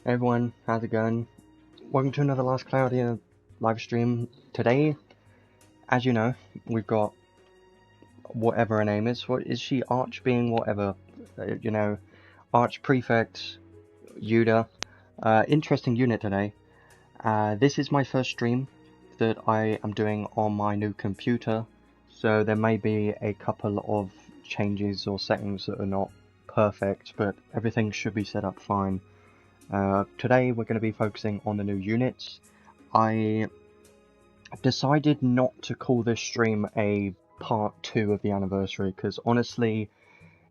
Hey everyone, how's it going? Welcome to another Last Cloudia live stream. Today, as you know, we've got whatever her name is. What is she? Arch being whatever, Archprefect Yuda. Interesting unit today. This is my first stream that I am doing on my new computer, so there may be a couple of changes or settings that are not perfect, but everything should be set up fine. Today we're going to be focusing on the new units. I decided not to call this stream a part 2 of the anniversary because honestly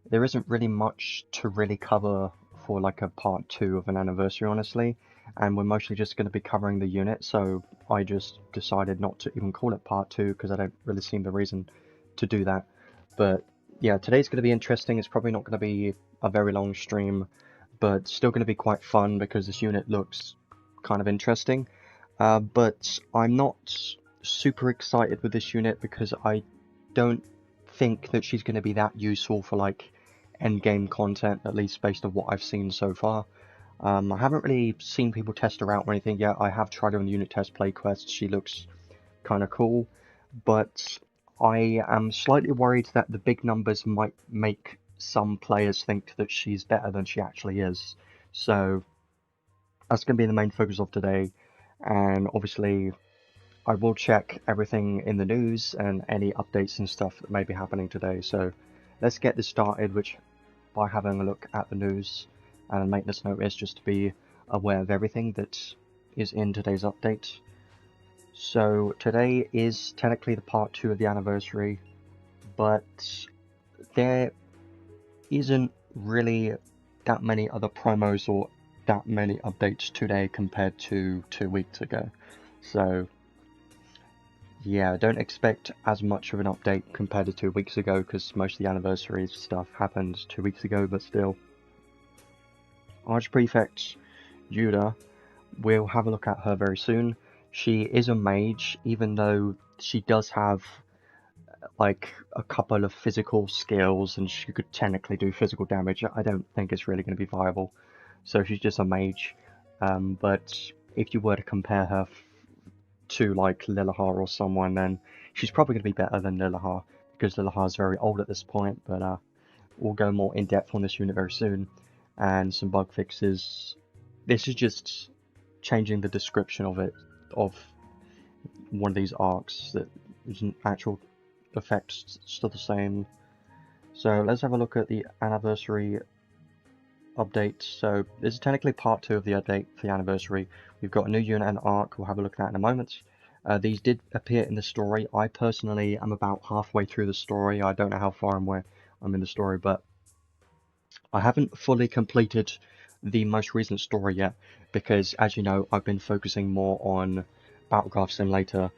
there isn't really much to really cover for like a part 2 of an anniversary, honestly, and we're mostly just going to be covering the unit, so I just decided not to even call it part 2 because I don't really see the reason to do that. But yeah, today's going to be interesting. It's probably not going to be a very long stream, but still going to be quite fun because this unit looks kind of interesting. But I'm not super excited with this unit because I don't think that she's going to be that useful for like end-game content, at least based on what I've seen so far. I haven't really seen people test her out or anything yet. I have tried her on the unit test play quest. She looks kind of cool, but I am slightly worried that the big numbers might make some players think that she's better than she actually is. So that's going to be the main focus of today, and obviously I will check everything in the news and any updates and stuff that may be happening today. So let's get this started, which by having a look at the news and make this notice just to be aware of everything that is in today's update. So today is technically the part 2 of the anniversary, but there isn't really that many other promos or that many updates today compared to 2 weeks ago. So yeah, don't expect as much of an update compared to 2 weeks ago because most of the anniversary stuff happened 2 weeks ago, but still. Archprefect Yuda, we'll have a look at her very soon. She is a mage, even though she does have like a couple of physical skills and she could technically do physical damage. I don't think it's really going to be viable. So she's just a mage. But if you were to compare her to like Lilahar or someone, then she's probably going to be better than Lilahar because Lilahar's very old at this point. But we'll go more in depth on this unit very soon and some bug fixes. This is just changing the description of it, of one of these arcs that isn't actual effects still the same. So let's have a look at the anniversary update. So this is technically part 2 of the update for the anniversary. We've got a new unit and arc, we'll have a look at that in a moment. These did appear in the story. I personally am about halfway through the story. I don't know how far I'm in the story, but I haven't fully completed the most recent story yet because, as you know, I've been focusing more on Battlecraft Simulator,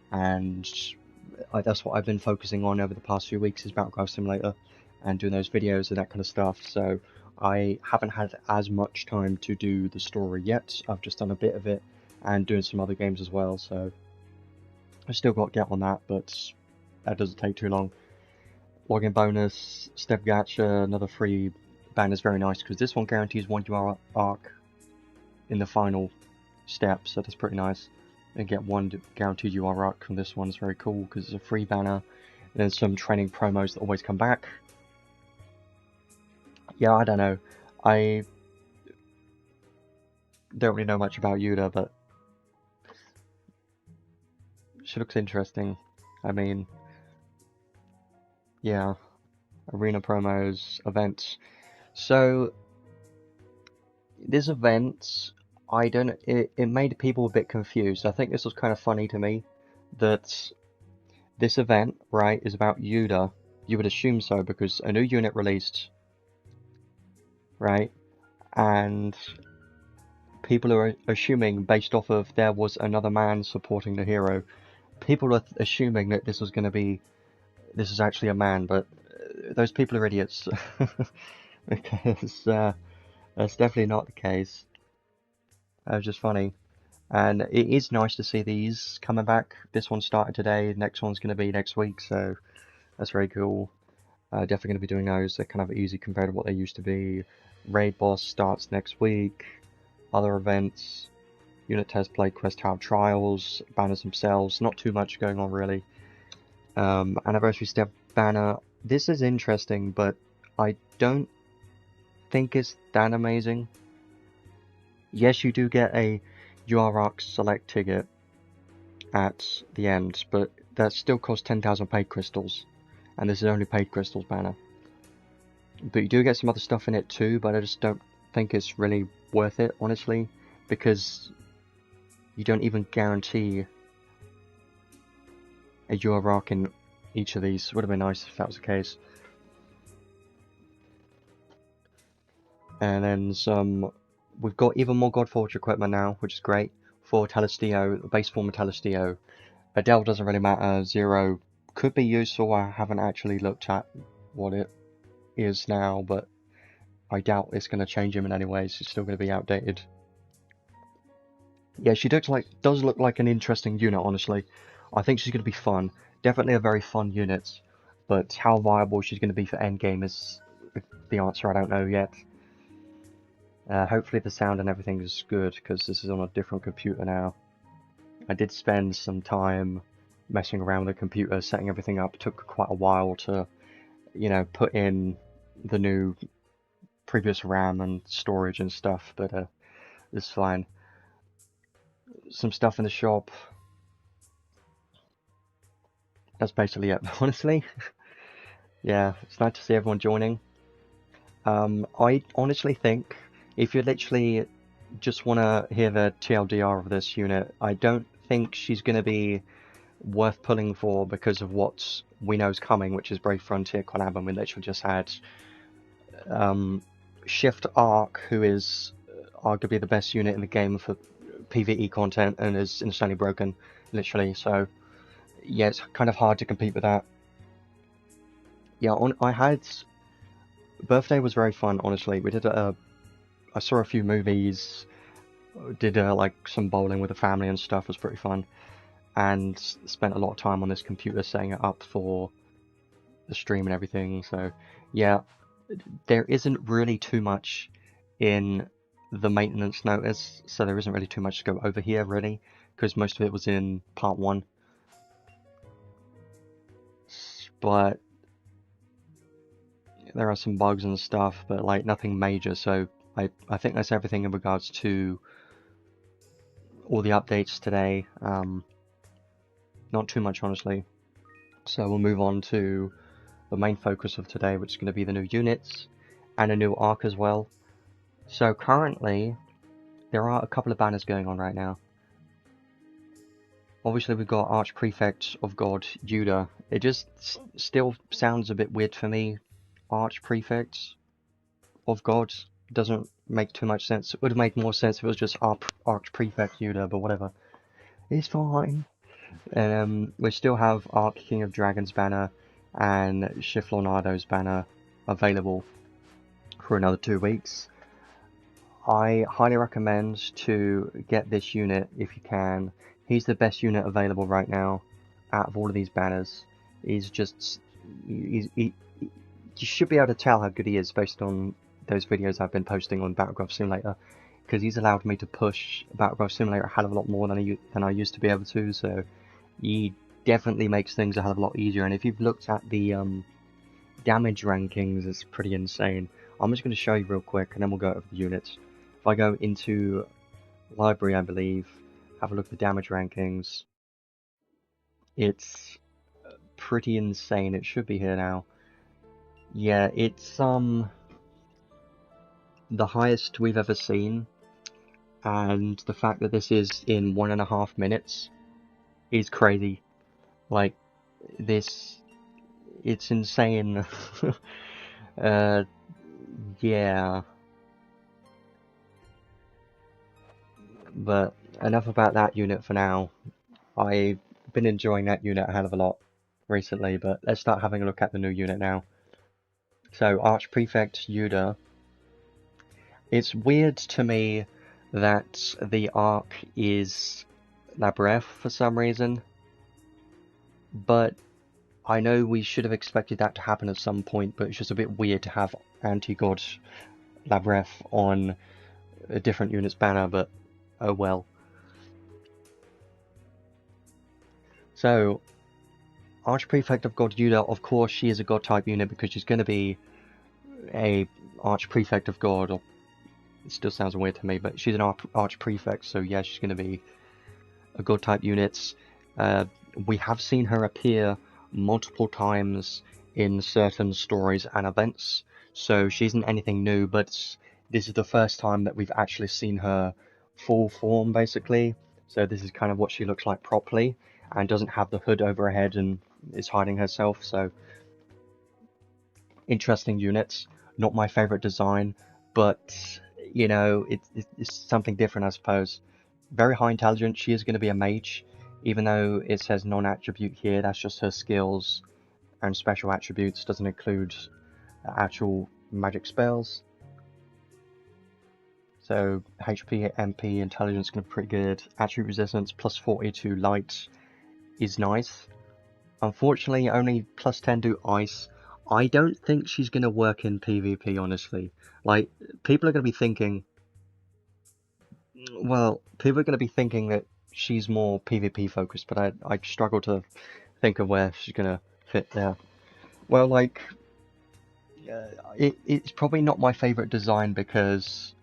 and that's what I've been focusing on over the past few weeks is Battlecraft Simulator and doing those videos and that kind of stuff. So I haven't had as much time to do the story yet. I've just done a bit of it and doing some other games as well, so I still got to get on that, but that doesn't take too long. Login bonus, Step Gacha, another free ban is very nice because this one guarantees 1 UR arc in the final step, so that's pretty nice. And get 1 guaranteed UR arc from this one is very cool because it's a free banner. And then some training promos that always come back. Yeah, I don't know. I don't really know much about Yuda, but she looks interesting. I mean, yeah, arena promos, events. So this event, it made people a bit confused. I think this was kind of funny to me that this event, right, is about Yuda. You would assume so because a new unit released, right? And people are assuming, based off of there was another man supporting the hero, people are assuming that this is actually a man, but those people are idiots. Because that's definitely not the case. That was just funny. And it is nice to see these coming back. This one started today, the next one's going to be next week, so that's very cool. Definitely going to be doing those. They're kind of easy compared to what they used to be. Raid boss starts next week. other events, unit test, play quest, tower trials, banners themselves. Not too much going on really. Anniversary step banner. This is interesting, but I don't think it's that amazing. Yes, you do get a URARC select ticket at the end, but that still costs 10,000 paid crystals, and this is only paid crystals banner. But you do get some other stuff in it too, but I just don't think it's really worth it, honestly, because you don't even guarantee a URARC in each of these. Would have been nice if that was the case. And then some, we've got even more Godforge equipment now, which is great. For Telestio, the base form of Telestio. Adele doesn't really matter, Zero could be useful, I haven't actually looked at what it is now, but I doubt it's going to change him in any ways, it's still going to be outdated. Yeah, she does look like an interesting unit, honestly. I think she's going to be fun, definitely a very fun unit, but how viable she's going to be for endgame is the answer I don't know yet. Hopefully the sound and everything is good, because this is on a different computer now. I did spend some time messing around with the computer, setting everything up. It took quite a while to, you know, put in the new previous RAM and storage and stuff, but it's fine. Some stuff in the shop. That's basically it, honestly. Yeah, it's nice to see everyone joining. I honestly think if you literally just want to hear the TLDR of this unit, I don't think she's going to be worth pulling for because of what we know is coming, which is Brave Frontier collab, and we literally just had Shift Arc, who is arguably the best unit in the game for PvE content and is insanely broken, literally. So yeah, it's kind of hard to compete with that. Yeah, I had birthday was very fun, honestly. We did I saw a few movies, did like some bowling with the family and stuff. It was pretty fun, and spent a lot of time on this computer setting it up for the stream and everything. So yeah, there isn't really too much in the maintenance notice, so there isn't really too much to go over here really, because most of it was in part 1. But there are some bugs and stuff, but like nothing major, so I think that's everything in regards to all the updates today. Not too much, honestly. So we'll move on to the main focus of today, which is going to be the new units and a new arc as well. So currently, there are a couple of banners going on right now. Obviously, we've got Archprefect of God, Yuda. It just still sounds a bit weird for me. Archprefect of God doesn't make too much sense. It would have made more sense if it was just Archprefect Yuda, but whatever. It's fine. We still have Arch King of Dragons banner and Shiflonado's banner available for another 2 weeks. I highly recommend to get this unit if you can. He's the best unit available right now out of all of these banners. You should be able to tell how good he is based on those videos I've been posting on Battleground Simulator, because he's allowed me to push Battleground Simulator a hell of a lot more than I used to be able to, so he definitely makes things a hell of a lot easier. And if you've looked at the damage rankings, it's pretty insane. I'm just going to show you real quick and then we'll go over the units. If I go into library, I believe, have a look at the damage rankings, it's pretty insane. It should be here now. Yeah, it's the highest we've ever seen, and the fact that this is in 1.5 minutes is crazy. Like, this, it's insane. Yeah. But enough about that unit for now. I've been enjoying that unit a hell of a lot recently, but let's start having a look at the new unit now. So, Archprefect Yuda. It's weird to me that the arc is Labref for some reason, but I know we should have expected that to happen at some point, but it's just a bit weird to have anti-god Labref on a different unit's banner, but oh well. So, Archprefect of God Yuda, of course she is a God type unit because she's going to be a Archprefect of God, or it still sounds weird to me, but she's an Archprefect, so yeah, she's going to be a God type unit. We have seen her appear multiple times in certain stories and events, so she isn't anything new, but this is the first time that we've actually seen her full form, basically. So this is kind of what she looks like properly, and doesn't have the hood over her head and is hiding herself, so interesting units. Not my favorite design, but you know, it's something different, I suppose. Very high intelligence. She is going to be a mage, even though it says non-attribute here. That's just her skills and special attributes. Doesn't include actual magic spells. So HP, MP, intelligence going to be pretty good. Attribute resistance plus 40 to light is nice. Unfortunately, only plus 10 to ice. I don't think she's going to work in PvP, honestly. Like, people are going to be thinking, well, people are going to be thinking that she's more PvP focused, but I struggle to think of where she's going to fit there. Well, like, it's probably not my favorite design because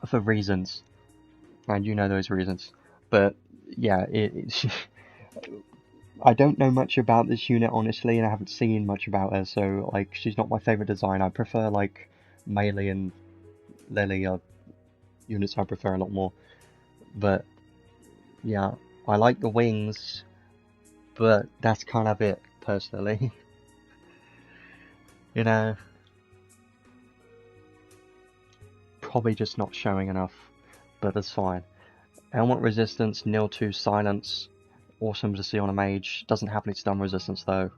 for reasons, and you know those reasons. But yeah, I don't know much about this unit, honestly, and I haven't seen much about her, so, like, she's not my favorite design. I prefer, like, Melee and Lily are units I prefer a lot more. But, yeah, I like the wings, but that's kind of it, personally. You know, probably just not showing enough, but that's fine. Element resistance, nil to silence. Awesome to see on a mage. Doesn't have any stun resistance though.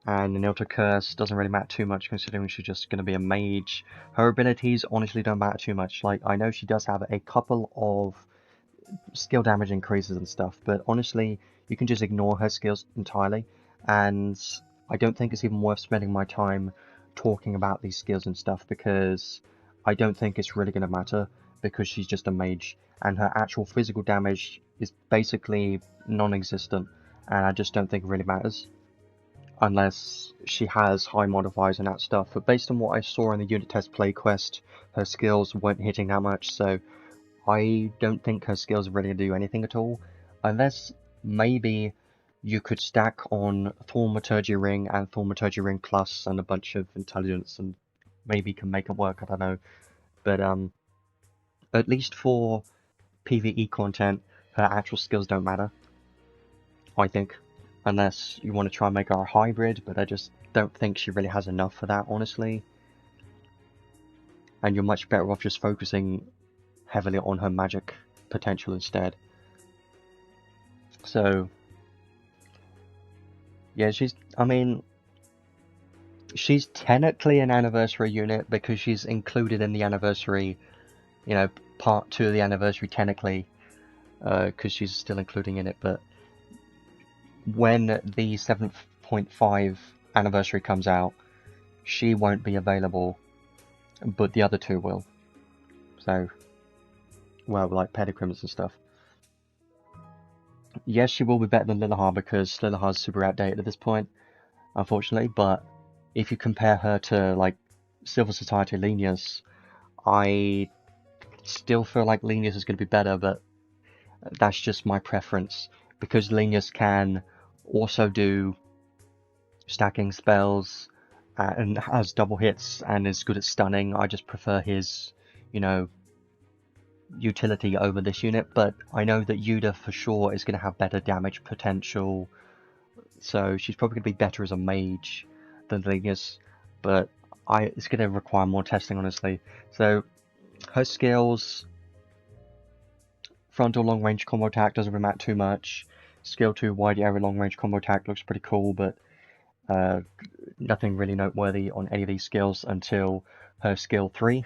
And the nil to curse doesn't really matter too much considering she's just going to be a mage. Her abilities honestly don't matter too much. Like, I know she does have a couple of skill damage increases and stuff, but honestly, you can just ignore her skills entirely. And I don't think it's even worth spending my time talking about these skills and stuff because I don't think it's really going to matter because she's just a mage and her actual physical damage is basically non-existent, and I just don't think it really matters unless she has high modifiers and that stuff. But based on what I saw in the unit test play quest, her skills weren't hitting that much, so I don't think her skills are really going to do anything at all, unless maybe you could stack on Thaumaturgy Ring and Thaumaturgy Ring Plus and a bunch of intelligence and maybe can make it work, I don't know. But at least for PvE content, her actual skills don't matter, I think. Unless you want to try and make her a hybrid, but I just don't think she really has enough for that, honestly. And you're much better off just focusing heavily on her magic potential instead. So, yeah, she's technically an anniversary unit because she's included in the anniversary, you know, part 2 of the anniversary technically, because she's still including in it, but when the 7.5 anniversary comes out, she won't be available, but the other 2 will. So, well, like Pedicrims and stuff. Yes, she will be better than Lilahar because Lilahar's super outdated at this point, unfortunately, but if you compare her to, like, Silver Society Lenius, I still feel like Lenius is going to be better, but that's just my preference, because Lenius can also do stacking spells and has double hits and is good at stunning. I just prefer his, you know, utility over this unit, but I know that Yuda for sure is going to have better damage potential, so she's probably going to be better as a mage than Lenius, but it's going to require more testing, honestly. So her skills, frontal long range combo attack doesn't really matter too much. Skill 2 wide area long range combo attack looks pretty cool, but nothing really noteworthy on any of these skills until her skill 3.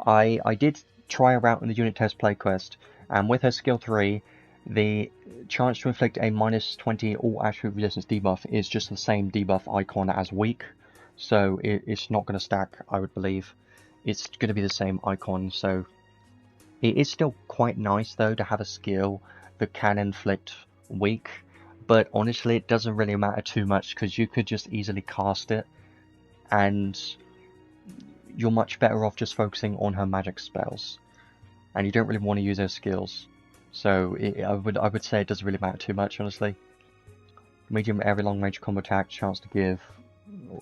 I did try her out in the unit test play quest, and with her skill 3, the chance to inflict a minus 20 all attribute resistance debuff is just the same debuff icon as weak, so it's not going to stack, I would believe. it's going to be the same icon, so it is still quite nice though to have a skill that can inflict weak, but honestly it doesn't really matter too much because you could just easily cast it and you're much better off just focusing on her magic spells, and you don't really want to use her skills. So I would say it doesn't really matter too much, honestly. Medium every long range combo attack, chance to give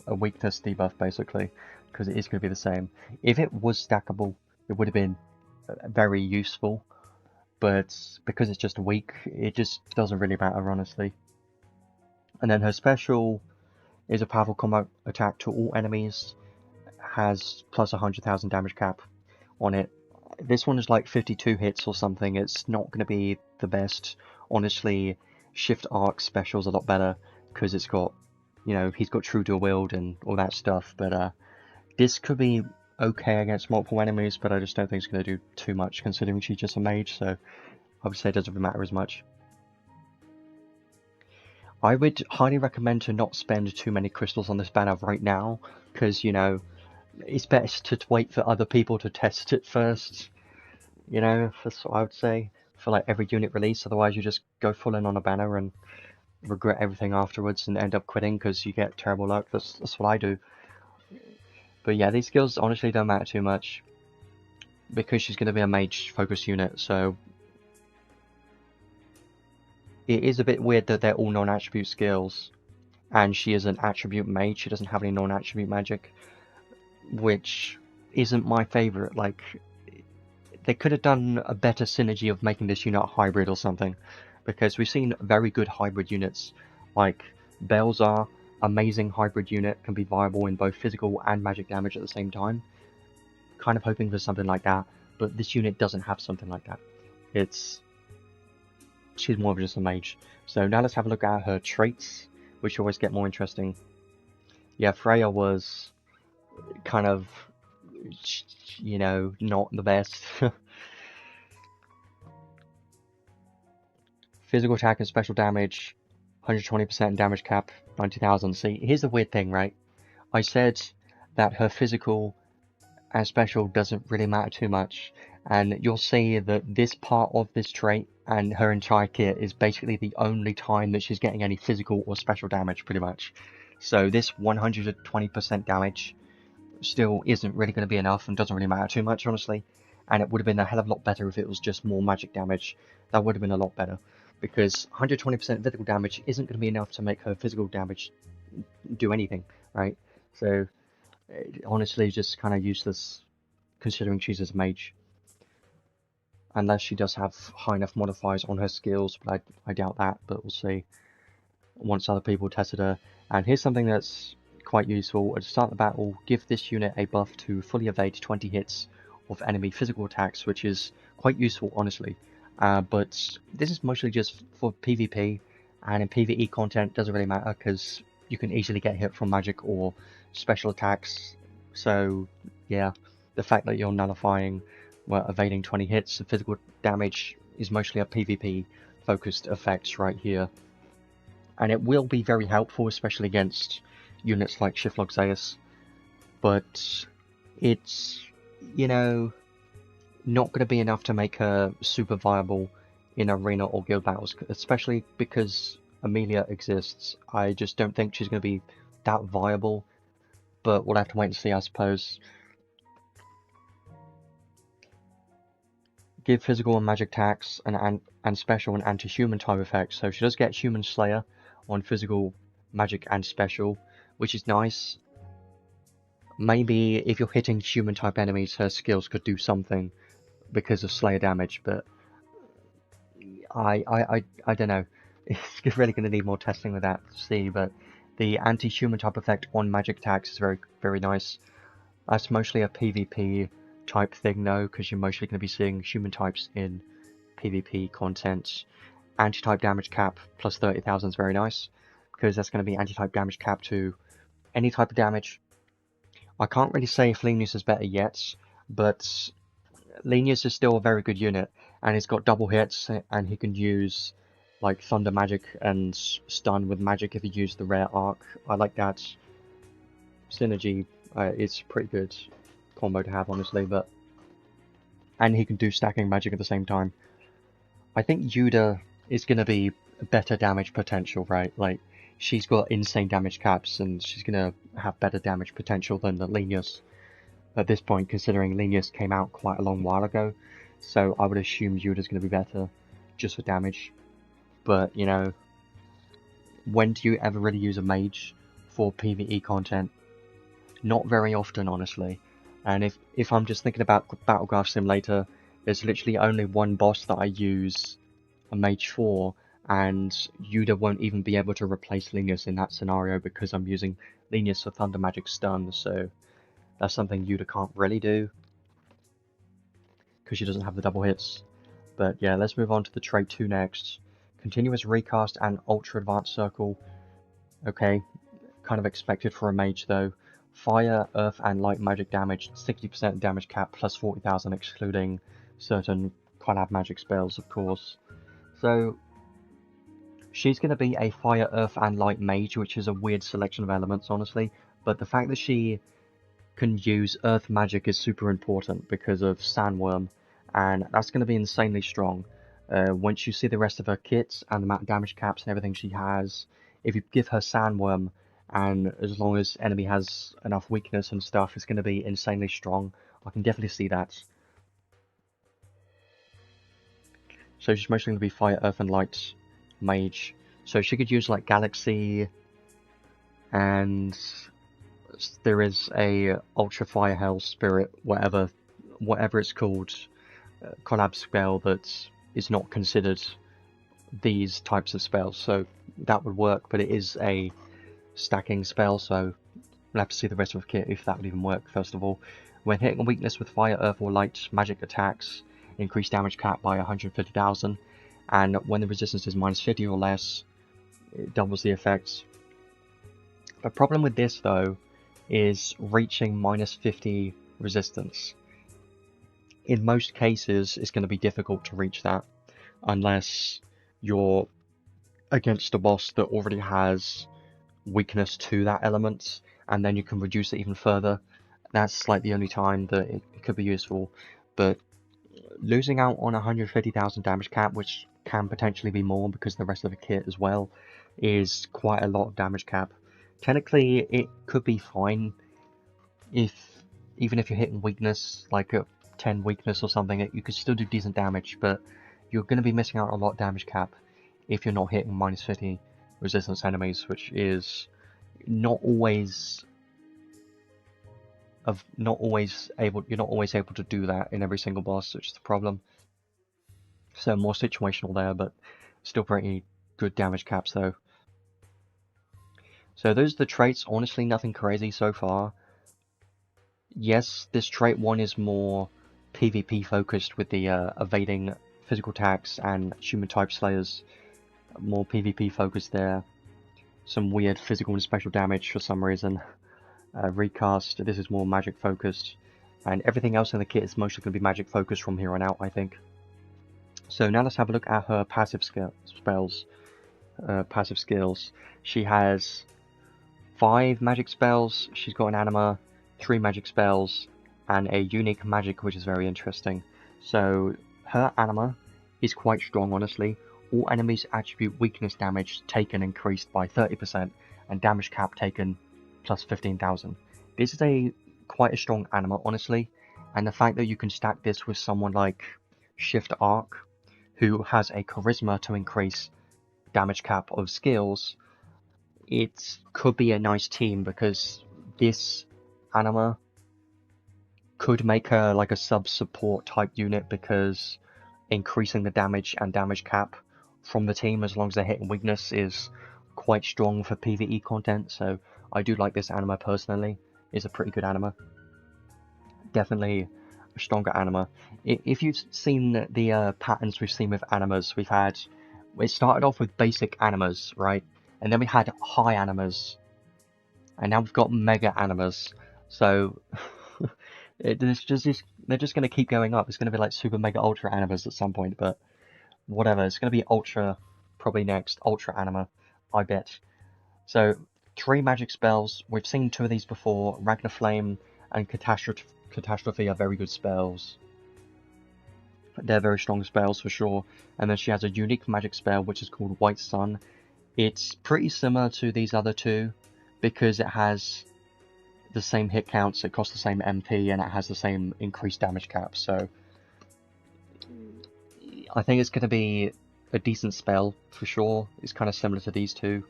a weakness debuff basically, because it is going to be the same. If it was stackable, it would have been very useful, but because it's just weak, it just doesn't really matter, honestly. And then her special is a powerful combo attack to all enemies, has plus 100,000 damage cap on it. This one is like 52 hits or something. It's not going to be the best. Honestly, Shift Arc special's a lot better because it's got, you know, he's got True Dual Wield and all that stuff. But this could be okay against multiple enemies, but I just don't think it's going to do too much considering she's just a mage, so I would say it doesn't really matter as much. I would highly recommend to not spend too many crystals on this banner right now, because, you know, it's best to wait for other people to test it first. You know, that's what I would say for like every unit release. Otherwise, you just go full in on a banner and regret everything afterwards and end up quitting because you get terrible luck. That's what I do. But yeah, these skills honestly don't matter too much because she's going to be a mage focused unit. So it is a bit weird that they're all non-attribute skills, and she is an attribute mage. She doesn't have any non-attribute magic, which isn't my favorite. Like, they could have done a better synergy of making this unit a hybrid or something, because we've seen very good hybrid units, like Belzar, amazing hybrid unit, can be viable in both physical and magic damage at the same time. Kind of hoping for something like that, but this unit doesn't have something like that. She's more of just a mage. So now let's have a look at her traits, which always get more interesting. Yeah, Freya was kind of, you know, not the best. Physical attack and special damage, 120% damage cap, 90,000. See, here's the weird thing, right? I said that her physical and special doesn't really matter too much, and you'll see that this part of this trait and her entire kit is basically the only time that she's getting any physical or special damage, pretty much. So this 120% damage still isn't really going to be enough and doesn't really matter too much, honestly. And it would have been a hell of a lot better if it was just more magic damage. That would have been a lot better, because 120% physical damage isn't going to be enough to make her physical damage do anything, right? So honestly, just kind of useless considering she's a mage. Unless she does have high enough modifiers on her skills, but I doubt that, but we'll see once other people tested her. And here's something that's quite useful. At the start of the battle, give this unit a buff to fully evade 20 hits of enemy physical attacks, which is quite useful, honestly. But this is mostly just for PvP, and in PvE content, it doesn't really matter, because you can easily get hit from magic or special attacks. So, yeah, the fact that you're nullifying, well, evading 20 hits of physical damage is mostly a PvP focused effect right here. And it will be very helpful, especially against units like Shiflok Zeus, but it's, you know, not going to be enough to make her super viable in arena or guild battles, especially because Amelia exists. I just don't think she's going to be that viable, but we'll have to wait and see, I suppose. Give physical and magic attacks and special and anti-human type effects. So she does get Human Slayer on physical, magic, and special, which is nice. Maybe if you're hitting human type enemies, her skills could do something because of Slayer damage, but I don't know. It's really going to need more testing with that to see, but the anti-human type effect on magic attacks is very nice. That's mostly a PvP type thing though, because you're mostly going to be seeing human types in PvP content. Anti-type damage cap plus 30,000 is very nice, because that's going to be anti-type damage cap to any type of damage. I can't really say if Lenius is better yet, but Lenius is still a very good unit, and he's got double hits, and he can use like thunder magic and stun with magic if you use the rare arc. I like that synergy. It's pretty good. combo to have, honestly, but... And he can do stacking magic at the same time. I think Yuda is going to be better damage potential, right? Like, she's got insane damage caps, and she's going to have better damage potential than the Linus at this point, considering Linus came out quite a long while ago. So I would assume Yuda's going to be better just for damage. But, you know, when do you ever really use a mage for PvE content? Not very often, honestly. And if I'm just thinking about Battleground Simulator, there's literally only one boss that I use a mage for, and Yuda won't even be able to replace Linus in that scenario because I'm using Linus for Thunder Magic Stun, so that's something Yuda can't really do because she doesn't have the double hits. But yeah, let's move on to the trait 2 next. Continuous Recast and Ultra Advanced Circle. Okay, kind of expected for a mage though. Fire, Earth, and Light magic damage, 60% damage cap, plus 40,000 excluding certain collab magic spells, of course. So, she's going to be a Fire, Earth, and Light mage, which is a weird selection of elements, honestly. But the fact that she can use Earth magic is super important because of Sandworm, and that's going to be insanely strong. Once you see the rest of her kits and the amount of damage caps and everything she has, if you give her Sandworm, and as long as enemy has enough weakness and stuff, it's going to be insanely strong. I can definitely see that. So she's mostly going to be Fire, Earth, and Light mage. So she could use like Galaxy, and there is a Ultra Fire Hell Spirit, whatever it's called, collab spell that is not considered these types of spells. So that would work, but it is a stacking spell, so we'll have to see the rest of the kit if that would even work. First of all, when hitting a weakness with Fire, Earth, or Light magic attacks, increase damage cap by 150,000, and when the resistance is minus 50 or less, it doubles the effects. The problem with this though is reaching minus 50 resistance. In most cases, it's going to be difficult to reach that unless you're against a boss that already has weakness to that element, and then you can reduce it even further. That's like the only time that it could be useful. But losing out on 150,000 damage cap, which can potentially be more because the rest of the kit as well, is quite a lot of damage cap. Technically, it could be fine even if you're hitting weakness, like a 10 weakness or something, you could still do decent damage, but you're going to be missing out on a lot of damage cap if you're not hitting minus 50 resistance enemies, which is not always you're not always able to do that in every single boss, which is the problem. So more situational there, but still pretty good damage caps though. So those are the traits. Honestly, nothing crazy so far. Yes, this trait 1 is more PvP focused with the evading physical attacks and human type slayers. More PvP focused there. Some weird physical and special damage for some reason. Recast, this is more magic focused. And everything else in the kit is mostly going to be magic focused from here on out, I think. So now let's have a look at her passive passive skills. She has 5 magic spells, she's got an anima, 3 magic spells, and a unique magic, which is very interesting. So her anima is quite strong, honestly. All enemies attribute weakness damage taken increased by 30%, and damage cap taken plus 15,000. This is quite a strong anima, honestly, and the fact that you can stack this with someone like Shift Arc, who has a charisma to increase damage cap of skills, it could be a nice team, because this anima could make her like a sub-support type unit, because increasing the damage and damage cap from the team as long as they're hitting weakness is quite strong for PvE content. So I do like this anima personally. It's a pretty good anima. Definitely a stronger anima. If you've seen the patterns we've seen with animas, it started off with basic animas, right? And then we had high animas, and now we've got mega animas. So they're just going to keep going up. It's going to be like super mega ultra animas at some point, but whatever. It's going to be ultra probably next. Ultra anima, I bet. So 3 magic spells. We've seen 2 of these before, Ragnar Flame and Catastrophe are very good spells. They're very strong spells for sure. And then she has a unique magic spell which is called White Sun. It's pretty similar to these other two because it has the same hit counts, it costs the same MP, and it has the same increased damage cap. So I think it's going to be a decent spell for sure. It's kind of similar to these two.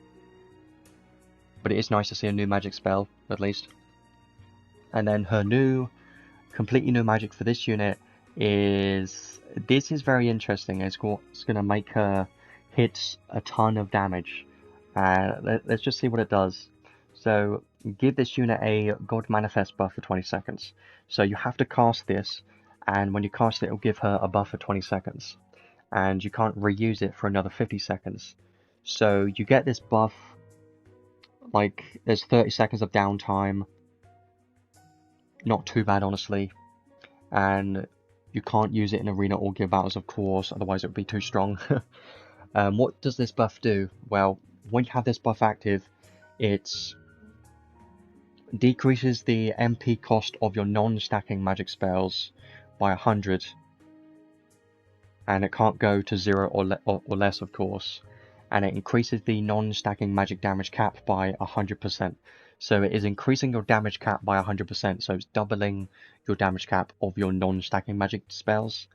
But it is nice to see a new magic spell, at least. And then her completely new magic for this unit is... This is very interesting. It's going to make her hit a ton of damage. Let's just see what it does. So, give this unit a God Manifest buff for 20 seconds. So you have to cast this, and when you cast it, it'll give her a buff for 20 seconds. And you can't reuse it for another 50 seconds. So you get this buff, like, there's 30 seconds of downtime. Not too bad, honestly. And you can't use it in arena or guild battles, of course, otherwise it would be too strong. What does this buff do? Well, when you have this buff active, it decreases the MP cost of your non-stacking magic spells by 100. And it can't go to 0 or less, of course. And it increases the non-stacking magic damage cap by 100%. So it is increasing your damage cap by 100%, so it's doubling your damage cap of your non-stacking magic spells.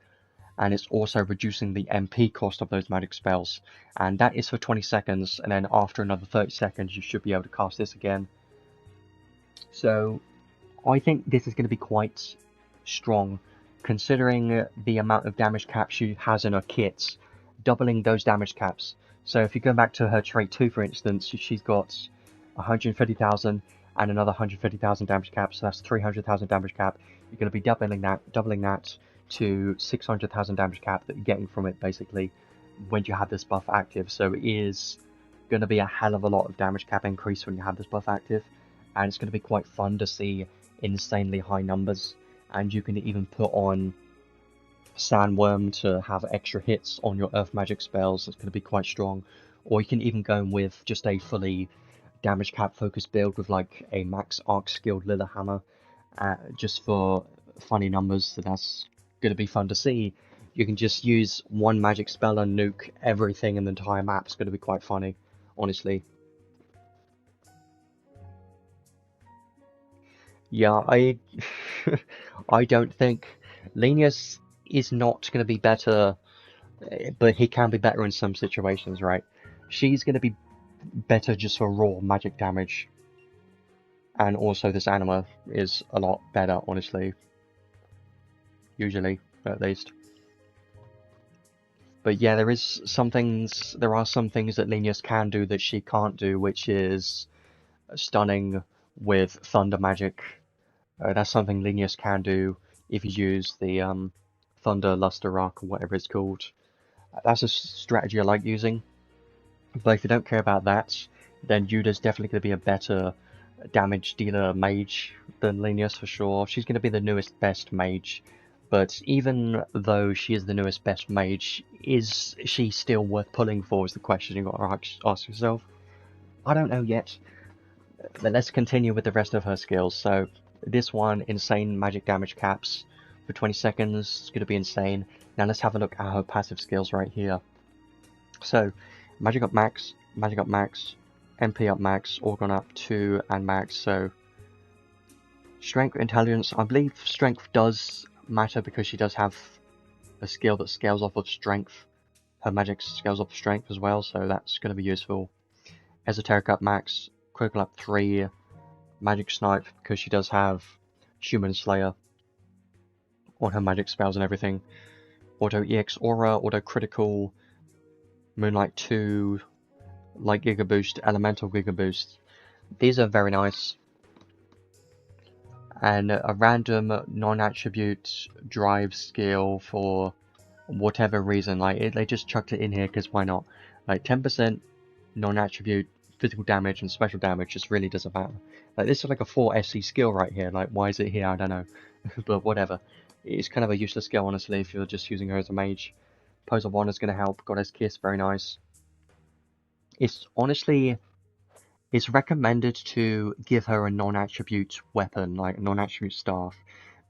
And it's also reducing the MP cost of those magic spells. And that is for 20 seconds, and then after another 30 seconds you should be able to cast this again. So I think this is going to be quite strong, considering the amount of damage cap she has in her kits, doubling those damage caps. So if you go back to her trait 2, for instance, she's got 150,000 and another 150,000 damage cap, so that's 300,000 damage cap. You're going to be doubling that to 600,000 damage cap that you're getting from it, basically, when you have this buff active. So it is going to be a hell of a lot of damage cap increase when you have this buff active, and it's going to be quite fun to see insanely high numbers. And you can even put on Sandworm to have extra hits on your Earth Magic spells. It's going to be quite strong. Or you can even go with just a fully damage cap focused build with like a max arc skilled Lillehammer, just for funny numbers. So that's going to be fun to see. You can just use one magic spell and nuke everything in the entire map. It's going to be quite funny, honestly. Yeah, I don't think Linus is not going to be better, but he can be better in some situations, right? She's going to be better just for raw magic damage, and also this anima is a lot better, honestly. Usually, at least. But yeah, there are some things that Linus can do that she can't do, which is stunning with thunder magic. That's something Linus can do if you use the Thunder Luster Arc or whatever it's called. That's a strategy I like using. But if you don't care about that, then Yuda's definitely going to be a better damage dealer mage than Linus for sure. She's going to be the newest best mage. But even though she is the newest best mage, is she still worth pulling for is the question you've got to ask yourself. I don't know yet. But let's continue with the rest of her skills. So this one, insane magic damage caps for 20 seconds. It's going to be insane. Now let's have a look at her passive skills right here. So, magic up max, MP up max, organ up 2 and max. So, strength, intelligence. I believe strength does matter because she does have a skill that scales off of strength. Her magic scales off of strength as well, so that's going to be useful. Esoteric up max, critical up 3, magic snipe because she does have human slayer on her magic spells and everything. Auto EX aura, auto critical, moonlight 2, light giga boost, elemental giga boost. These are very nice. And a random non-attribute drive skill for whatever reason. Like they just chucked it in here because why not? Like 10% non-attribute physical damage and special damage just really doesn't matter. Like this is like a 4 SC skill right here. Like why is it here? I don't know. But whatever. It's kind of a useless skill honestly if you're just using her as a mage. Pose of Honor is going to help. Goddess Kiss, very nice. It's honestly, it's recommended to give her a non-attribute weapon, like a non-attribute staff,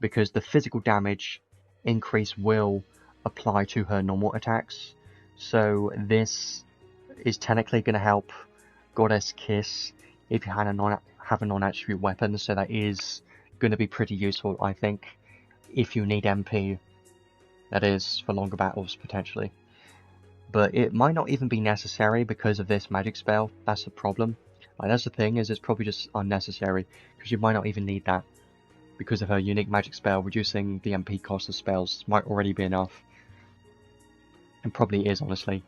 because the physical damage increase will apply to her normal attacks. So this is technically going to help Goddess Kiss if you have a non-attribute weapon, so that is going to be pretty useful, I think, if you need MP, that is, for longer battles, potentially. But it might not even be necessary because of this magic spell. That's the problem. Like, that's the thing, is it's probably just unnecessary, because you might not even need that. Because of her unique magic spell, reducing the MP cost of spells might already be enough. And probably is, honestly.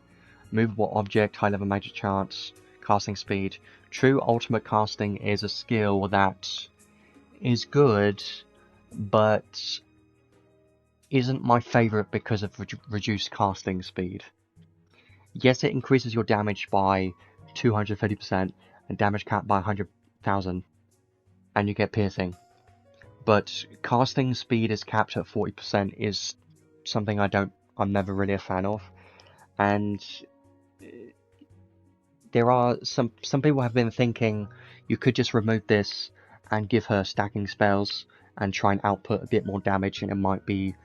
Movable object, high level magic chance, casting speed. True ultimate casting is a skill that is good, but isn't my favourite because of reduced casting speed. Yes, it increases your damage by 230% and damage cap by 100,000, and you get piercing. But casting speed is capped at 40% is something I'm never really a fan of. And there are some people have been thinking you could just remove this and give her stacking spells and try and output a bit more damage, and it might be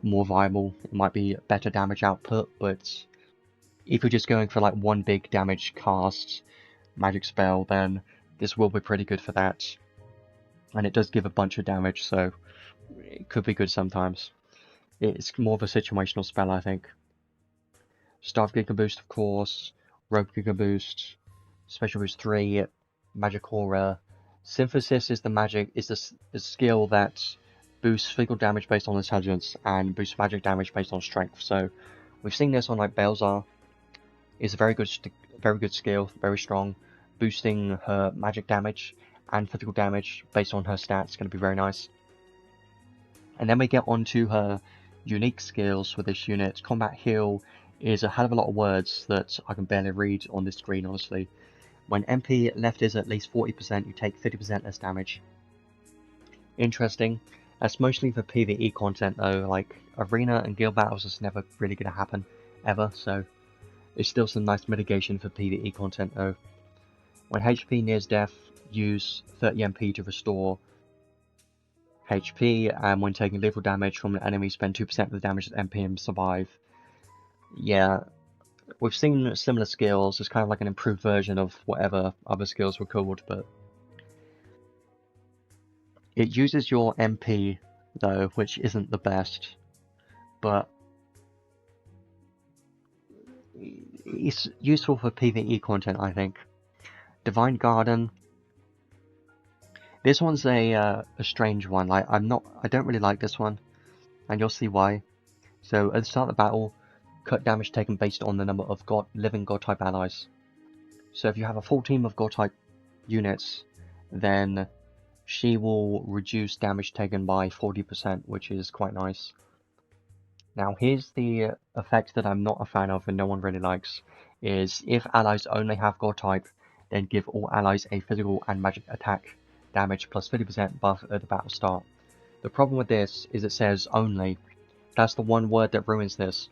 more viable. It might be better damage output, but if you're just going for like one big damage cast magic spell, then this will be pretty good for that. And it does give a bunch of damage, so it could be good sometimes. It's more of a situational spell, I think. Staff Giga Boost, of course. Rope Giga Boost. Special Boost 3. Magic Aura. Synthesis is the skill that boosts physical damage based on intelligence and boosts magic damage based on strength. So we've seen this on like Belzar. It's a very good skill, very strong. Boosting her magic damage and physical damage based on her stats is going to be very nice. And then we get on to her unique skills for this unit. Combat Heal is a hell of a lot of words that I can barely read on this screen, honestly. When MP left is at least 40%, you take 50% less damage. Interesting. That's mostly for PvE content though, like arena and guild battles is never really going to happen, ever, so there's still some nice mitigation for PvE content though. When HP nears death, use 30 MP to restore HP, and when taking lethal damage from an enemy, spend 2% of the damage at MP and survive. Yeah, we've seen similar skills. It's kind of like an improved version of whatever other skills were called, but it uses your MP though, which isn't the best, but it's useful for PvE content, I think. Divine Garden. This one's a strange one. Like I don't really like this one, and you'll see why. So at the start of the battle, cut damage taken based on the number of living God type allies. So if you have a full team of God type units, then she will reduce damage taken by 40%, which is quite nice. Now here's the effect that I'm not a fan of and no one really likes, is if allies only have God type, then give all allies a physical and magic attack damage plus 50% buff at the battle start. The problem with this is it says only. That's the one word that ruins this.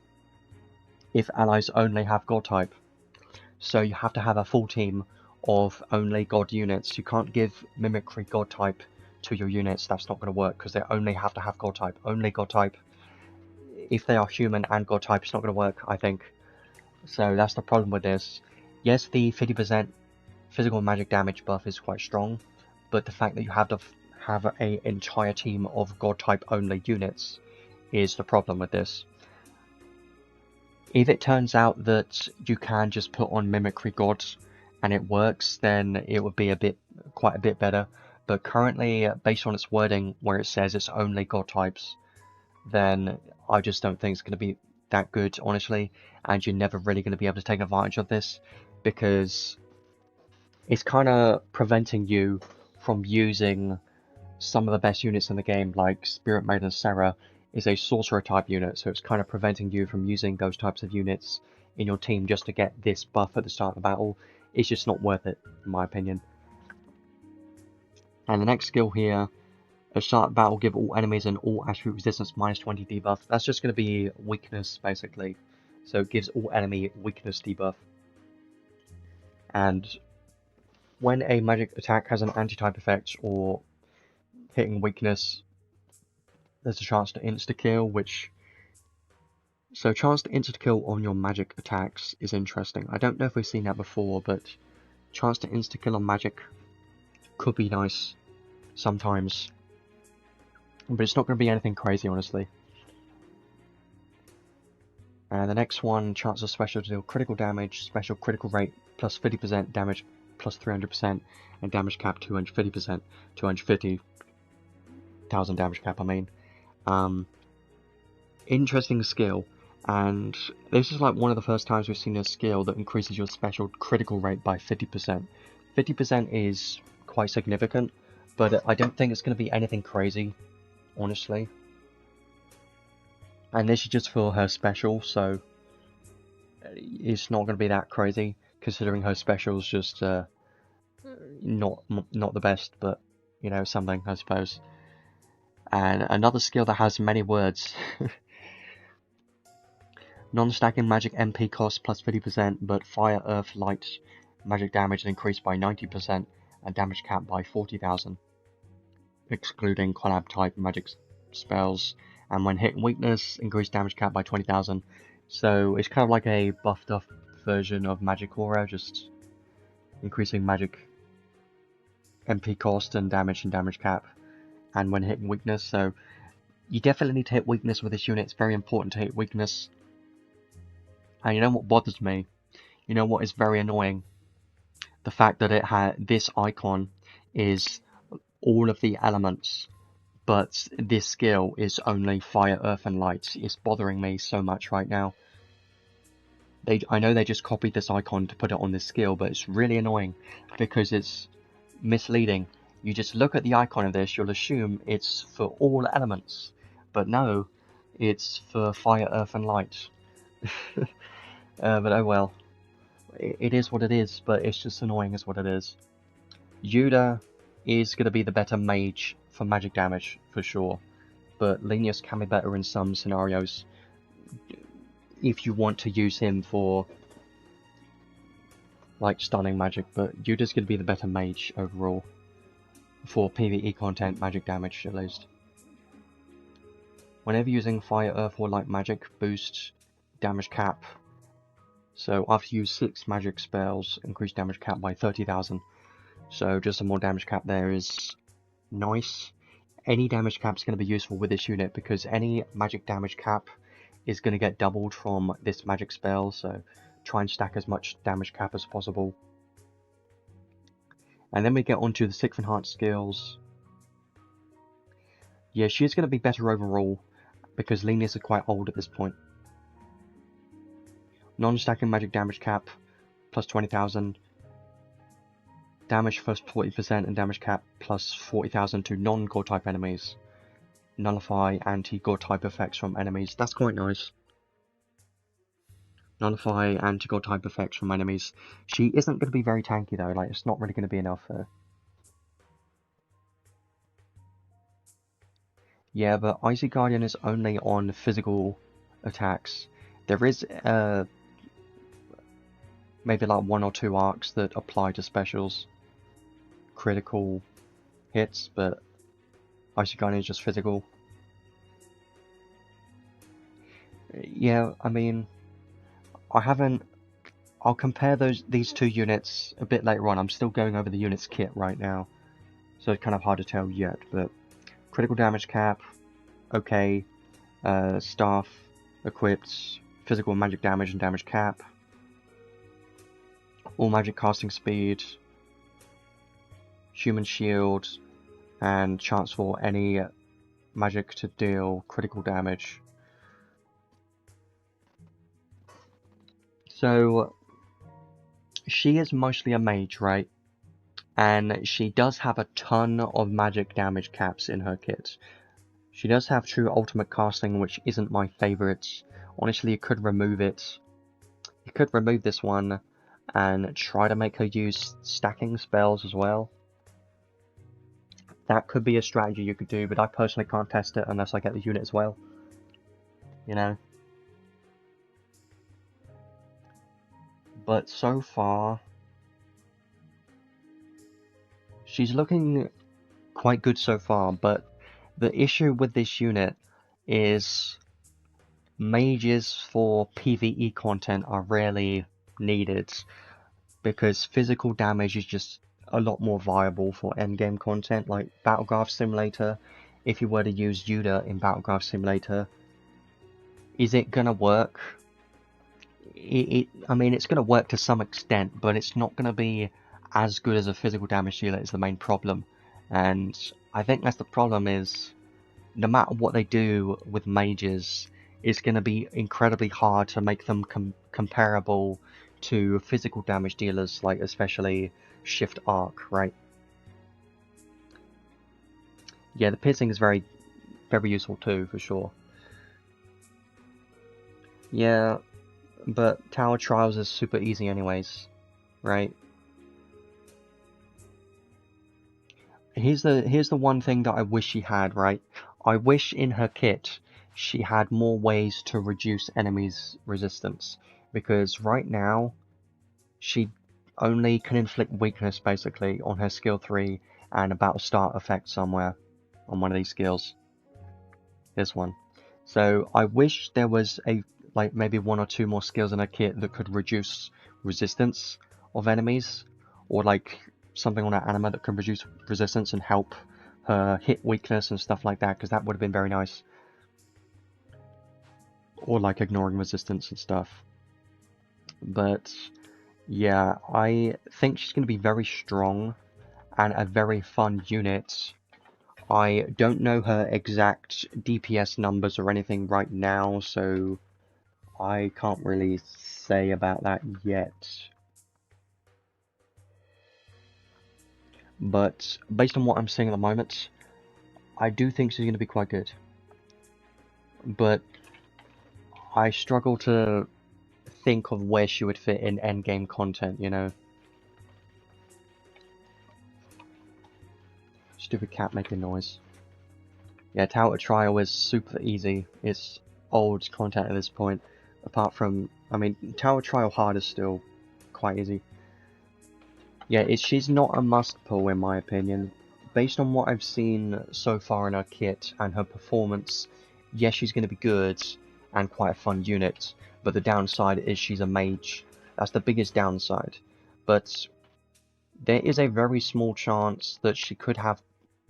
If allies only have God type. So you have to have a full team of only God units. You can't give mimicry God type to your units. That's not going to work because they only have to have God type. Only God type. If they are human and God type, it's not going to work, I think. So that's the problem with this. Yes, the 50% physical magic damage buff is quite strong, but the fact that you have to have an entire team of God type only units is the problem with this. If it turns out that you can just put on Mimicry God and it works, then it would be quite a bit better. But currently, based on its wording where it says it's only God types, then I just don't think it's going to be that good, honestly. And you're never really going to be able to take advantage of this, because it's kind of preventing you from using some of the best units in the game, like Spirit Maiden Sarah is a sorcerer type unit, so it's kind of preventing you from using those types of units in your team just to get this buff at the start of the battle. It's just not worth it, in my opinion. And the next skill here, at the start of the battle, give all enemies an all attribute resistance minus 20 debuff. That's just going to be weakness, basically. So it gives all enemy weakness debuff. And when a magic attack has an anti-type effect or hitting weakness, there's a chance to insta-kill, which... So chance to insta-kill on your magic attacks is interesting. I don't know if we've seen that before, but chance to insta-kill on magic could be nice sometimes. But it's not going to be anything crazy, honestly. And the next one, chance of special to deal critical damage, special critical rate plus 50%, damage plus 300%, and damage cap 250%, 250,000 damage cap, I mean. Interesting skill, and this is like one of the first times we've seen a skill that increases your special critical rate by 50%. 50% is quite significant, but I don't think it's going to be anything crazy, honestly. And this is just for her special, so it's not going to be that crazy, considering her special's just not the best, but you know, something, I suppose. And another skill that has many words. Non-stacking magic MP cost plus 50%, but fire, earth, light magic damage increased by 90% and damage cap by 40,000, excluding collab type magic spells. And when hitting weakness, increased damage cap by 20,000. So it's kind of like a buffed up version of Magic Aura, just increasing magic MP cost and damage cap, and when hitting weakness. So you definitely need to hit weakness with this unit. It's very important to hit weakness. And you know what bothers me? You know what is very annoying? The fact that it this icon is all of the elements, but this skill is only fire, earth, and light. It's bothering me so much right now. I know they just copied this icon to put it on this skill, but it's really annoying because it's misleading. You just look at the icon of this, you'll assume it's for all elements, but no, it's for fire, earth, and light. But oh well, it is what it is, but it's just annoying is what it is. Yuda is going to be the better mage for magic damage, for sure, but Linus can be better in some scenarios if you want to use him for like stunning magic, but Yuda's going to be the better mage overall for PvE content magic damage, at least. Whenever using fire, earth, or light magic, boost damage cap. So after you use 6 magic spells, increase damage cap by 30,000. So just a more damage cap there is nice. Any damage cap is going to be useful with this unit because any magic damage cap is going to get doubled from this magic spell, so try and stack as much damage cap as possible. And then we get onto the 6th enhanced skills. Yeah, she is going to be better overall because Linus is quite old at this point. Non-stacking magic damage cap plus 20,000. Damage first 40% and damage cap plus 40,000 to non-god type enemies. Nullify anti-god type effects from enemies. That's quite nice. Nullify anti-god type effects from enemies. She isn't going to be very tanky though, like it's not really going to be enough. Yeah, but Icy Guardian is only on physical attacks. There is maybe like 1 or 2 arcs that apply to specials. Critical hits, but Icy Guardian is just physical. Yeah, I mean, I'll compare these 2 units a bit later on. I'm still going over the unit's kit right now, so it's kind of hard to tell yet, but critical damage cap, okay, staff, equipped, physical and magic damage and damage cap, all magic casting speed, human shield, and chance for any magic to deal critical damage. So she is mostly a mage, right? And she does have a ton of magic damage caps in her kit. She does have true ultimate casting, which isn't my favourite. Honestly, you could remove it. You could remove this one and try to make her use stacking spells as well. That could be a strategy you could do, but I personally can't test it unless I get the unit as well. You know? But so far, she's looking quite good so far, but The issue with this unit is mages for PvE content are rarely needed because physical damage is just a lot more viable for endgame content like Battlegraph Simulator. If you were to use Yuda in Battlegraph Simulator, is it gonna work? I mean, it's gonna work to some extent, but it's not gonna be as good as a physical damage dealer is the main problem. And I think that's the problem is, no matter what they do with mages, it's going to be incredibly hard to make them comparable to physical damage dealers, like especially Shift Arc, right? Yeah, the piercing is very, very useful too, for sure. Yeah, but Tower Trials is super easy anyways, right? Here's the one thing that I wish she had, right? I wish in her kit she had more ways to reduce enemies' resistance, because right now she only can inflict weakness basically on her skill 3 and a battle start effect somewhere on one of these skills. This one. So I wish there was like maybe 1 or 2 more skills in her kit that could reduce resistance of enemies, or like something on her anima that could reduce resistance and help her hit weakness and stuff like that, because that would have been very nice. Or like ignoring resistance and stuff. But yeah, I think she's going to be very strong and a very fun unit. I don't know her exact DPS numbers or anything right now, so I can't really say about that yet. But based on what I'm seeing at the moment, I do think she's going to be quite good. But I struggle to think of where she would fit in endgame content, you know? Stupid cat making noise. Yeah, Tower Trial is super easy. It's old content at this point. Apart from, I mean, Tower Trial Hard is still quite easy. Yeah, she's not a must pull in my opinion. Based on what I've seen so far in her kit and her performance, yes, she's going to be good and quite a fun unit, but the downside is she's a mage. That's the biggest downside. But there is a very small chance that she could have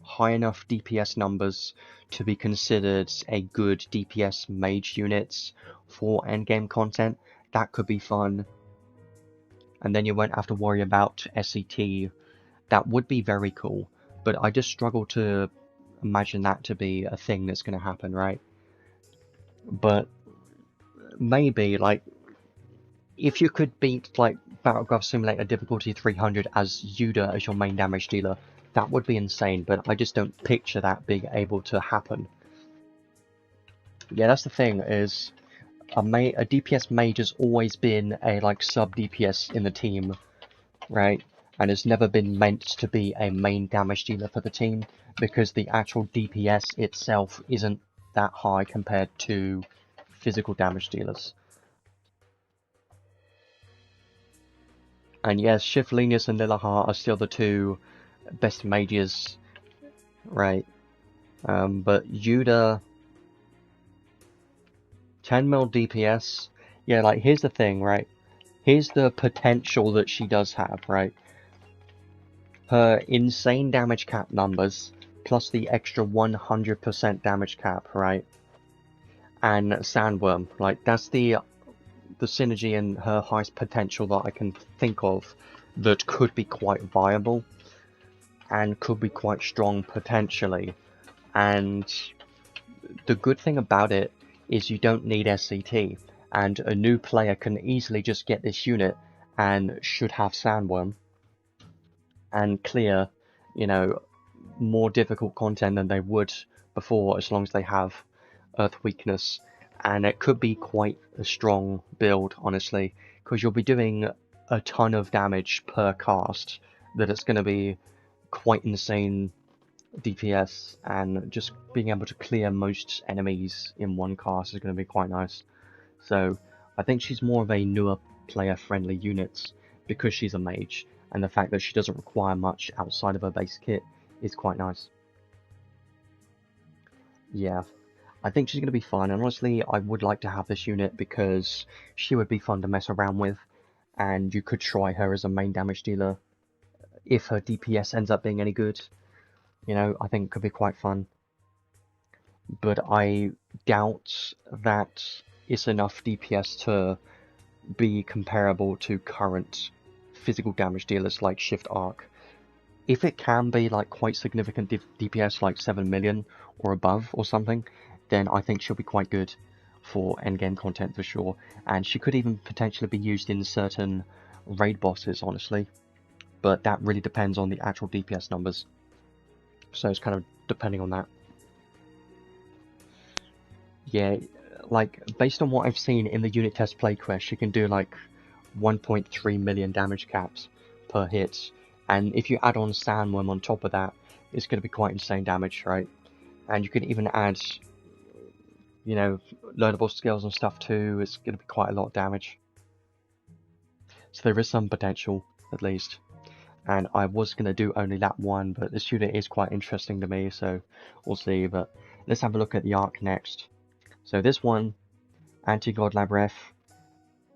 high enough DPS numbers to be considered a good DPS mage unit for endgame content. That could be fun. And then you won't have to worry about SCT. That would be very cool, but I just struggle to imagine that to be a thing that's going to happen, right? But maybe, like, if you could beat, like, Battlegraph Simulator difficulty 300 as Yuda as your main damage dealer, that would be insane, but I just don't picture that being able to happen. Yeah, that's the thing, is a DPS mage has always been a, like, sub-DPS in the team, right? And has never been meant to be a main damage dealer for the team, because the actual DPS itself isn't that high compared to physical damage dealers. And yes, Shiflenius and Lillahart are still the two best mages, right? But Yuda, 10 mil DPS, yeah, like, here's the thing, right? Here's the potential that she does have, right? Her insane damage cap numbers, plus the extra 100% damage cap, right? And Sandworm, like, that's the synergy and her highest potential that I can think of that could be quite viable and could be quite strong potentially. And the good thing about it is you don't need SCT, and a new player can easily just get this unit and should have Sandworm and clear, you know, more difficult content than they would before, as long as they have Earth Weakness. And it could be quite a strong build, honestly, because you'll be doing a ton of damage per cast, that it's going to be quite insane DPS, and just being able to clear most enemies in one cast is going to be quite nice. So I think she's more of a newer player friendly unit because she's a mage, and the fact that she doesn't require much outside of her base kit is quite nice. Yeah, I think she's going to be fun, and honestly, I would like to have this unit because she would be fun to mess around with, and you could try her as a main damage dealer if her DPS ends up being any good. You know, I think it could be quite fun. But I doubt that it's enough DPS to be comparable to current physical damage dealers like Shift Arc. If it can be like quite significant DPS, like 7 million or above or something, then I think she'll be quite good for endgame content for sure. And she could even potentially be used in certain raid bosses, honestly. But that really depends on the actual DPS numbers. So it's kind of depending on that. Yeah, like based on what I've seen in the unit test play quest, she can do like 1.3 million damage caps per hit. And if you add on Sandworm on top of that, it's going to be quite insane damage, right? And you can even add, you know, learnable skills and stuff too. It's going to be quite a lot of damage. So there is some potential, at least. And I was going to do only that one, but this unit is quite interesting to me, so we'll see. But let's have a look at the arc next. So this one, Anti-God Labreth,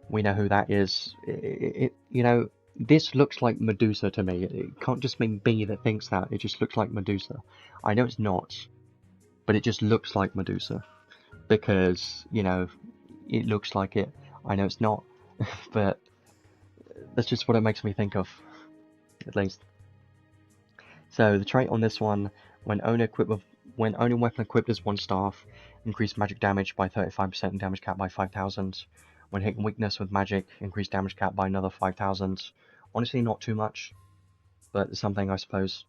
we know who that is. You know, this looks like Medusa to me. It can't just be me that thinks that. It just looks like Medusa. I know it's not, but it just looks like Medusa. Because, you know, it looks like it. I know it's not, but that's just what it makes me think of, at least. So the trait on this one, when only weapon equipped is 1 staff, increase magic damage by 35% and damage cap by 5,000. When hitting weakness with magic, increase damage cap by another 5,000. Honestly, not too much, but it's something I suppose.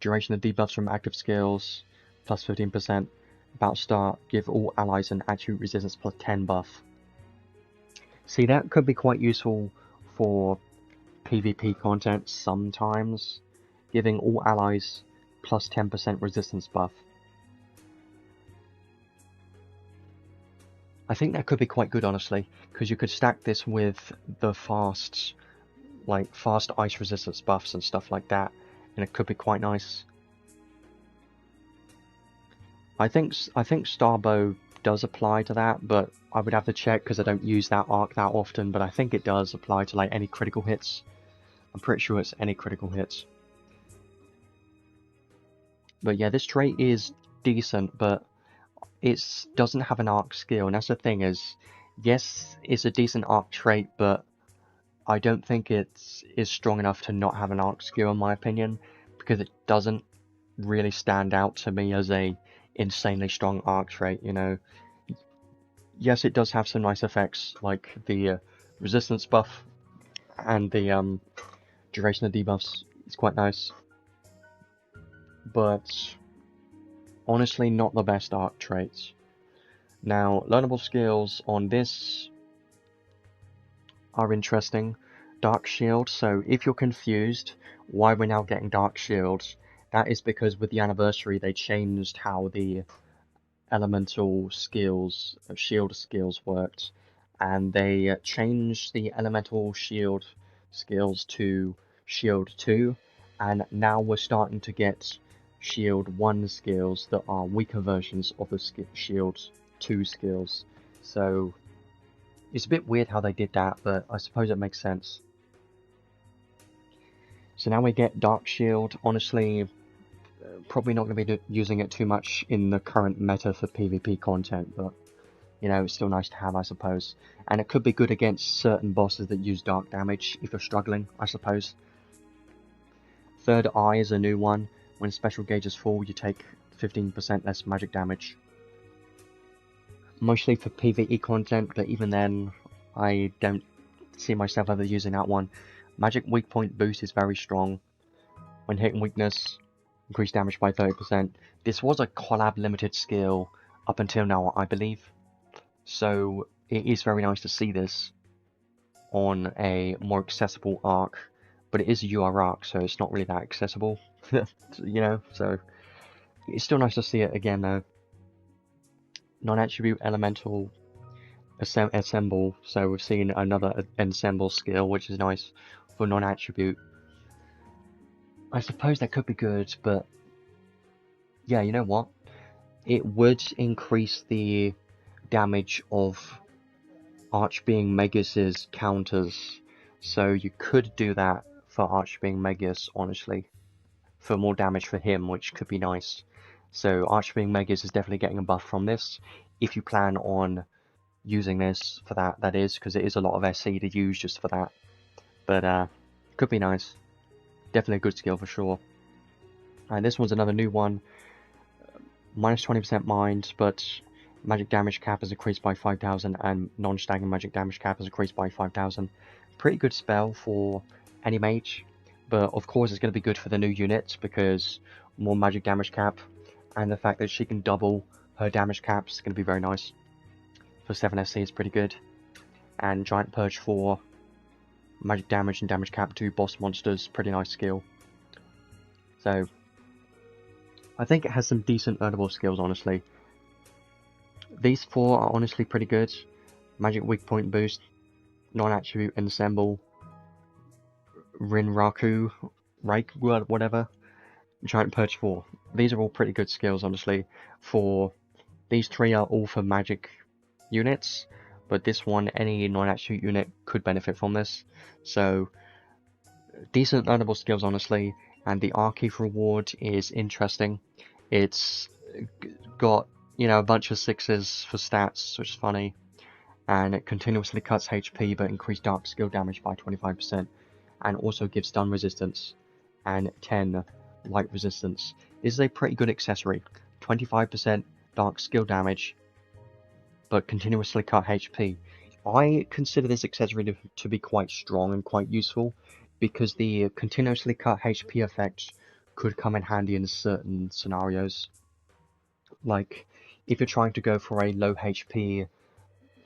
Duration of debuffs from active skills, plus 15%. About start, give all allies an attribute resistance plus 10 buff. See, that could be quite useful for PvP content sometimes, giving all allies plus 10% resistance buff. I think that could be quite good, honestly, because you could stack this with the fast ice resistance buffs and stuff like that, and it could be quite nice. I think Starbow does apply to that, but I would have to check because I don't use that arc that often, but I think it does apply to like any critical hits. I'm pretty sure it's any critical hits. But yeah, this trait is decent, but it doesn't have an arc skill, and that's the thing is, yes, it's a decent arc trait, but I don't think it's strong enough to not have an arc skill in my opinion, because it doesn't really stand out to me as a insanely strong arc trait, you know. Yes, it does have some nice effects, like the resistance buff and the duration of debuffs is quite nice, but honestly not the best arc traits. Now, learnable skills on this are interesting. Dark Shield, so if you're confused why we're now getting Dark Shield, that is because with the anniversary they changed how the elemental skills, shield skills worked, and they changed the elemental shield skills to shield 2, and now we're starting to get shield 1 skills that are weaker versions of the shield 2 skills. So it's a bit weird how they did that, but I suppose it makes sense. So now we get Dark Shield. Honestly, probably not going to be using it too much in the current meta for PvP content, but you know, it's still nice to have, I suppose. And it could be good against certain bosses that use dark damage if you're struggling, I suppose. Third Eye is a new one. When special gauge is full, you take 15% less magic damage. Mostly for PvE content, but even then, I don't see myself ever using that one. Magic weak point boost is very strong. When hitting weakness, increase damage by 30%. This was a collab limited skill up until now, I believe. So it is very nice to see this on a more accessible arc, but it is a UR arc, so it's not really that accessible, you know, so it's still nice to see it again though. Non-attribute elemental assemble, so we've seen another ensemble skill, which is nice for non-attribute. I suppose that could be good, but Yeah, you know what? It would increase the damage of Archbeing Megus's counters, so you could do that for Archbeing Megus, honestly, for more damage for him, which could be nice. So Archbeing Megus is definitely getting a buff from this, if you plan on using this for that, that is, because it is a lot of SC to use just for that. But could be nice. Definitely a good skill for sure. And this one's another new one. Minus 20% mind, but magic damage cap is increased by 5,000 and non-staggering magic damage cap is increased by 5,000. Pretty good spell for any mage, but of course it's going to be good for the new units because more magic damage cap and the fact that she can double her damage caps is going to be very nice. For 7 SC is pretty good. And Giant Purge for magic damage and damage cap to boss monsters, pretty nice skill. So I think it has some decent earnable skills, honestly. These 4 are honestly pretty good. Magic weak point boost, non-attribute ensemble, Rinraku, Reik, whatever, Giant Purge 4. These are all pretty good skills, honestly. For these 3 are all for magic units, but this one, any non-attribute unit could benefit from this. So decent earnable skills, honestly. And the Archive reward is interesting. It's got, you know, a bunch of 6s for stats, which is funny. And it continuously cuts HP but increased dark skill damage by 25%. And also gives stun resistance and 10 light resistance. This is a pretty good accessory. 25% dark skill damage but continuously cut HP. I consider this accessory to be quite strong and quite useful, because the continuously cut HP effect could come in handy in certain scenarios. Like, if you're trying to go for a low HP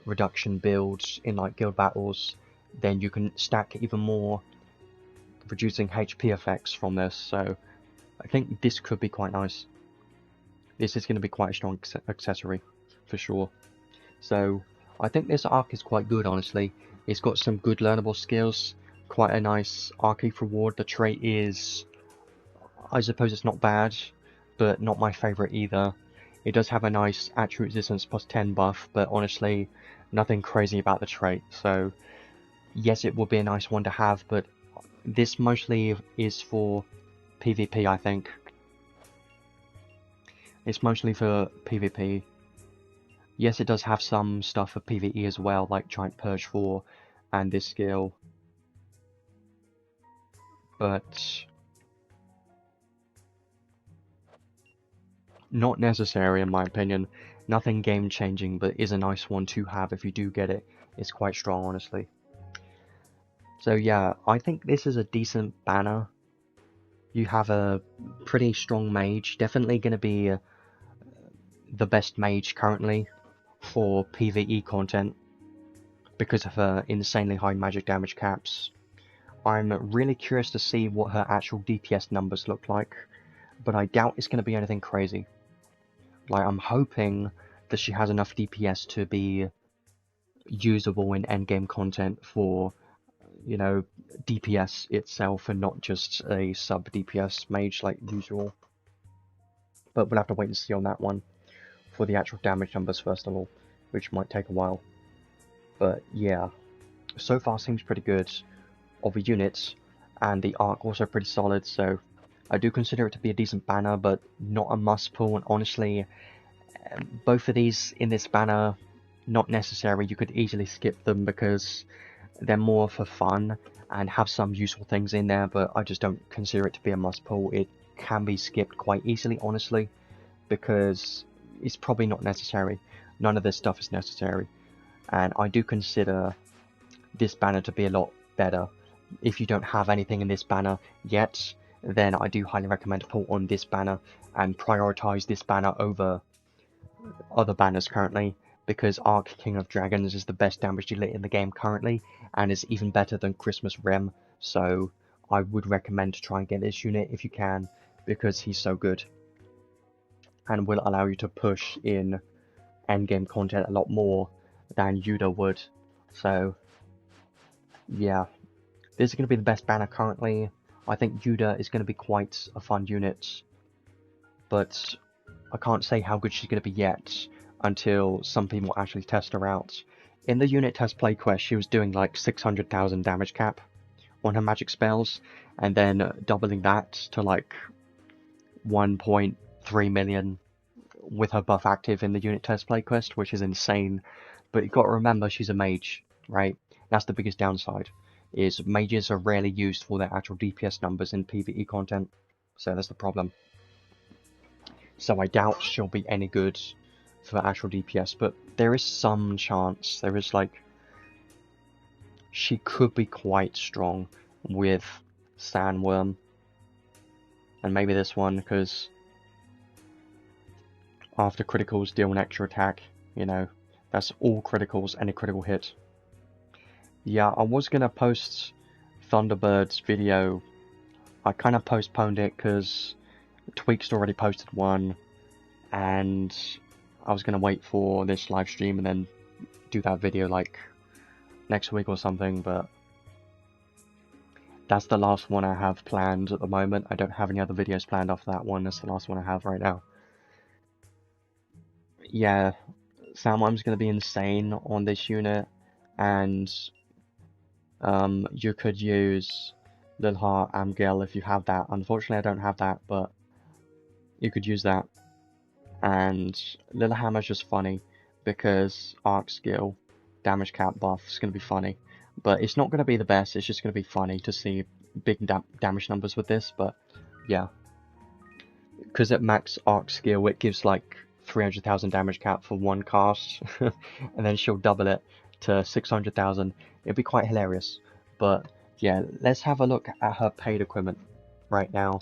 reduction build in like guild battles, then you can stack even more reducing HP effects from this, so I think this could be quite nice. This is going to be quite a strong accessory, for sure. So, I think this arc is quite good, honestly. It's got some good learnable skills, quite a nice archive reward. The trait is, I suppose it's not bad, but not my favourite either. It does have a nice attribute resistance plus 10 buff, but honestly, nothing crazy about the trait. So, yes, it would be a nice one to have, but this mostly is for PvP, I think. It's mostly for PvP. Yes, it does have some stuff for PvE as well, like Giant Purge 4 and this skill. But not necessary in my opinion. Nothing game changing, but is a nice one to have if you do get it. It's quite strong, honestly. So yeah, I think this is a decent banner. You have a pretty strong mage, definitely going to be the best mage currently for PvE content because of her insanely high magic damage caps. I'm really curious to see what her actual DPS numbers look like, but I doubt it's going to be anything crazy. Like, I'm hoping that she has enough DPS to be usable in endgame content for, you know, DPS itself and not just a sub DPS mage like usual. But we'll have to wait and see on that one for the actual damage numbers first of all, which might take a while. But yeah, so far seems pretty good of the units, and the arc also pretty solid, so I do consider it to be a decent banner, but not a must pull, and honestly, both of these in this banner, not necessary. You could easily skip them because they're more for fun and have some useful things in there, but I just don't consider it to be a must pull. It can be skipped quite easily, honestly, because it's probably not necessary. None of this stuff is necessary, and I do consider this banner to be a lot better. If you don't have anything in this banner yet, then I do highly recommend to pull on this banner and prioritize this banner over other banners currently, because Arc King of Dragons is the best damage dealer in the game currently, and is even better than Christmas Rem, so I would recommend to try and get this unit if you can, because he's so good, and will allow you to push in endgame content a lot more than Yuda would. So yeah, this is going to be the best banner currently. I think Yuda is going to be quite a fun unit, but I can't say how good she's going to be yet until some people actually test her out. In the unit test play quest, she was doing like 600,000 damage cap on her magic spells, and then doubling that to like 1.3 million with her buff active in the unit test play quest, which is insane. But you've got to remember she's a mage, right? That's the biggest downside, is mages are rarely used for their actual DPS numbers in PvE content, so that's the problem. So I doubt she'll be any good for actual DPS, but there is some chance. There is like, she could be quite strong with Sandworm, and maybe this one, because after criticals deal an extra attack, you know, that's all criticals, any critical hit. Yeah, I was gonna post Thunderbird's video. I kind of postponed it because Tweak's already posted one, and I was gonna wait for this live stream and then do that video like next week or something, but that's the last one I have planned at the moment. I don't have any other videos planned after that one. That's the last one I have right now. Yeah, Sandworm's gonna be insane on this unit, and you could use Little Heart Amgil if you have that. Unfortunately, I don't have that, but you could use that. And Little Hammer's just funny because Arc Skill damage cap buff is going to be funny, but it's not going to be the best. It's just going to be funny to see big damage numbers with this. But yeah, because at max Arc Skill it gives like 300,000 damage cap for one cast, and then she'll double it to 600,000. It'd be quite hilarious. But yeah, let's have a look at her paid equipment right now.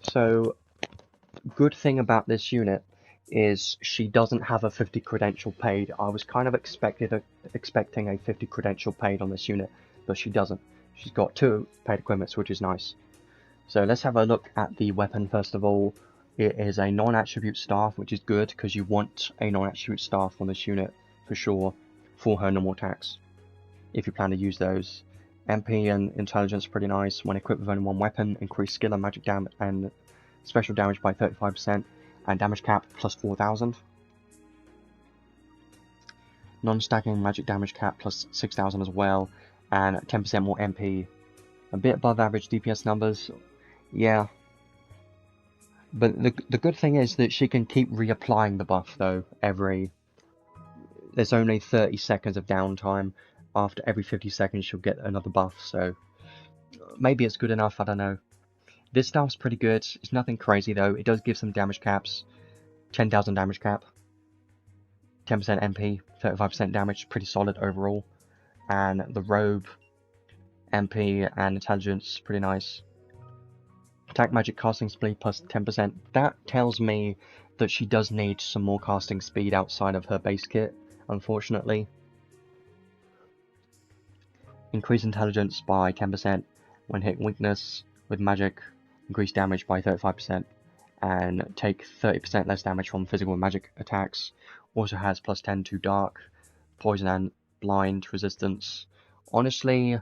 So, good thing about this unit is she doesn't have a 50 credential paid. I was kind of expecting a 50 credential paid on this unit, but she doesn't. She's got 2 paid equipments, which is nice. So let's have a look at the weapon first of all. It is a non-attribute staff, which is good because you want a non-attribute staff on this unit for sure for her normal attacks, if you plan to use those. MP and intelligence are pretty nice. When equipped with only one weapon, increase skill and magic damage and special damage by 35%, and damage cap plus 4,000. Non-stacking magic damage cap plus 6,000 as well, and 10% more MP. A bit above average DPS numbers, yeah. But the good thing is that she can keep reapplying the buff though. There's only 30 seconds of downtime. After every 50 seconds she'll get another buff, so maybe it's good enough, I don't know. This staff's pretty good. It's nothing crazy though. It does give some damage caps. 10,000 damage cap. 10% MP, 35% damage, pretty solid overall. And the robe, MP and intelligence, pretty nice. Attack magic casting speed plus 10%. That tells me that she does need some more casting speed outside of her base kit, unfortunately. Increase intelligence by 10% when hitting weakness with magic. Increase damage by 35%. And take 30% less damage from physical and magic attacks. Also has plus 10 to dark, poison and blind resistance. Honestly,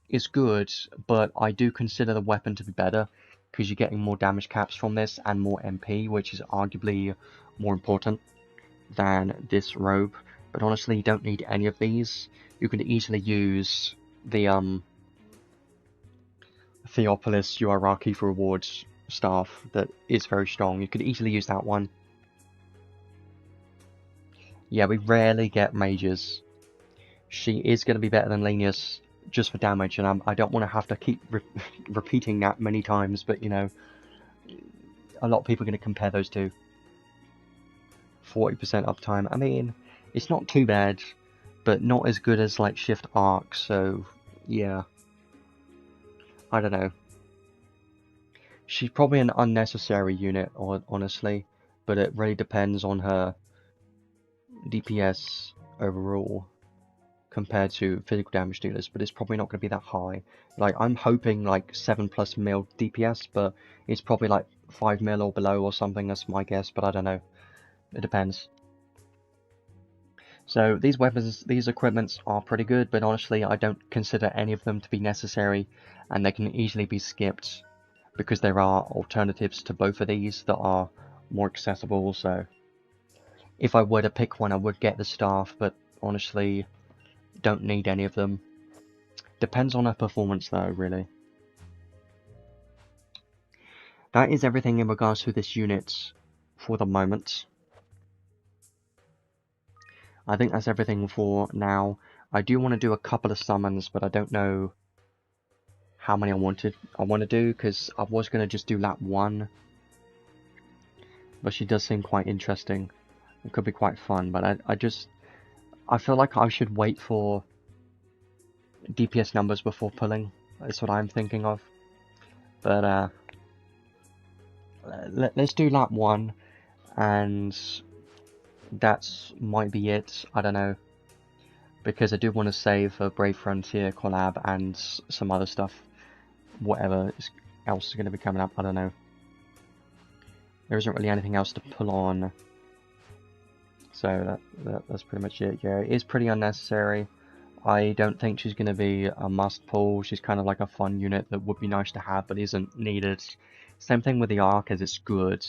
it's good, but I do consider the weapon to be better because you're getting more damage caps from this and more MP, which is arguably more important than this robe. But honestly, you don't need any of these. You can easily use the Theopolis Uraraki for rewards staff that is very strong. You could easily use that one. Yeah, we rarely get mages. She is going to be better than Lenius just for damage, and I don't want to have to keep repeating that many times, but you know, a lot of people are going to compare those two. 40% uptime. I mean, it's not too bad, but not as good as like Shift Arc, so yeah. I don't know. She's probably an unnecessary unit, honestly, but it really depends on her DPS overall compared to physical damage dealers, but it's probably not going to be that high. Like, I'm hoping like 7+ mil DPS, but it's probably like 5 mil or below or something, that's my guess, but I don't know. It depends. So these weapons, these equipments are pretty good, but honestly I don't consider any of them to be necessary, and they can easily be skipped because there are alternatives to both of these that are more accessible. So if I were to pick one, I would get the staff, but honestly don't need any of them. Depends on her performance though, really. That is everything in regards to this unit for the moment. I think that's everything for now. I do want to do a couple of summons, but I don't know how many I want to do, because I was going to just do lap 1. But she does seem quite interesting. It could be quite fun, but I feel like I should wait for DPS numbers before pulling. That's what I'm thinking of. But let's do lap 1, and that's might be it. I don't know, because I do want to save a Brave Frontier collab and some other stuff. Whatever else is going to be coming up, I don't know. There isn't really anything else to pull on. So that's pretty much it. Yeah, it is pretty unnecessary. I don't think she's going to be a must pull. She's kind of like a fun unit that would be nice to have, but isn't needed. Same thing with the Arc, as it's good,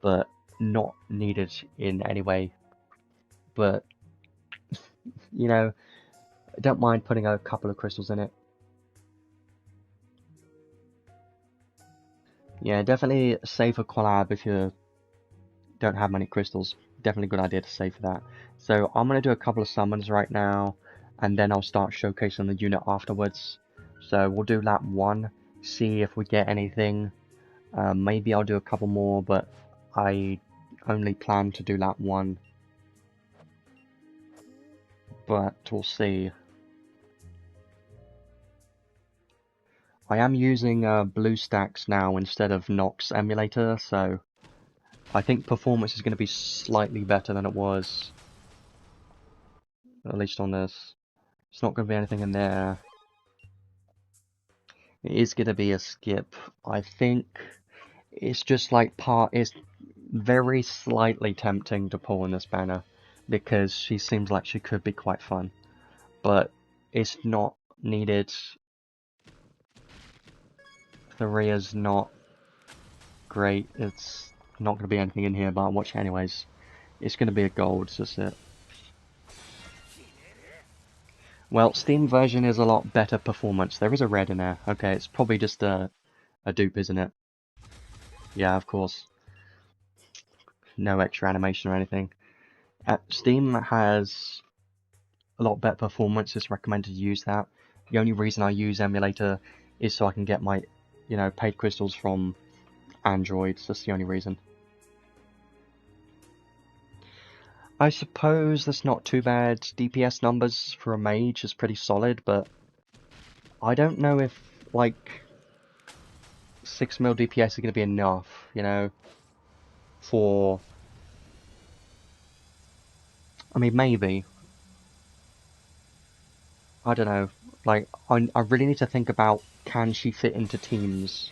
but not needed in any way. But, you know, I don't mind putting a couple of crystals in it. Yeah, definitely save a collab if you don't have many crystals. Definitely a good idea to save for that. So I'm going to do a couple of summons right now, and then I'll start showcasing the unit afterwards. So we'll do lap 1, see if we get anything. Maybe I'll do a couple more, but I only plan to do lap 1. But we'll see. I am using BlueStacks now instead of Nox emulator, so I think performance is going to be slightly better than it was. At least on this. It's not going to be anything in there. It is going to be a skip. I think it's just like it's very slightly tempting to pull in this banner, because she seems like she could be quite fun. But it's not needed. Tharia's not great. It's not going to be anything in here, but I'll watch it anyways. It's going to be a gold, that's it. Well, Steam version is a lot better performance. There is a red in there. Okay, it's probably just a dupe, isn't it? Yeah, of course. No extra animation or anything. Steam has a lot better performance. It's recommended to use that. The only reason I use emulator is so I can get my, paid crystals from Androids. That's the only reason. I suppose that's not too bad. DPS numbers for a mage is pretty solid, but I don't know if, like, 6 mil DPS is going to be enough, for... I mean, maybe. I don't know. Like, I really need to think about, can she fit into teams?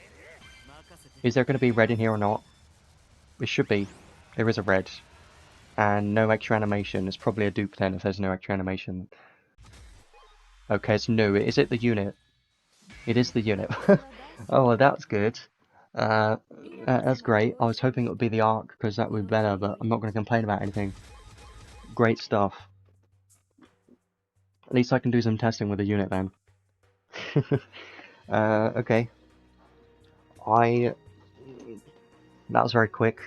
Is there going to be red in here or not? It should be. There is a red. And no extra animation. It's probably a dupe then if there's no extra animation. Okay, it's new. Is it the unit? It is the unit. Oh, well, that's good. That's great. I was hoping it would be the Arc, because that would be better, but I'm not going to complain about anything. Great stuff. At least I can do some testing with the unit then. Okay. That was very quick.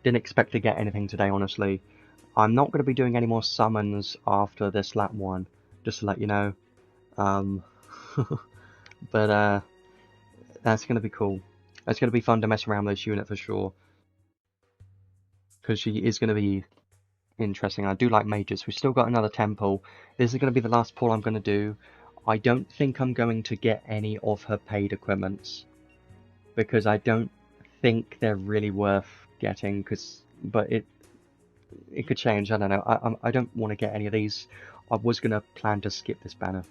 Didn't expect to get anything today, honestly. I'm not going to be doing any more summons after this lap 1, just to let you know. But that's going to be cool. It's going to be fun to mess around with this unit for sure. Because she is going to be interesting. I do like mages. We've still got another temple. This is going to be the last pull I'm going to do. I don't think I'm going to get any of her paid equipments, because I don't think they're really worth getting. But it could change. I don't know. I don't want to get any of these. I was going to plan to skip this banner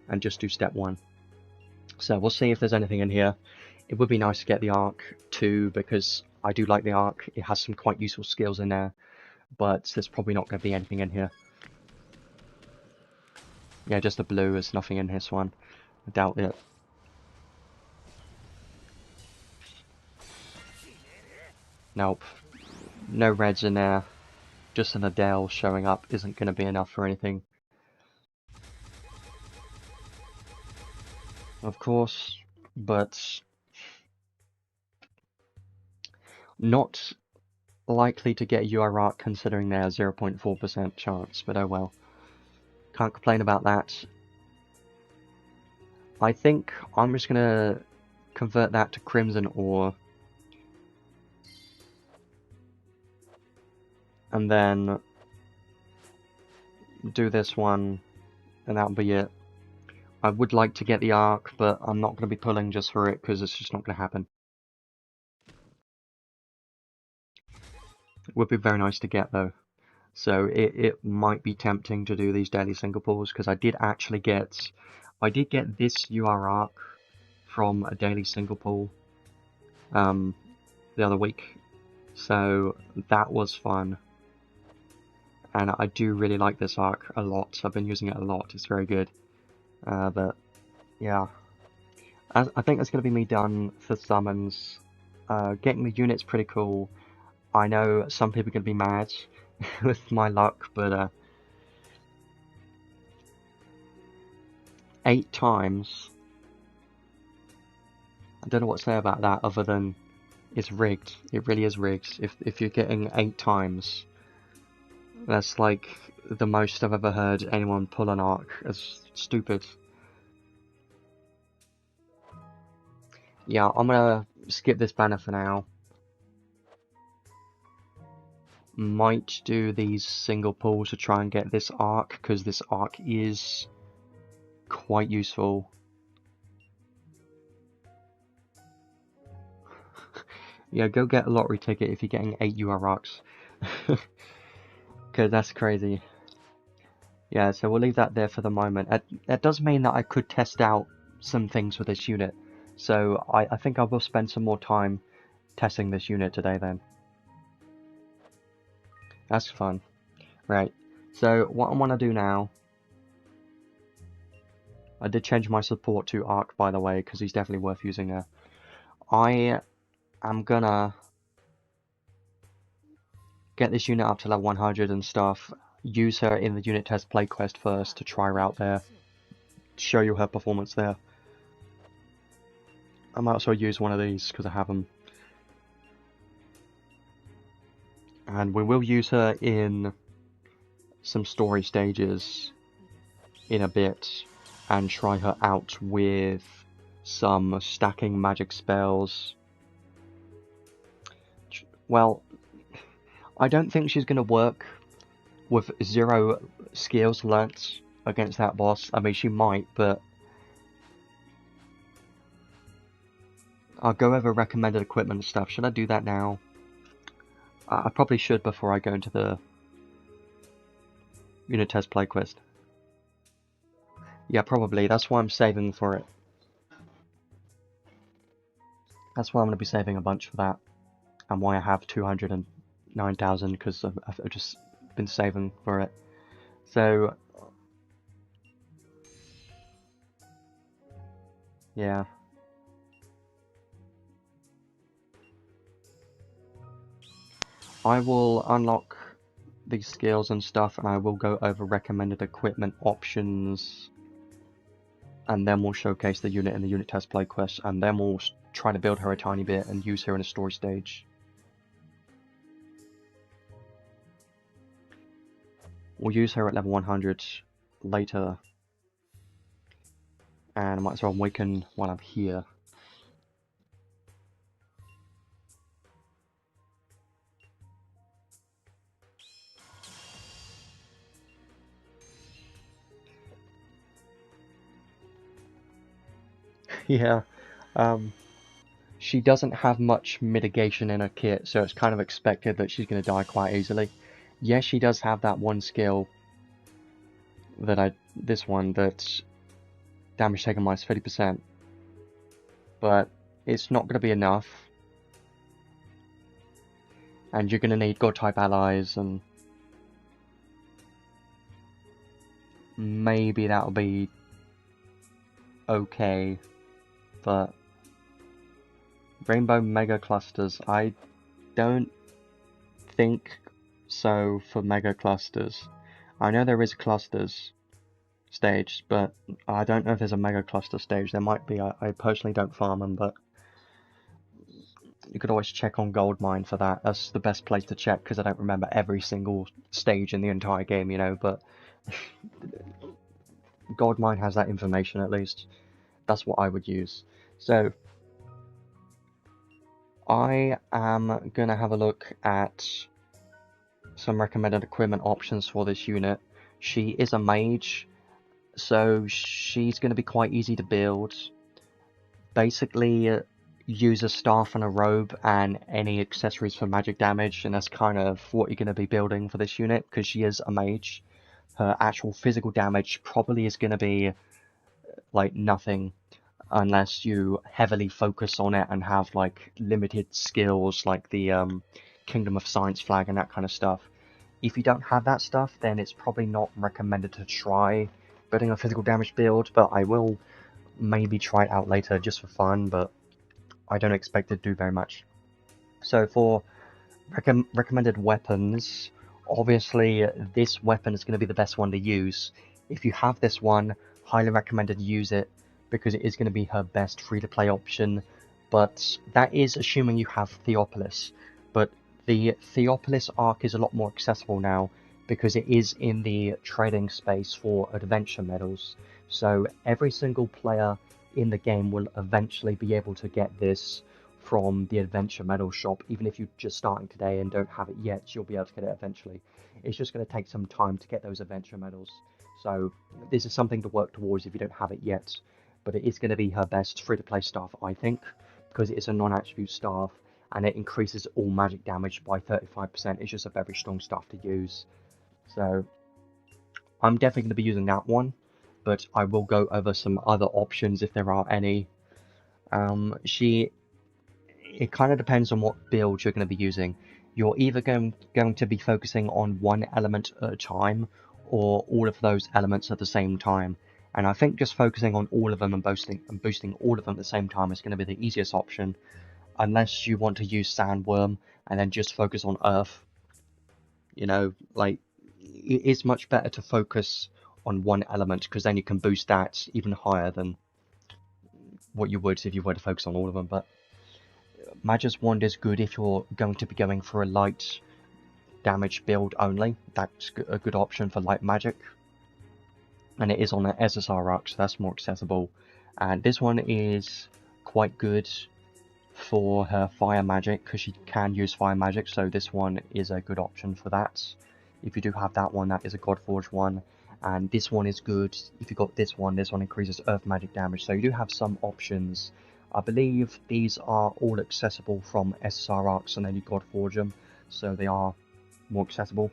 and just do step 1. So we'll see if there's anything in here. It would be nice to get the Arc too, because I do like the Arc. It has some quite useful skills in there, but there's probably not going to be anything in here. Yeah, just the blue. There's nothing in this one. I doubt it. Nope. No reds in there. Just an Adele showing up isn't going to be enough for anything. Of course, but not likely to get URARC considering their 0.4% chance, but oh well. Can't complain about that. I think I'm just going to convert that to Crimson Ore. And then do this one, and that'll be it. I would like to get the Arc, but I'm not going to be pulling just for it, because it's just not going to happen. It would be very nice to get, though. So it might be tempting to do these daily single pulls, because I did get this URARC from a daily single pull the other week. So that was fun. And I do really like this arc a lot. I've been using it a lot. It's very good. But yeah, I think that's going to be me done for summons. Getting the unit's pretty cool. I know some people are going to be mad with my luck, but 8 times. I don't know what to say about that other than it's rigged. It really is rigged. If you're getting 8 times, that's like the most I've ever heard anyone pull an arc. It's stupid. Yeah, I'm gonna skip this banner for now. Might do these single pulls to try and get this arc, because this arc is quite useful. Yeah, go get a lottery ticket if you're getting 8 URARCs. Because that's crazy. Yeah, so we'll leave that there for the moment. That does mean that I could test out some things with this unit. So I think I will spend some more time testing this unit today then. That's fun. Right, so what I want to do now... I did change my support to Arc, by the way, because he's definitely worth using there. I am gonna get this unit up to level 100 and stuff. Use her in the unit test play quest first to try her out there. Show you her performance there. I might also use one of these because I have them. And we will use her in some story stages in a bit and try her out with some stacking magic spells. Well, I don't think she's going to work with 0 skills learnt against that boss. I mean, she might, but I'll go over recommended equipment and stuff. Should I do that now? I probably should before I go into the unit test play quest. Yeah, probably. That's why I'm saving for it. That's why I'm going to be saving a bunch for that. And why I have 209,000, because I've just been saving for it. So... yeah. I will unlock these skills and stuff, and I will go over recommended equipment options, and then we'll showcase the unit in the unit test play quest, and then we'll try to build her a tiny bit and use her in a story stage. We'll use her at level 100 later, and I might as well awaken while I'm here. Yeah, she doesn't have much mitigation in her kit, so it's kind of expected that she's going to die quite easily. Yes, she does have that one skill that this one, that's damage taken minus 50%, but it's not going to be enough. And you're going to need God-type allies, and maybe that'll be okay, but Rainbow Mega Clusters, I don't think so for Mega Clusters. I know there is clusters stage, but I don't know if there's a Mega Cluster stage. There might be. I personally don't farm them, but you could always check on Goldmine for that. That's the best place to check, because I don't remember every single stage in the entire game, you know, but Goldmine has that information at least. That's what I would use. So, I am going to have a look at some recommended equipment options for this unit. She is a mage, so she's going to be quite easy to build. Basically, use a staff and a robe and any accessories for magic damage, and that's kind of what you're going to be building for this unit, because she is a mage. Her actual physical damage probably is going to be like nothing, unless you heavily focus on it and have like limited skills like the Kingdom of Science flag and that kind of stuff. If you don't have that stuff, then it's probably not recommended to try building a physical damage build, but I will maybe try it out later just for fun, but I don't expect it to do very much. So for recommended weapons, obviously this weapon is going to be the best one to use. If you have this one, highly recommended use it, because it is going to be her best free-to-play option, but that is assuming you have Theopolis. But the Theopolis arc is a lot more accessible now, because it is in the trading space for adventure medals. So every single player in the game will eventually be able to get this from the adventure medal shop. Even if you're just starting today and don't have it yet, you'll be able to get it eventually. It's just going to take some time to get those adventure medals. So this is something to work towards if you don't have it yet. But it is going to be her best free-to-play staff, I think, because it is a non-attribute staff, and it increases all magic damage by 35%. It's just a very strong staff to use. So I'm definitely going to be using that one, but I will go over some other options if there are any. It kind of depends on what build you're going to be using. You're either going to be focusing on one element at a time, or all of those elements at the same time. And I think just focusing on all of them and boosting all of them at the same time is going to be the easiest option, unless you want to use Sandworm and then just focus on Earth. You know, like, it is much better to focus on one element, because then you can boost that even higher than what you would if you were to focus on all of them. But Magus Wand is good if you're going to be going for a light damage build only. That's a good option for light magic. And it is on an SSR arc, so that's more accessible. And this one is quite good for her fire magic, because she can use fire magic, so this one is a good option for that. If you do have that one, that is a Godforge one. And this one is good if you got this one increases earth magic damage, so you do have some options. I believe these are all accessible from SSR arcs, and then you Godforge them, so they are more accessible.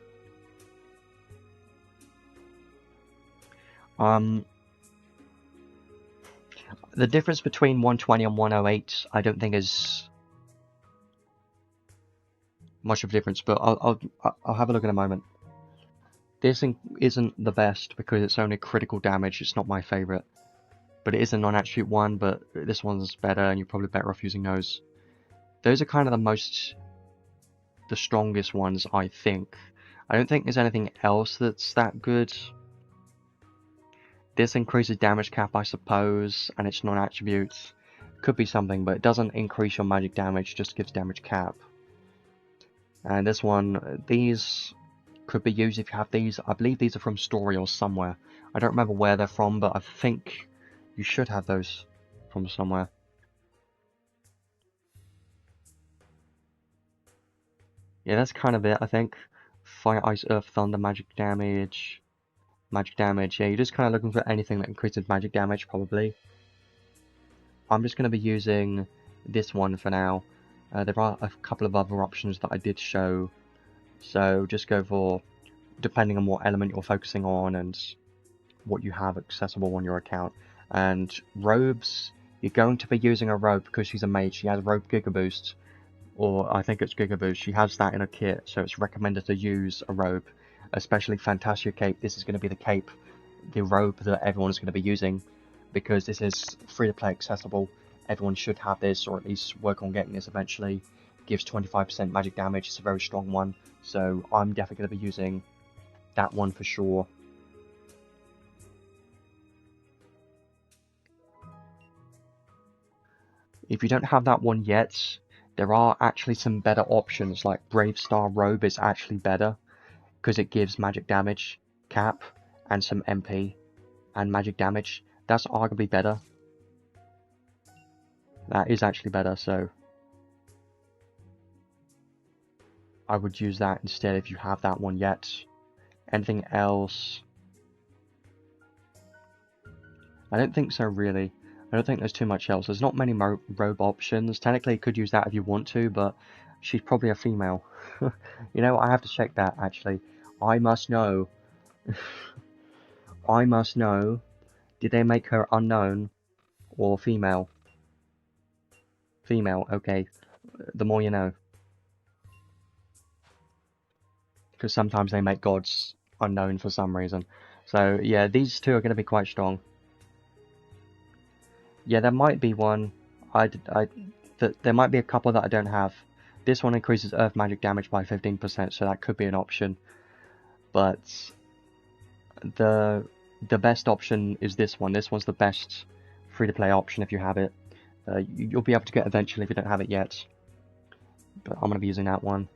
The difference between 120 and 108, I don't think is much of a difference, but I'll have a look in a moment. This isn't the best because it's only critical damage. It's not my favorite, but it is a non-attribute one. But this one's better, and you're probably better off using those. Those are kind of the strongest ones, I think. I don't think there's anything else that's that good. This increases damage cap, I suppose, and it's non-attributes. Could be something, but it doesn't increase your magic damage, just gives damage cap. And this one, these could be used if you have these. I believe these are from Story or somewhere. I don't remember where they're from, but I think you should have those from somewhere. Yeah, that's kind of it, I think. Fire, Ice, Earth, Thunder, magic damage. Magic damage, yeah, you're just kind of looking for anything that increases magic damage, probably. I'm just going to be using this one for now. There are a couple of other options that I did show, so just go for, depending on what element you're focusing on and what you have accessible on your account. And robes, you're going to be using a robe because she's a mage. She has robe Giga Boost, or I think it's Giga Boost. She has that in her kit, so it's recommended to use a robe, especially Fantasia Cape. This is going to be the cape the robe that everyone's going to be using, because this is free to play accessible. Everyone should have this, or at least work on getting this eventually. Gives 25% magic damage. It's a very strong one, so I'm definitely going to be using that one for sure. If you don't have that one yet, there are actually some better options, like Brave Star Robe is actually better, because it gives magic damage, cap, and some MP, and magic damage. That's arguably better. That is actually better, so I would use that instead if you have that one yet. Anything else? I don't think so, really. I don't think there's too much else. There's not many robe options. Technically, you could use that if you want to, but she's probably a female. You know, I have to check that, actually. I must know. I must know. Did they make her unknown or female? Female, okay. The more you know. Because sometimes they make gods unknown for some reason. So, yeah, these two are going to be quite strong. Yeah, there might be one. There might be a couple that I don't have. This one increases earth magic damage by 15%, so that could be an option. But the best option is this one. This one's the best free-to-play option if you have it. You'll be able to get eventually if you don't have it yet. But I'm going to be using that one.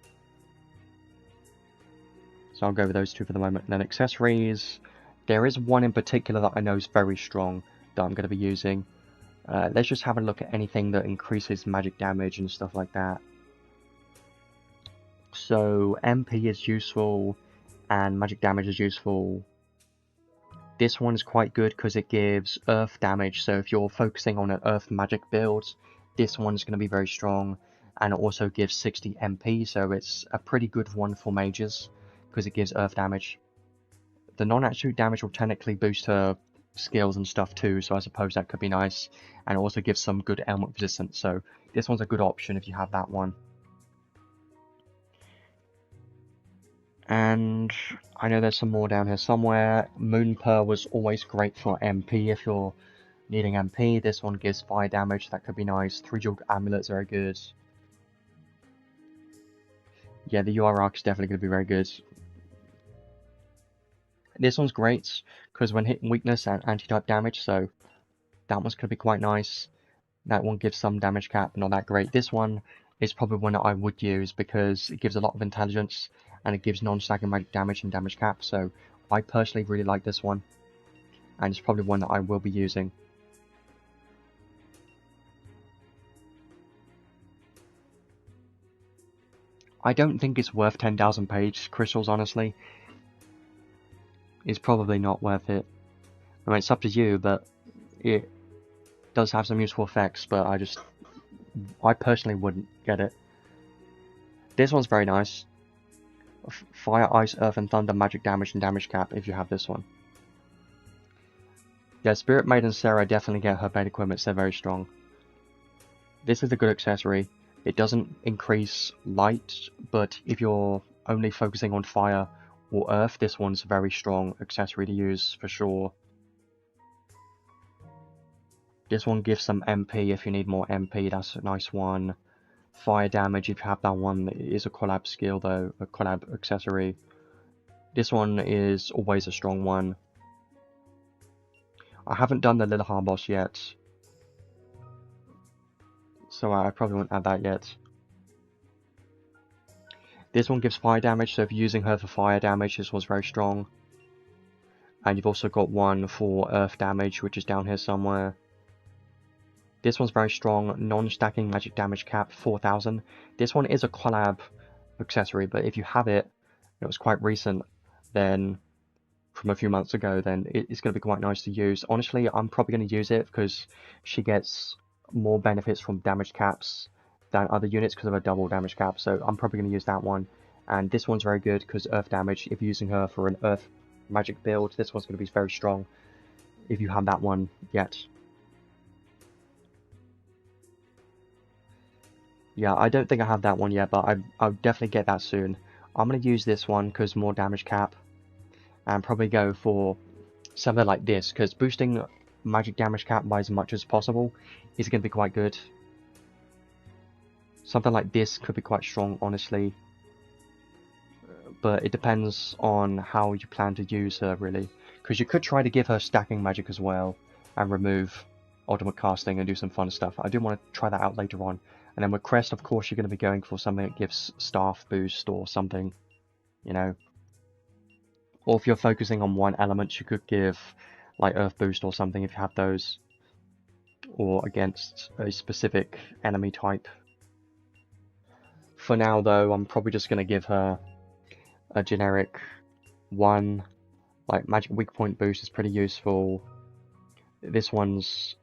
So I'll go with those two for the moment. And then accessories. There is one in particular that I know is very strong that I'm going to be using. Let's just have a look at anything that increases magic damage and stuff like that. So MP is useful and magic damage is useful. This one is quite good because it gives earth damage, so if you're focusing on an earth magic build, this one's going to be very strong. And it also gives 60 MP, so it's a pretty good one for mages because it gives earth damage. The non-absolute damage will technically boost her skills and stuff too, so I suppose that could be nice. And it also gives some good ailment resistance, so this one's a good option if you have that one. And I know there's some more down here somewhere. Moon Pearl was always great for MP if you're needing MP. This one gives fire damage, that could be nice. 3 jeweled amulets are very good. Yeah, the UR arc is definitely going to be very good. This one's great because when hitting weakness and anti-type damage, so that one's going to be quite nice. That one gives some damage cap, not that great. This one is probably one that I would use because it gives a lot of intelligence and it gives non-stacking magic damage and damage cap, so I personally really like this one. And it's probably one that I will be using. I don't think it's worth 10,000 page crystals, honestly. It's probably not worth it. I mean, it's up to you, but it does have some useful effects, but I personally wouldn't get it. This one's very nice. Fire, Ice, Earth, and Thunder magic damage and damage cap if you have this one. Yeah, Spirit Maiden Sarah definitely get her beta equipments, they're very strong. This is a good accessory. It doesn't increase light, but if you're only focusing on fire or earth, this one's a very strong accessory to use for sure. This one gives some MP if you need more MP, that's a nice one. Fire damage, if you have that one, it is a collab skill though, a collab accessory. This one is always a strong one. I haven't done the Lillahar boss yet, so I probably won't add that yet. This one gives fire damage, so if you're using her for fire damage, this one's very strong. And you've also got one for earth damage, which is down here somewhere. This one's very strong, non-stacking magic damage cap, 4000. This one is a collab accessory, but if you have it, it was quite recent, then from a few months ago, then it's going to be quite nice to use. Honestly, I'm probably going to use it because she gets more benefits from damage caps than other units because of a double damage cap, so I'm probably going to use that one. And this one's very good because earth damage, if you're using her for an earth magic build, this one's going to be very strong if you have that one yet. Yeah, I don't think I have that one yet, but I'll definitely get that soon. I'm going to use this one because more damage cap, and probably go for something like this, because boosting magic damage cap by as much as possible is going to be quite good. Something like this could be quite strong, honestly, but it depends on how you plan to use her, really. Because you could try to give her stacking magic as well, and remove ultimate casting and do some fun stuff. I do want to try that out later on. And then with Crest, of course, you're going to be going for something that gives staff boost or something, you know. Or if you're focusing on one element, you could give like Earth boost or something if you have those. Or against a specific enemy type. For now, though, I'm probably just going to give her a generic one. Like magic weak point boost is pretty useful. This one's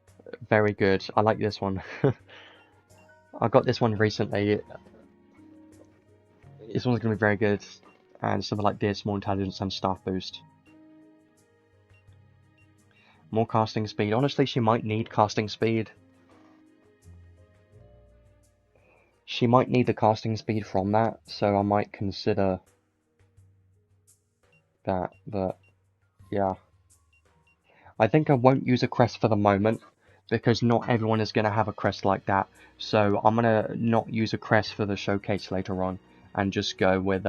very good. I like this one. I got this one recently. This one's going to be very good. And something like this, more intelligence and staff boost. More casting speed. Honestly, she might need casting speed. She might need the casting speed from that, so I might consider that, but yeah. I think I won't use a crest for the moment, because not everyone is going to have a crest like that, so I'm going to not use a crest for the showcase later on, and just go with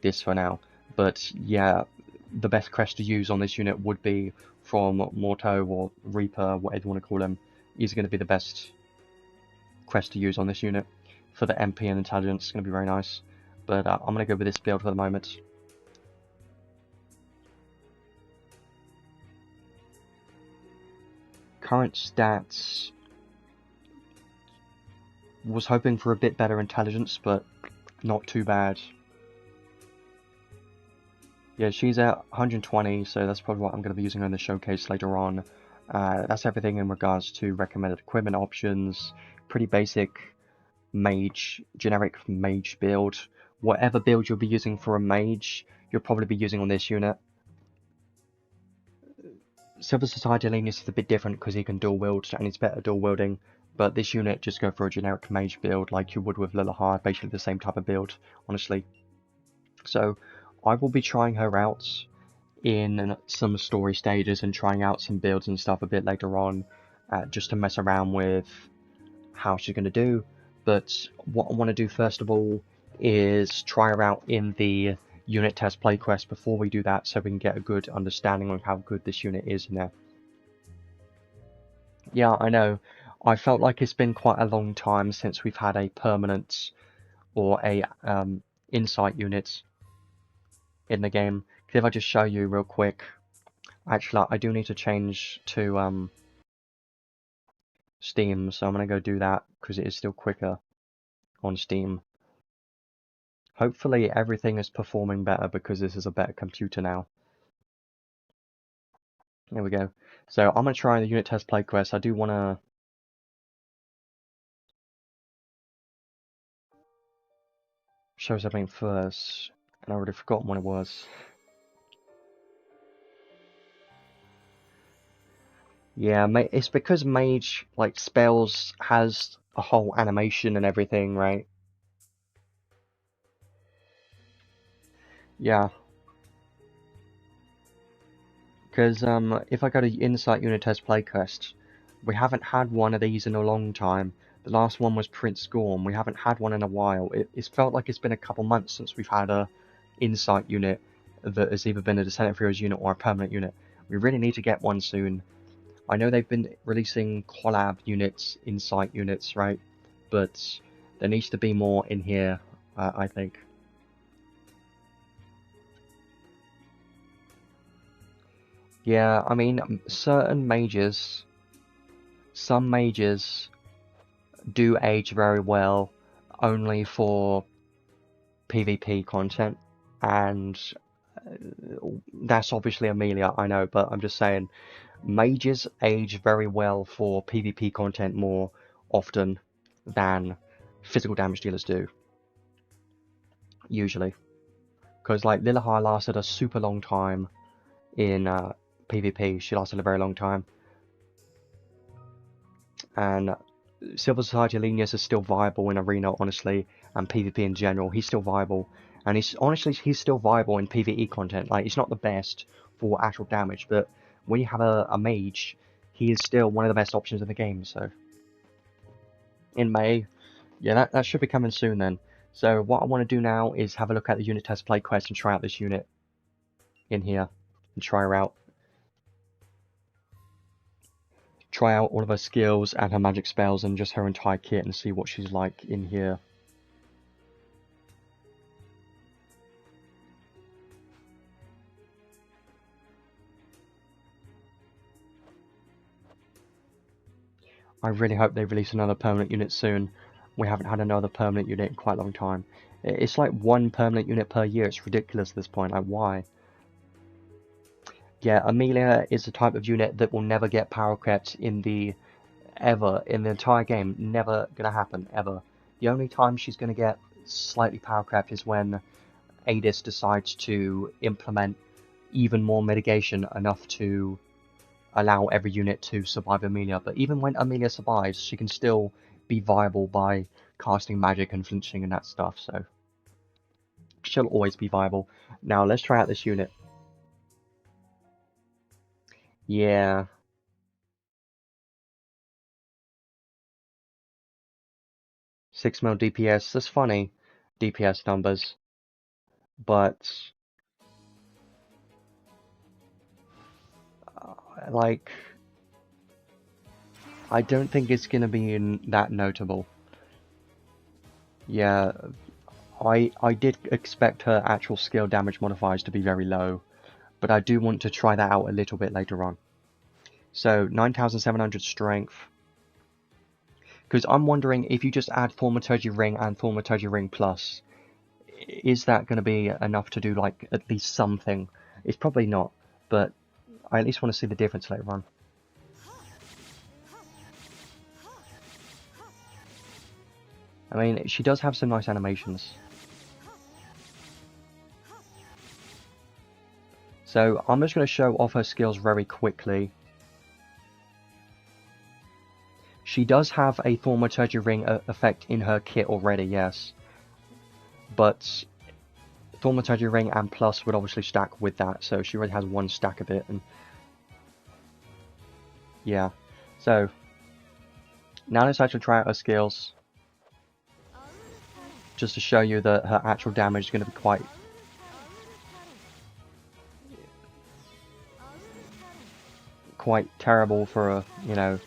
this for now. But yeah, the best crest to use on this unit would be from Morto or Reaper, whatever you want to call him. He's going to be the best crest to use on this unit. For the MP and intelligence, it's going to be very nice. But I'm going to go with this build for the moment. Current stats. Was hoping for a bit better intelligence, but not too bad. Yeah, she's at 120, so that's probably what I'm going to be using on the showcase later on. That's everything in regards to recommended equipment options. Pretty basic mage, generic mage build. Whatever build you'll be using for a mage, you'll probably be using on this unit. Silver Society Linus is a bit different because he can dual wield and he's better dual wielding, but this unit just go for a generic mage build like you would with Lilahar, basically the same type of build, honestly. So I will be trying her out in some story stages and trying out some builds and stuff a bit later on, just to mess around with how she's going to do. But what I want to do first of all is try her out in the unit test play quest before we do that, so we can get a good understanding on how good this unit is in there. Yeah, I know. I felt like it's been quite a long time since we've had a permanent or a insight unit in the game. If I just show you real quick, actually I do need to change to Steam, so I'm gonna go do that because it is still quicker on Steam. Hopefully everything is performing better because this is a better computer now. There we go. So I'm gonna try the unit test play quest. I do wanna show something first, and I already forgotten what it was. Yeah, it's because mage, like, spells has a whole animation and everything, right? Yeah. Because if I go to Insight Unit Test Playquest, we haven't had one of these in a long time. The last one was Prince Gorm. We haven't had one in a while. It's felt like it's been a couple months since we've had a Insight unit that has either been a Descendant of Heroes unit or a permanent unit. We really need to get one soon. I know they've been releasing collab units, Insight units, right? But there needs to be more in here, I think. Yeah, I mean, certain mages, some mages do age very well only for PvP content, and that's obviously Amelia, I know, but I'm just saying, mages age very well for PvP content more often than physical damage dealers do, usually. Because, like, Lilahar lasted a super long time in PvP, she lasted a very long time. And Silver Society Linus is still viable in Arena, honestly, and PvP in general. He's still viable, and he's still viable in PvE content. Like, he's not the best, for actual damage, but when you have a mage, he is still one of the best options in the game, so... In May, yeah, that should be coming soon then. So what I want to do now is have a look at the unit test play quest and try out this unit in here, and try her out. Try out all of her skills and her magic spells and just her entire kit and see what she's like in here. I really hope they release another permanent unit soon. We haven't had another permanent unit in quite a long time. It's like one permanent unit per year. It's ridiculous at this point. Like, why? Yeah, Amelia is the type of unit that will never get power crept in the entire game. Never gonna happen, ever. The only time she's gonna get slightly power crept is when Adis decides to implement even more mitigation enough to allow every unit to survive Amelia. But even when Amelia survives, she can still be viable by casting magic and flinching and that stuff, so she'll always be viable. Now let's try out this unit. Yeah. Six mil DPS, that's funny, DPS numbers, but like, I don't think it's gonna be that notable. Yeah, I did expect her actual skill damage modifiers to be very low, but I do want to try that out a little bit later on. So 9,700 strength, because I'm wondering if you just add Thaumaturgy Ring and Thaumaturgy Ring Plus, is that going to be enough to do like at least something? It's probably not, but I at least want to see the difference later on. I mean, she does have some nice animations. So I'm just going to show off her skills very quickly. She does have a Thaumaturgy Ring effect in her kit already, yes. But Thaumaturgy Ring and Plus would obviously stack with that, so she already has one stack of it. And yeah, so now let's actually try out her skills, just to show you that her actual damage is going to be quite terrible for a, you know,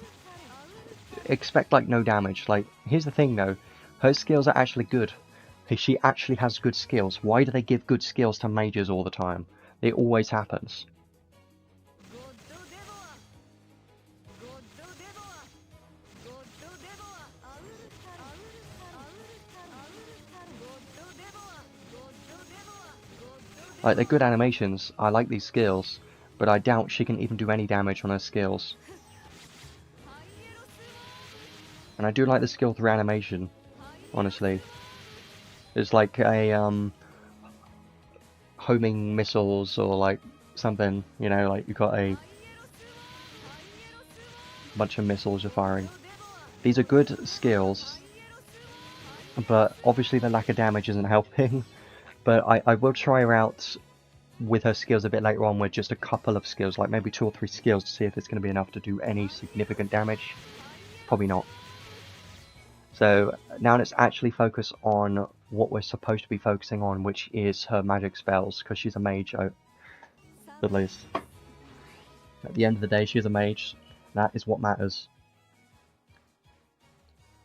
expect like no damage. Like, here's the thing though, her skills are actually good. She actually has good skills. Why do they give good skills to mages all the time? It always happens. Like, they're good animations, I like these skills, but I doubt she can even do any damage on her skills. And I do like the skill 3 animation, honestly. It's like a, homing missiles or like something, you know, like you've got a bunch of missiles you're firing. These are good skills, but obviously the lack of damage isn't helping. But I will try her out with her skills a bit later on with just a couple of skills, like maybe 2 or 3 skills, to see if it's going to be enough to do any significant damage. Probably not. So now let's actually focus on what we're supposed to be focusing on, which is her magic spells, because she's a mage, at least. At the end of the day, she's a mage. That is what matters.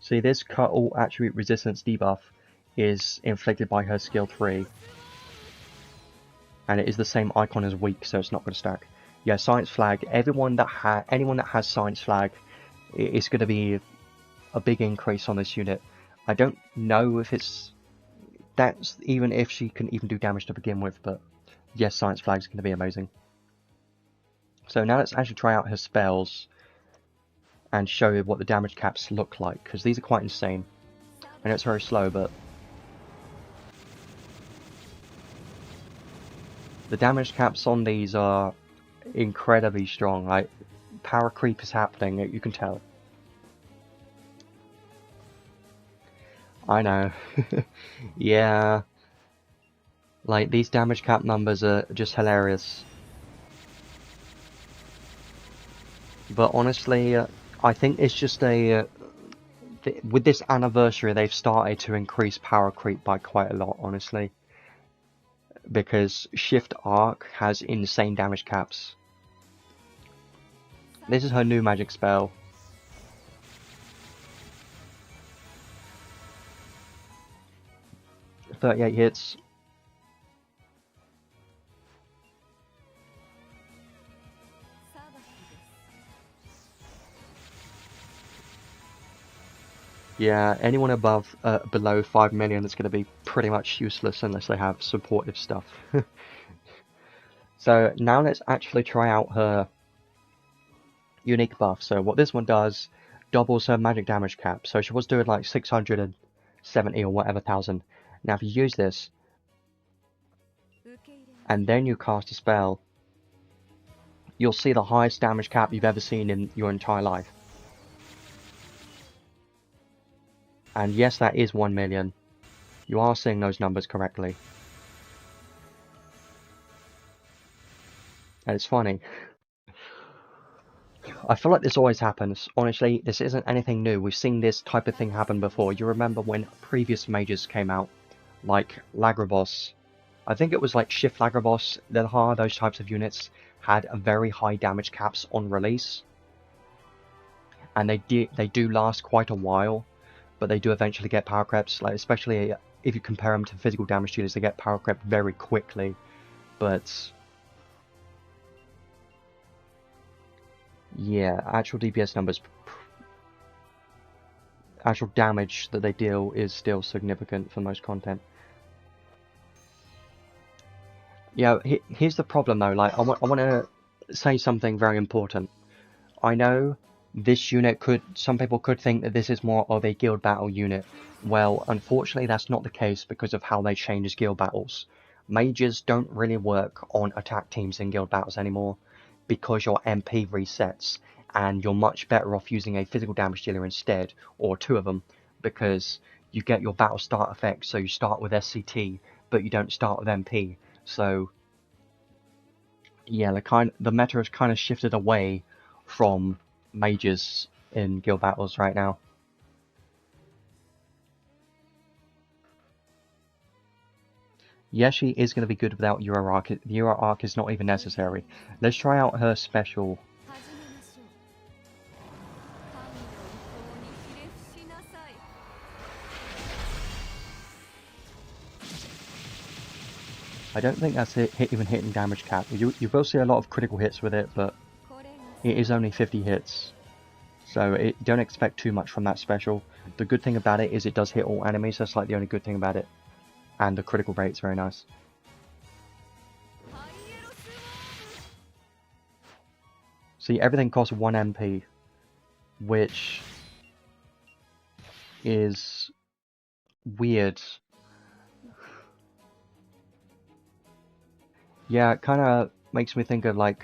See, this cut all attribute resistance debuff is inflicted by her skill 3. And it is the same icon as weak, so it's not going to stack. Yeah, Science Flag. Anyone that has Science Flag, it's going to be a big increase on this unit. I don't know if that's even if she can even do damage to begin with, but yes, Science Flag is going to be amazing. So now let's actually try out her spells and show you what the damage caps look like, because these are quite insane. I know it's very slow, but the damage caps on these are incredibly strong. Like, power creep is happening, you can tell. I know. Yeah. Like, these damage cap numbers are just hilarious. But honestly, I think it's just with this anniversary, they've started to increase power creep by quite a lot, honestly. Because Shift Arc has insane damage caps. This is her new magic spell. 38 hits. Yeah, anyone above, below 5 million is going to be pretty much useless unless they have supportive stuff. So now let's actually try out her unique buff. So what this one does, doubles her magic damage cap. So she was doing like 670 or whatever thousand. Now if you use this, and then you cast a spell, you'll see the highest damage cap you've ever seen in your entire life. And yes, that is 1 million. You are seeing those numbers correctly. And it's funny. I feel like this always happens. Honestly, this isn't anything new. We've seen this type of thing happen before. You remember when previous mages came out, like Lagrabos. I think it was like Shift Lagrabos, Lilhar, those types of units had a very high damage caps on release. And they do last quite a while, but they do eventually get power creeps, like especially if you compare them to physical damage dealers, they get power creep very quickly. But yeah, actual DPS numbers, actual damage that they deal is still significant for most content. Yeah, here's the problem though, like I want to say something very important. I know this unit some people could think that this is more of a guild battle unit. Well, unfortunately that's not the case because of how they change guild battles. Mages don't really work on attack teams in guild battles anymore because your MP resets, and you're much better off using a physical damage dealer instead, or two of them, because you get your battle start effect, so you start with SCT, but you don't start with MP. So yeah, the meta has kind of shifted away from mages in guild battles right now. Yes, she is going to be good without Euro Arc. The Euro Arc is not even necessary. Let's try out her special. I don't think that's even hitting damage cap. You will see a lot of critical hits with it, but it is only 50 hits. So don't expect too much from that special. The good thing about it is it does hit all enemies, that's like the only good thing about it. And the critical rate's very nice. See, everything costs 1 MP, which is weird. Yeah, it kind of makes me think of like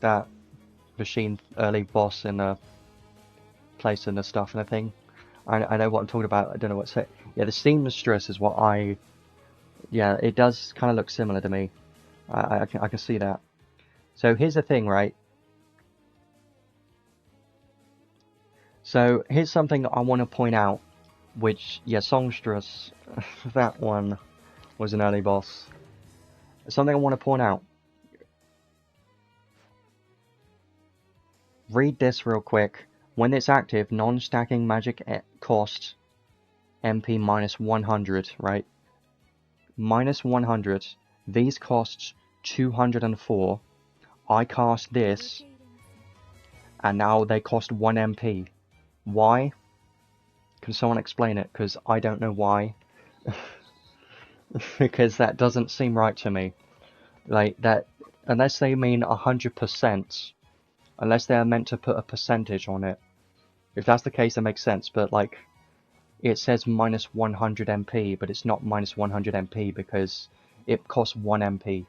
that machine early boss in a place and the stuff and a thing. I know what I'm talking about. I don't know what's it. Yeah, the seamstress is what I. Yeah, it does kind of look similar to me. I can see that. So here's the thing, right? So here's something I want to point out, which, yeah, songstress, that one was an early boss. Something I want to point out. Read this real quick. When it's active, non-stacking magic cost MP minus 100, right? Minus 100. These cost 204. I cast this, and now they cost 1 MP. Why? Can someone explain it? Because I don't know why. Because that doesn't seem right to me. Like, that, unless they mean 100%, unless they're meant to put a percentage on it. If that's the case, that makes sense, but like, it says minus 100 MP, but it's not minus 100 MP because it costs 1 MP.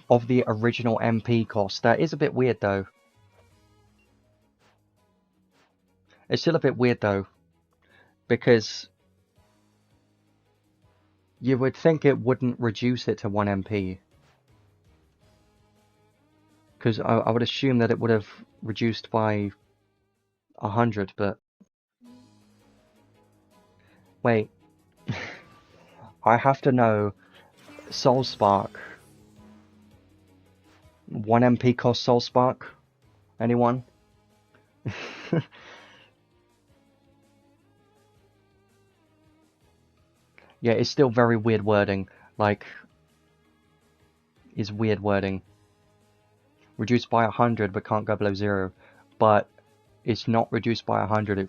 Of the original MP cost. That is a bit weird though. It's still a bit weird though, because you would think it wouldn't reduce it to 1 MP. Because I would assume that it would have reduced by 100, but... Wait. I have to know... Soul Spark. 1 MP cost Soul Spark? Anyone? Yeah, it's still very weird wording. Like... Is weird wording. Reduced by 100 but can't go below 0. But it's not reduced by 100,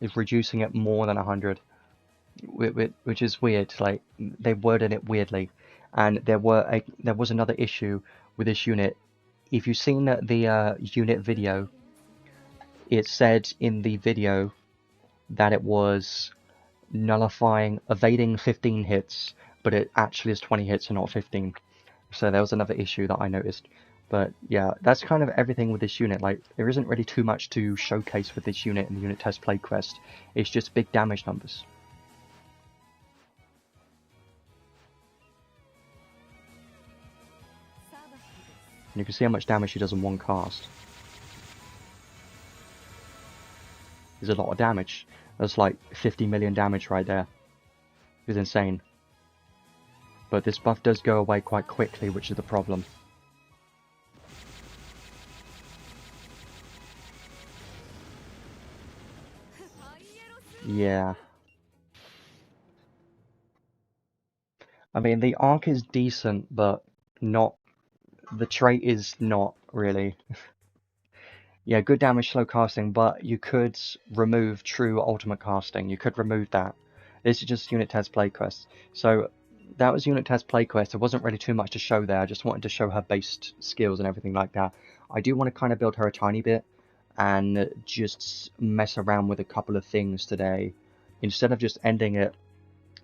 it's reducing it more than 100. Which is weird. Like, they worded it weirdly. And there was another issue with this unit. If you've seen the unit video, it said in the video that it was nullifying, evading 15 hits, but it actually is 20 hits and not 15. So there was another issue that I noticed. But yeah, that's kind of everything with this unit. Like, there isn't really too much to showcase with this unit in the unit test play quest. It's just big damage numbers. And you can see how much damage she does in one cast. There's a lot of damage. That's like 50 million damage right there. It's insane. But this buff does go away quite quickly, which is the problem. Yeah. I mean, the arc is decent, but not... The trait is not, really. Yeah, good damage, slow casting, but you could remove true ultimate casting. You could remove that. This is just unit test play quest. So, that was unit test play quest. There wasn't really too much to show there. I just wanted to show her based skills and everything like that. I do want to kind of build her a tiny bit and just mess around with a couple of things today. Instead of just ending it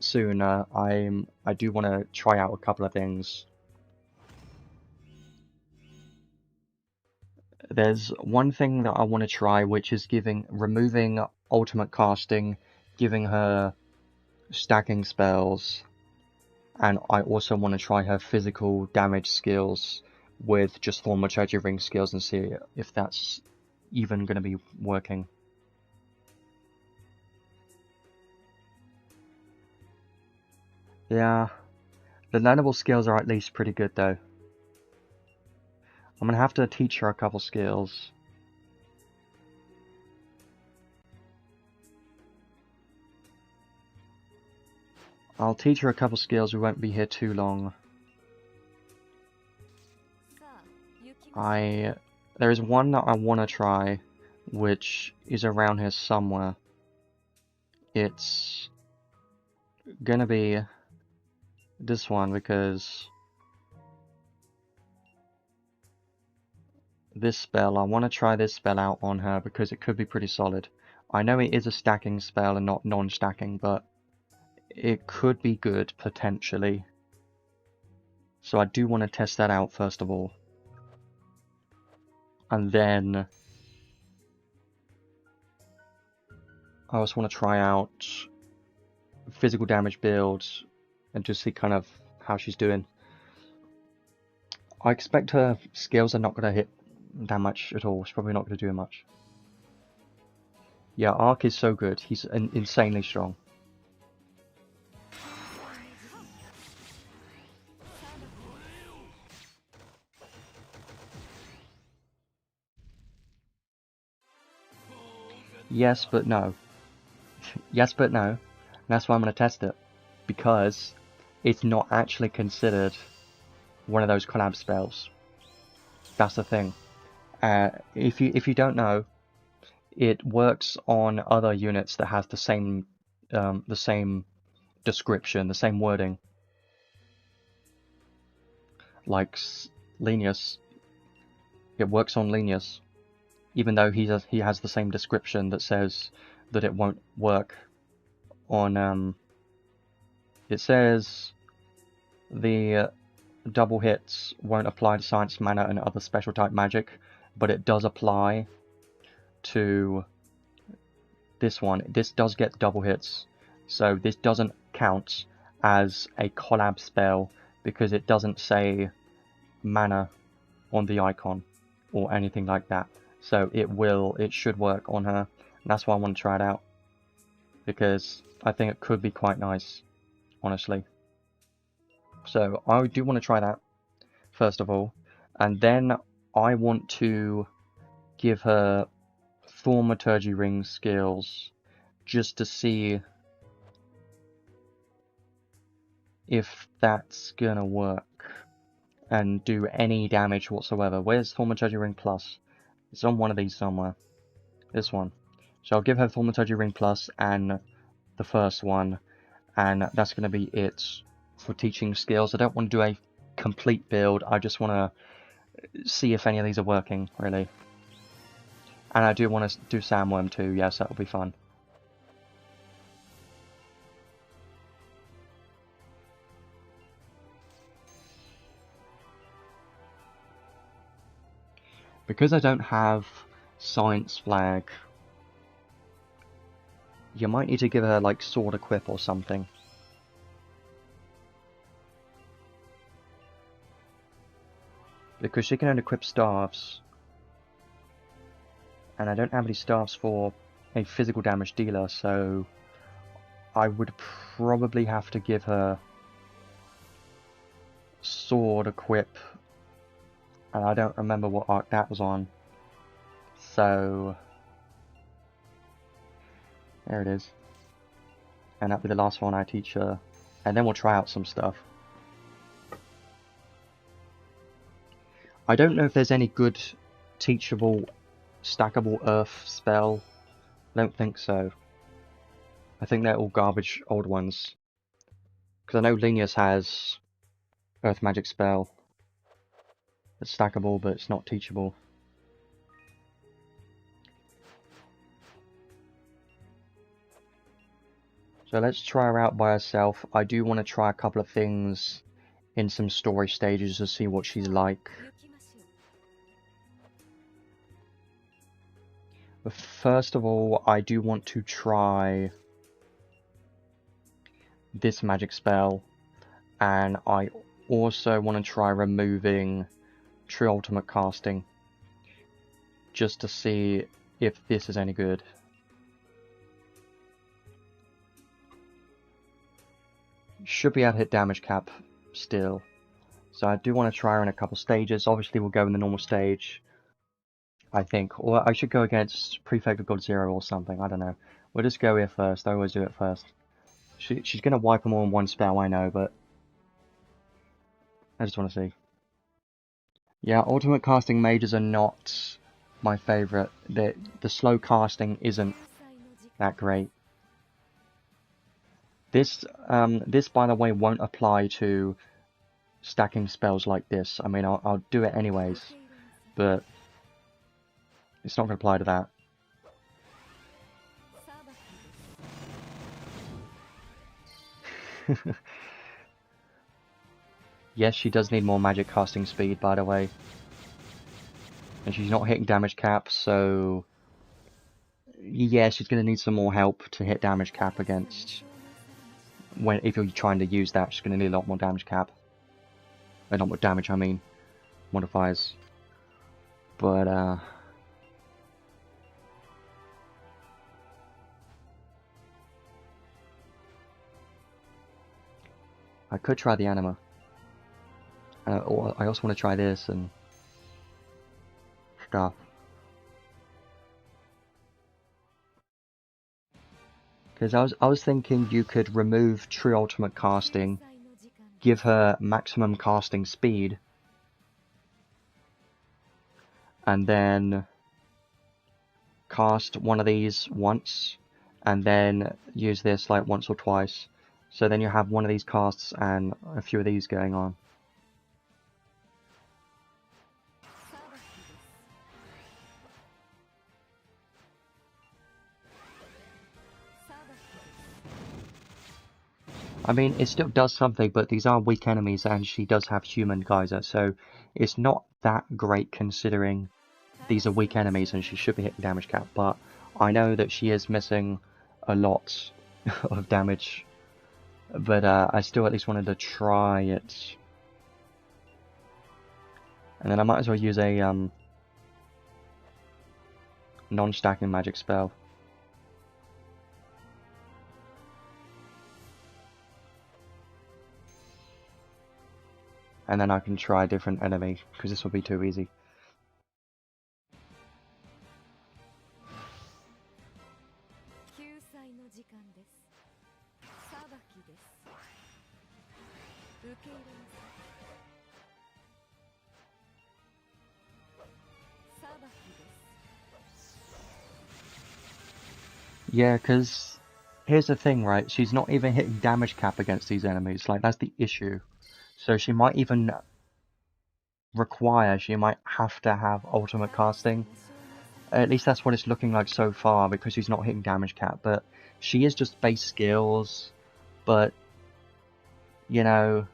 soon, I do want to try out a couple of things. There's one thing that I want to try, which is removing ultimate casting, giving her stacking spells, and I also want to try her physical damage skills with just Thaumaturgy ring skills and see if that's even going to be working. Yeah, the learnable skills are at least pretty good though. I'm going to have to teach her a couple skills. I'll teach her a couple skills, we won't be here too long. There is one that I want to try, which is around here somewhere. It's gonna be this one, because this spell, I want to try this spell out on her because it could be pretty solid. I know it is a stacking spell and not non-stacking, but it could be good, potentially. So I do want to test that out first of all. And then I also want to try out physical damage builds and just see kind of how she's doing. I expect her skills are not going to hit that much at all. She's probably not going to do much. Yeah, Arc is so good. He's insanely strong. Yes, but no. Yes, but no. And that's why I'm going to test it. Because it's not actually considered one of those collab spells. That's the thing. If you don't know, it works on other units that has the same description, the same wording. Like Lenius. It works on Lenius. Even though he has the same description that says that it won't work on it says the double hits won't apply to science, mana and other special type magic, but it does apply to this one. This does get double hits, so this doesn't count as a collab spell because it doesn't say mana on the icon. or anything like that. So it should work on her. And that's why I want to try it out, because I think it could be quite nice, honestly. So I do want to try that first of all, and then I want to give her Thaumaturgy ring skills just to see if that's gonna work and do any damage whatsoever. Where's Thaumaturgy ring plus? It's on one of these somewhere. This one. So I'll give her Thaumaturgy ring plus and the first one, and that's going to be it for teaching skills. I don't want to do a complete build, I just want to see if any of these are working, really. And I do want to do Sandworm too, yes, that'll be fun. Because I don't have Science Flag, you might need to give her like Sword Equip or something. Because she can only equip staffs. And I don't have any staffs for a physical damage dealer, so I would probably have to give her Sword Equip. And I don't remember what arc that was on. So there it is. And that'll be the last one I teach her. And then we'll try out some stuff. I don't know if there's any good teachable, stackable earth spell. I don't think so. I think they're all garbage old ones. Because I know Linus has earth magic spell. It's stackable, but it's not teachable. So let's try her out by herself. I do want to try a couple of things in some story stages to see what she's like. But first of all, I do want to try this magic spell. And I also want to try removing True Ultimate Casting. Just to see if this is any good. Should be able to hit damage cap still. So I do want to try her in a couple stages. Obviously we'll go in the normal stage, I think. Or I should go against Prefect of God 0 or something, I don't know. We'll just go here first, I always do it first. She's going to wipe them all in one spell, I know, but I just want to see. Yeah, ultimate casting mages are not my favourite. The slow casting isn't that great. This, by the way, won't apply to stacking spells like this. I mean, I'll do it anyways, but it's not going to apply to that. Yes, she does need more magic casting speed, by the way. And she's not hitting damage cap, so yeah, she's going to need some more help to hit damage cap against. If you're trying to use that, she's going to need a lot more damage cap. Not more damage, I mean modifiers. But I could try the anima. Or I also want to try this and stuff. Because I was thinking you could remove True Ultimate Casting, give her maximum casting speed, and then cast one of these once, and then use this like once or twice. So then you have one of these casts and a few of these going on. I mean, it still does something, but these are weak enemies, and she does have human geyser, so it's not that great considering these are weak enemies and she should be hitting damage cap, but I know that she is missing a lot of damage, but I still at least wanted to try it. And then I might as well use a non-stacking magic spell. And then I can try a different enemy, because this will be too easy. Yeah, because here's the thing, right? She's not even hitting damage cap against these enemies. Like, that's the issue. So she might even she might have to have ultimate casting. At least that's what it's looking like so far, because she's not hitting damage cap. But she is just base skills. But, you know,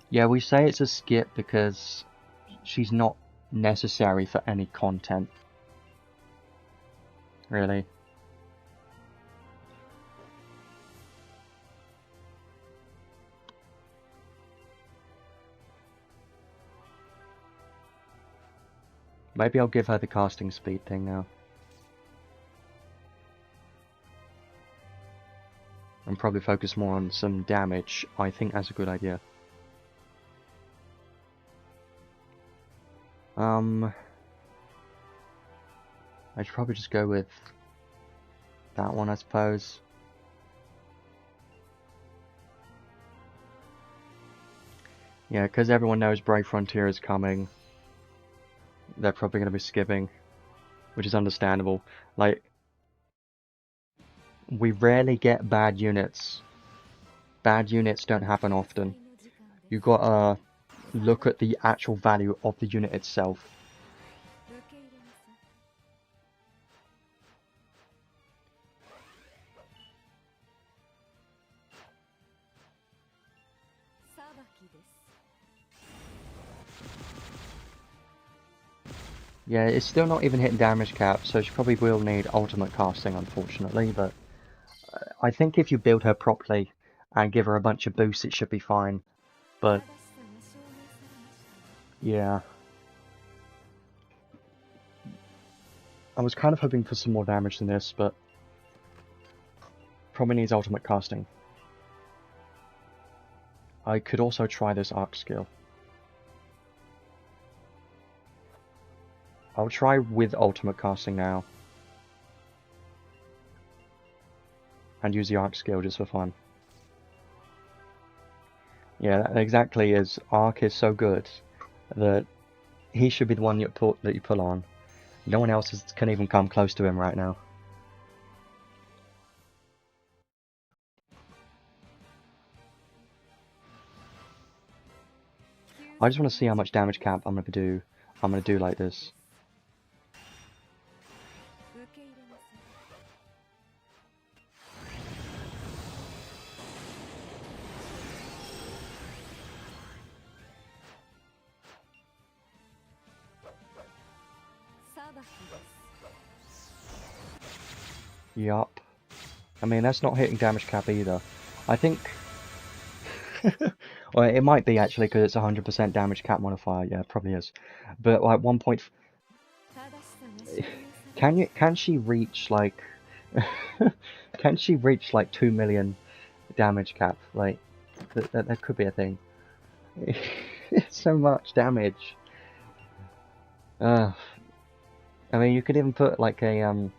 yeah, we say it's a skip because she's not necessary for any content. Really. Maybe I'll give her the casting speed thing now. And probably focus more on some damage. I think that's a good idea. I should probably just go with that one, I suppose. Yeah, because everyone knows Brave Frontier is coming. They're probably going to be skipping, which is understandable. Like, we rarely get bad units. Bad units don't happen often. You've got to look at the actual value of the unit itself. Yeah, it's still not even hitting damage cap, so she probably will need ultimate casting, unfortunately, but I think if you build her properly and give her a bunch of boosts, it should be fine. But yeah, I was kind of hoping for some more damage than this, but probably needs ultimate casting. I could also try this arc skill. I'll try with ultimate casting now. And use the arc skill just for fun. Yeah, that exactly is. Arc is so good that he should be the one that you pull on. No one else can even come close to him right now. I just want to see how much damage cap I'm gonna do like this. Yup. I mean, that's not hitting damage cap either. I think... well, it might be actually, because it's 100% damage cap modifier. Yeah, it probably is. But like 1 point... Can she reach like... can she reach like 2 million damage cap? Like, that could be a thing. It's so much damage. I mean, you could even put like a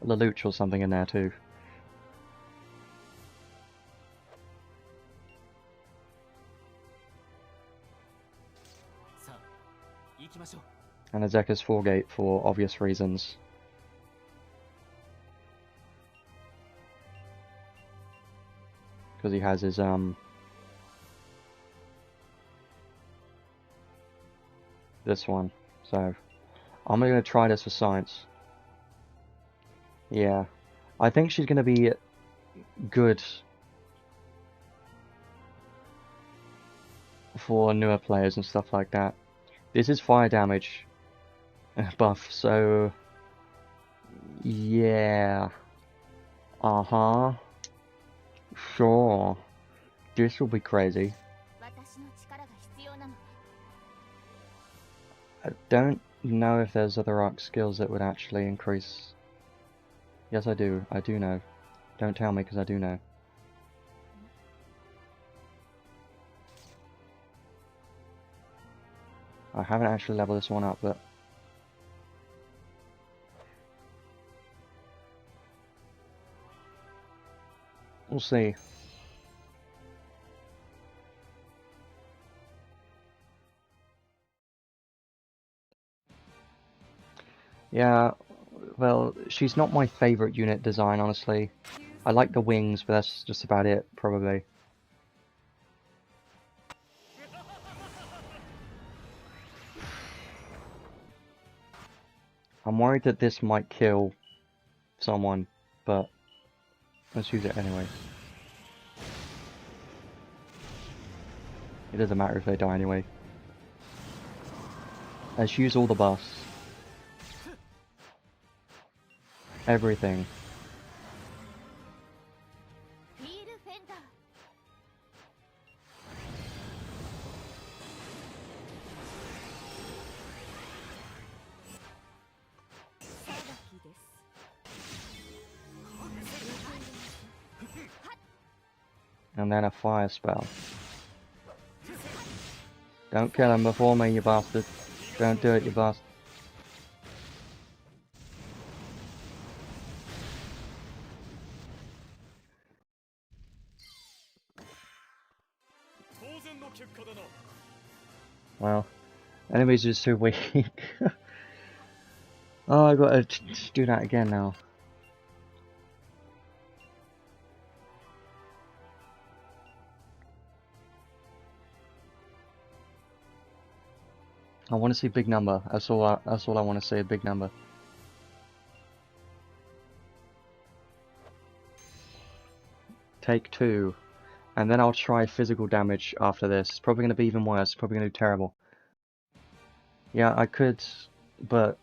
Lelouch or something in there too. And a Zekka's 4-gate for obvious reasons. Because he has his this one. So I'm gonna try this for science. Yeah. I think she's gonna be good for newer players and stuff like that. This is fire damage buff, so yeah. Uh-huh. Sure. This will be crazy. I don't know if there's other arc skills that would actually increase. Yes, I do. I do know. Don't tell me, because I do know. I haven't actually leveled this one up, but we'll see. Yeah, well, she's not my favourite unit design, honestly. I like the wings, but that's just about it, probably. I'm worried that this might kill someone, but let's use it anyway. It doesn't matter if they die anyway. Let's use all the buffs. Everything. And then a fire spell. Don't kill him before me, you bastard. Don't do it, you bastard. Well, enemies are just too weak. Oh, I gotta do that again now. I want to see big number. That's all I want to see, a big number. Take 2. And then I'll try physical damage after this. It's probably going to be even worse. It's probably going to do terrible. Yeah, I could, but...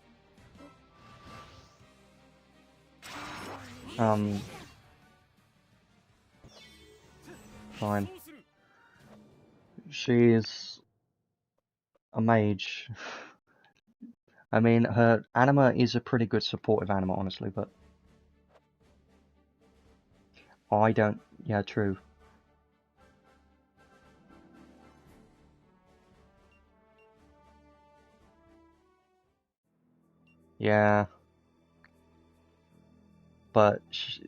Fine. She's a mage. I mean, her anima is a pretty good supportive anima, honestly, but... I don't... Yeah, true. Yeah. But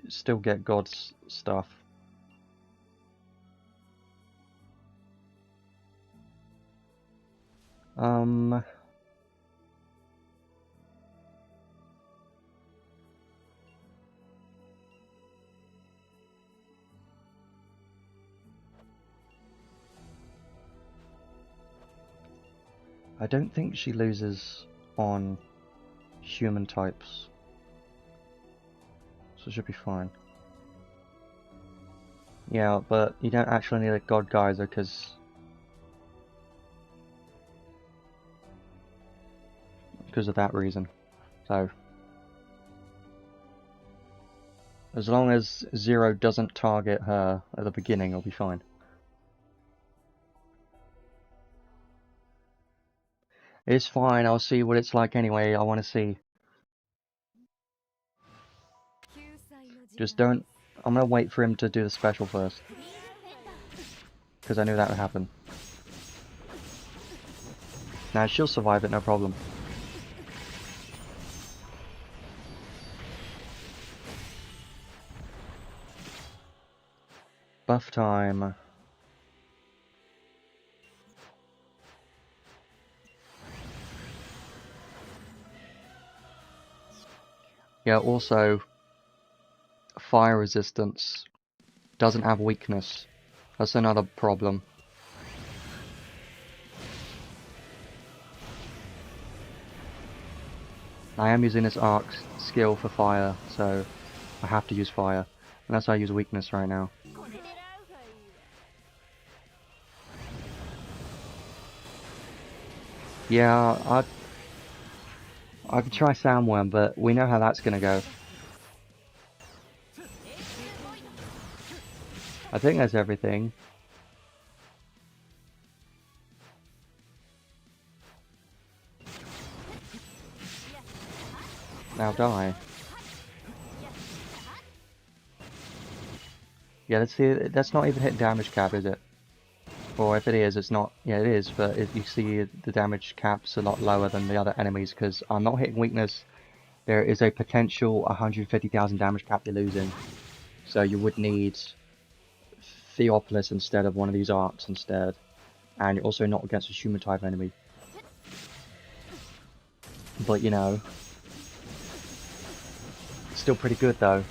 still get God's stuff. I don't think she loses on human types. So it should be fine. Yeah, but you don't actually need a God Geyser because of that reason. So as long as Zero doesn't target her at the beginning, it'll be fine. It's fine, I'll see what it's like anyway. I want to see. Just don't... I'm gonna wait for him to do the special first. Because I knew that would happen. Now she'll survive it, no problem. Buff time. Yeah, also, fire resistance doesn't have weakness. That's another problem. I am using this arc skill for fire, so I have to use fire. Unless I use weakness right now. Yeah, I could try Sandworm, but we know how that's gonna go. I think that's everything. Now die. Yeah, let's see, that's not even hit damage cap, is it? Or if it is, it's not. Yeah, it is, but you see the damage cap's a lot lower than the other enemies, because I'm not hitting weakness. There is a potential 150,000 damage cap you're losing. So you would need Theopolis instead of one of these arts instead. And you're also not against a human type enemy. But you know, it's still pretty good though.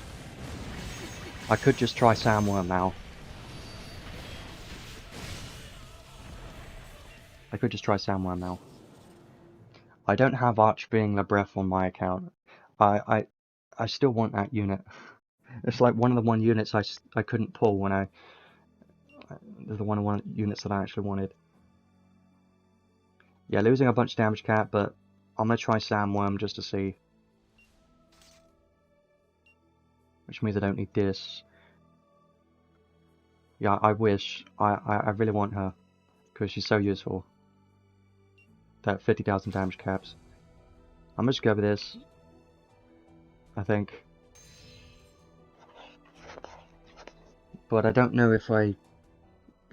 I could just try Sandworm now. I could just try Sandworm now. I don't have Archbeing the Breath on my account. I still want that unit. It's like one of the units I couldn't pull when the one units that I actually wanted. Yeah, losing a bunch of damage cap, but I'm gonna try Sandworm just to see. Which means I don't need this. Yeah, I wish. I really want her. Because she's so useful. That 50,000 damage caps. I'm just gonna go with this. I think. But I don't know if I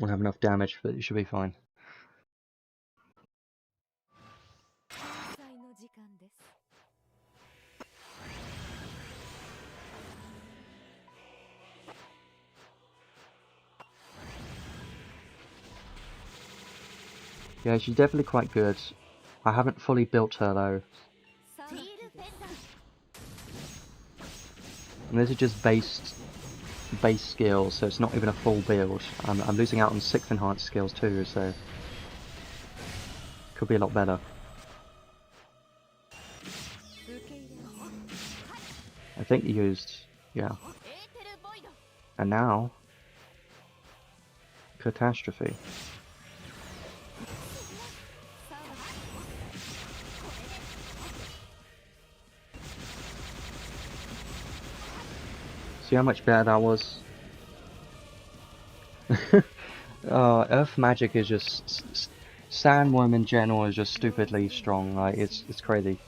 will have enough damage, but it should be fine. Yeah, she's definitely quite good. I haven't fully built her though. And this is just base skills, so it's not even a full build. I'm losing out on 6th enhanced skills too, so could be a lot better. I think you used, yeah. And now, Catastrophe. See how much better that was? Earth magic is just... Sandworm in general is just stupidly strong, like, it's crazy.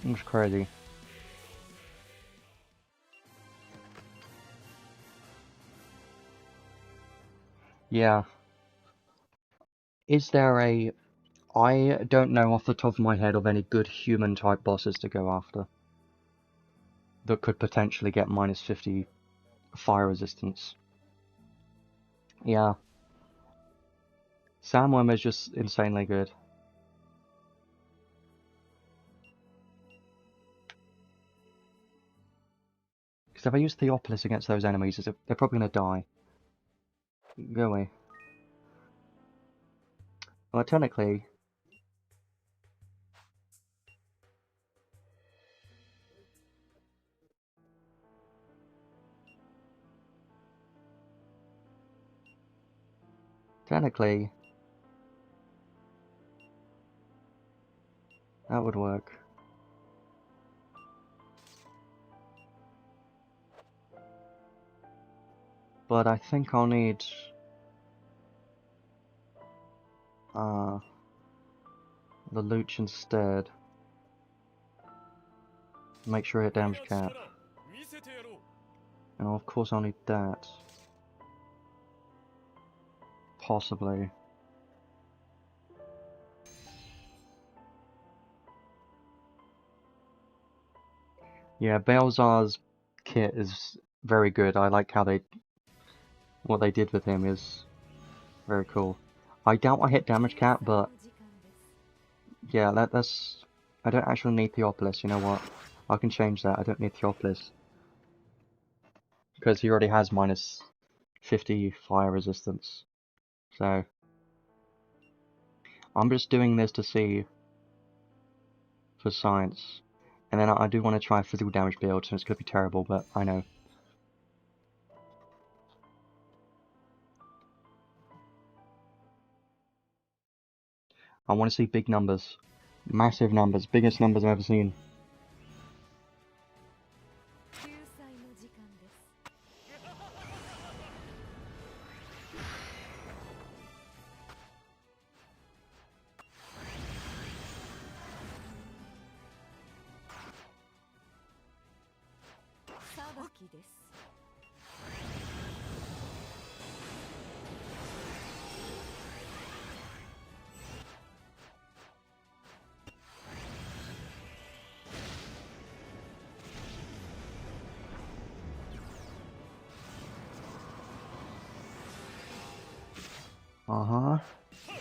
It's crazy. Yeah. Is there a... I don't know off the top of my head of any good human type bosses to go after. That could potentially get minus 50 fire resistance. Yeah. Sandworm is just insanely good. Because if I use Theopolis against those enemies, they're probably going to die. Go away. Well, technically... Technically... that would work. But I think I'll need... the Looch instead. Make sure I hit damage cap. And of course I'll need that. Possibly. Yeah, Balzar's kit is very good. I like how what they did with him is very cool. I doubt I hit damage cap, but yeah, that's... I don't actually need Theopolis, you know what? I can change that, I don't need Theopolis. Because he already has minus 50 fire resistance. So... I'm just doing this to see... for science. And then I do want to try a physical damage build, so it's going to be terrible, but I know. I want to see big numbers. Massive numbers. Biggest numbers I've ever seen.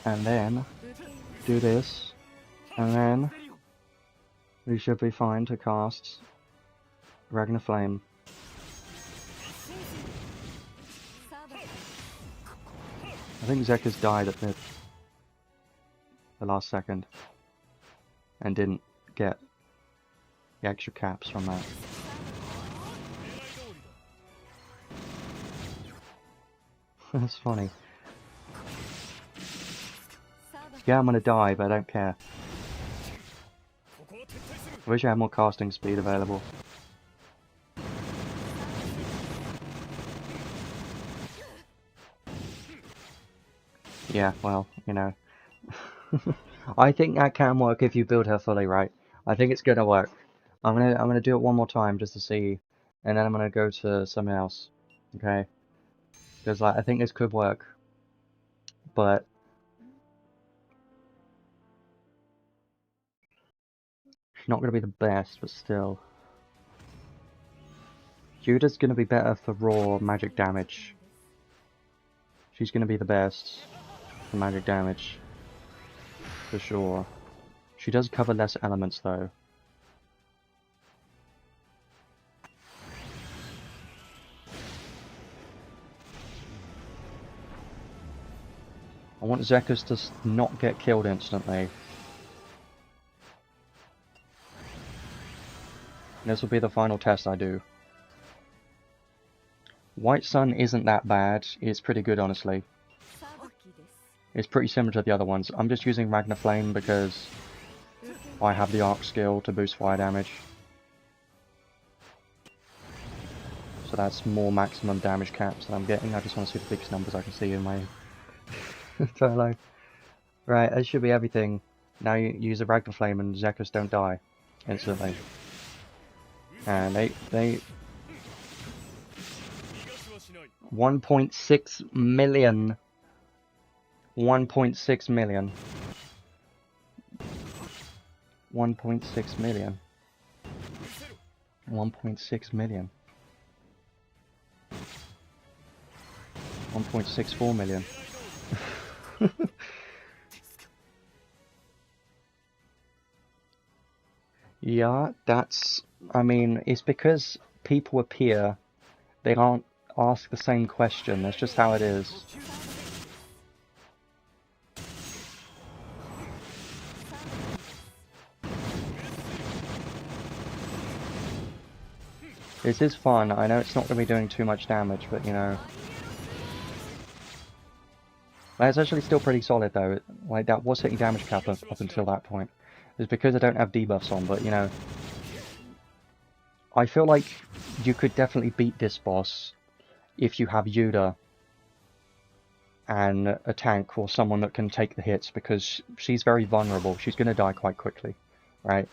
And then do this, and then we should be fine to cast Ragnar Flame. I think Zekus died at the last second and didn't get the extra caps from that. That's funny. Yeah, I'm gonna die, but I don't care. I wish I had more casting speed available. Yeah, well, you know. I think that can work if you build her fully right. I think it's gonna work. I'm gonna do it one more time just to see, and then I'm gonna go to something else. Okay? Because like I think this could work, but she's not gonna be the best. But still, Yuda's gonna be better for raw magic damage. She's gonna be the best for magic damage, for sure. She does cover less elements though. I want Zekus to not get killed instantly. This will be the final test I do. White Sun isn't that bad. It's pretty good, honestly. It's pretty similar to the other ones. I'm just using Ragnar Flame because I have the arc skill to boost fire damage. So that's more maximum damage caps that I'm getting. I just want to see the biggest numbers I can see in my solo. Right, that should be everything. Now you use a Ragnar Flame and Zekus don't die instantly. And they 1.6 million. 1.6 million. 1.6 million. 1.6 million. 1.64 million. Yeah, that's... I mean, it's because people appear, they aren't asked the same question, that's just how it is. This is fun. I know it's not going to be doing too much damage, but you know... It's actually still pretty solid though. Like, that was hitting damage cap up until that point. It's because I don't have debuffs on, but you know... I feel like you could definitely beat this boss if you have Yuda and a tank or someone that can take the hits, because she's very vulnerable. She's going to die quite quickly, right?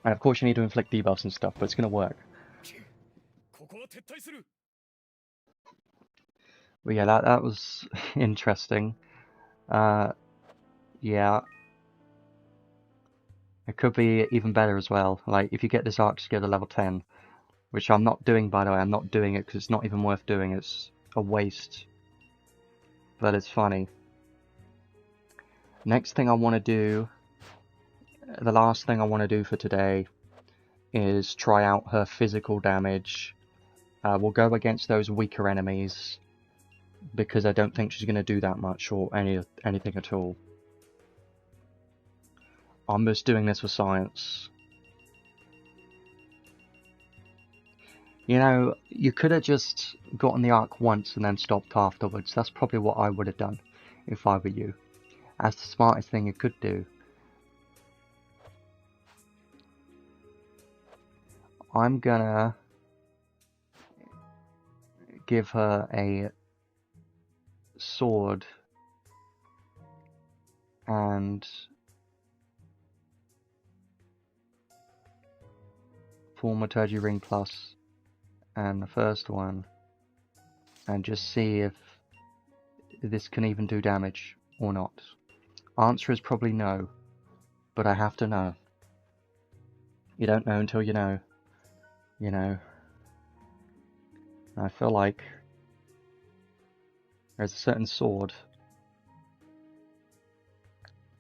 And of course you need to inflict debuffs and stuff, but it's going to work. But yeah, that was interesting. Yeah. It could be even better as well. Like, if you get this arc skill to level 10, which I'm not doing, by the way, I'm not doing it because it's not even worth doing, it's a waste. But it's funny. Next thing I want to do, the last thing I want to do for today, is try out her physical damage. We'll go against those weaker enemies, because I don't think she's going to do that much or anything at all. I'm just doing this for science. You know, you could have just gotten the arc once and then stopped afterwards. That's probably what I would have done if I were you. That's the smartest thing you could do. I'm gonna give her a sword and Thaumaturgy Ring Plus and the first one, and just see if this can even do damage or not. Answer is probably no, but I have to know. You don't know until you know, you know. I feel like there's a certain sword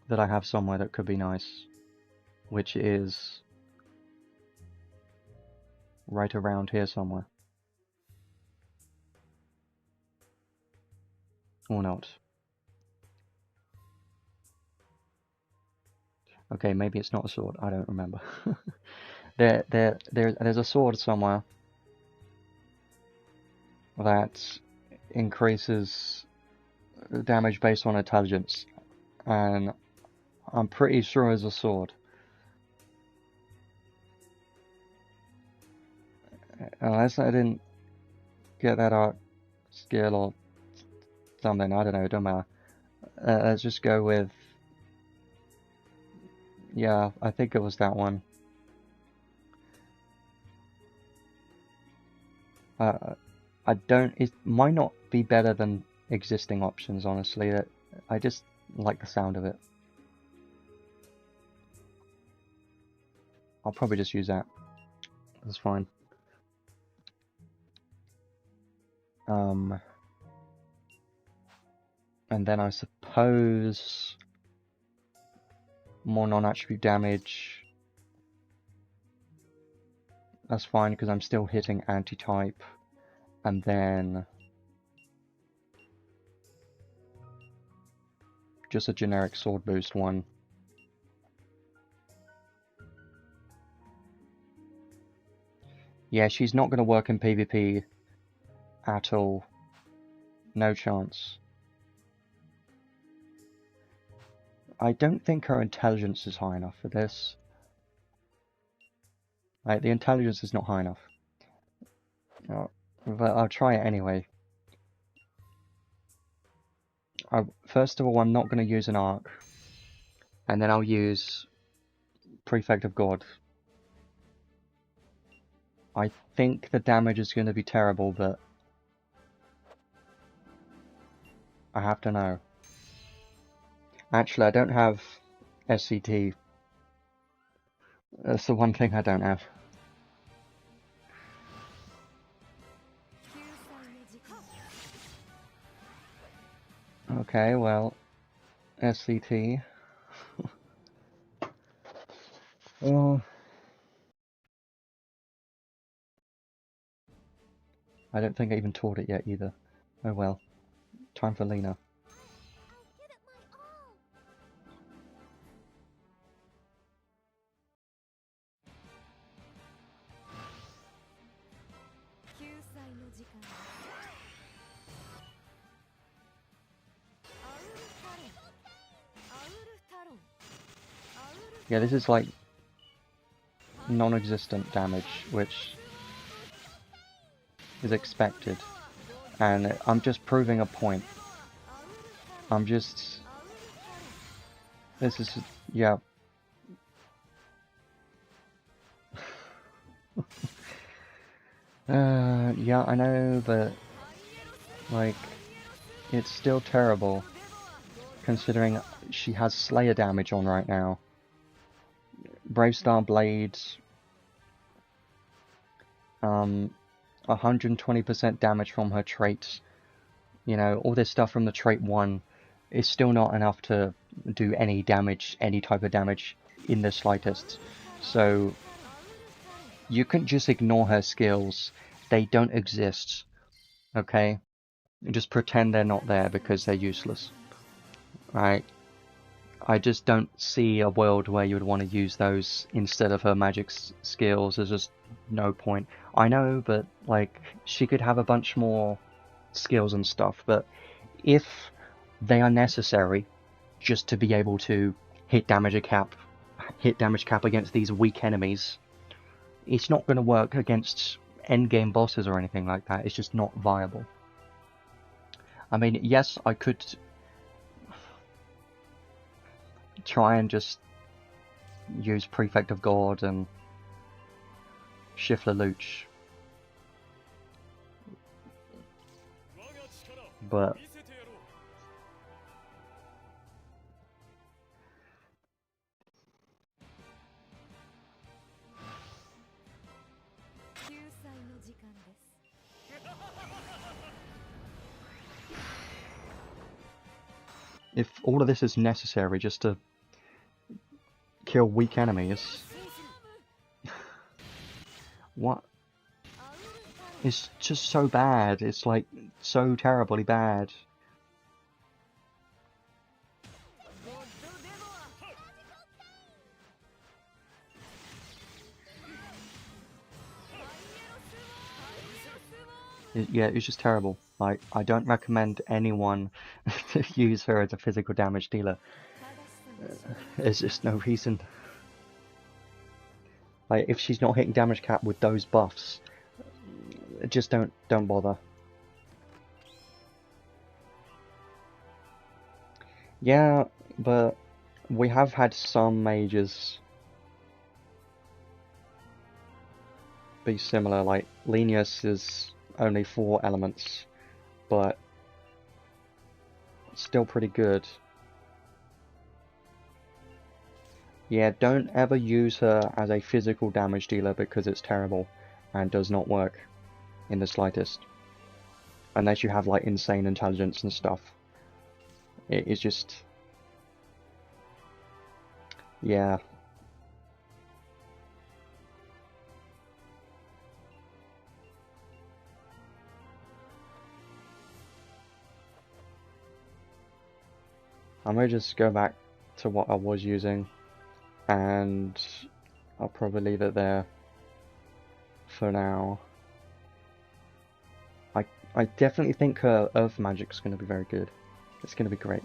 that I have somewhere that could be nice, which is right around here somewhere. Or not. Okay, maybe it's not a sword, I don't remember. There's a sword somewhere that increases damage based on intelligence, and I'm pretty sure it's a sword. Unless I didn't get that art skill or something, I don't know, it don't matter. Let's just go with... yeah, I think it was that one. It might not be better than existing options, honestly. I just like the sound of it. I'll probably just use that. That's fine. And then I suppose more non-attribute damage. That's fine because I'm still hitting anti-type. And then just a generic sword boost one. Yeah, she's not going to work in PvP at all. No chance. I don't think her intelligence is high enough for this. Like, the intelligence is not high enough. But I'll try it anyway. First of all, I'm not going to use an arc. And then I'll use Prefect of God. I think the damage is going to be terrible, but I have to know. Actually, I don't have SCT. That's the one thing I don't have. Okay, well, SCT. Well, I don't think I even taught it yet either. Oh well. Time for Lena. Yeah, this is like non-existent damage, which is expected. And I'm just proving a point. This is... yeah. Yeah, I know, but... like... it's still terrible. Considering she has Slayer damage on right now. Brave Star Blade... 120% damage from her traits. You know, all this stuff from the trait 1 is still not enough to do any damage, any type of damage in the slightest. So you can just ignore her skills. They don't exist. Okay? Just pretend they're not there because they're useless. Right? I just don't see a world where you would want to use those instead of her magic skills. There's just no point. I know, but like, she could have a bunch more skills and stuff, but if they are necessary just to be able to hit damage cap against these weak enemies, it's not going to work against endgame bosses or anything like that. It's just not viable. I mean, yes, I could try and just use Prefect of God and Shift Lelouch, but if all of this is necessary just to kill weak enemies, what? It's just so bad. It's like so terribly bad. Yeah, it's just terrible. Like, I don't recommend anyone to use her as a physical damage dealer. There's just no reason. Like, if she's not hitting damage cap with those buffs, just don't bother. Yeah, but we have had some mages be similar. Like, Lenius is only 4 elements, but still pretty good. Yeah, don't ever use her as a physical damage dealer because it's terrible and does not work in the slightest. Unless you have like insane intelligence and stuff. It is just... yeah. I may just go back to what I was using, and I'll probably leave it there for now. I definitely think her Earth Magic's going to be very good. It's going to be great.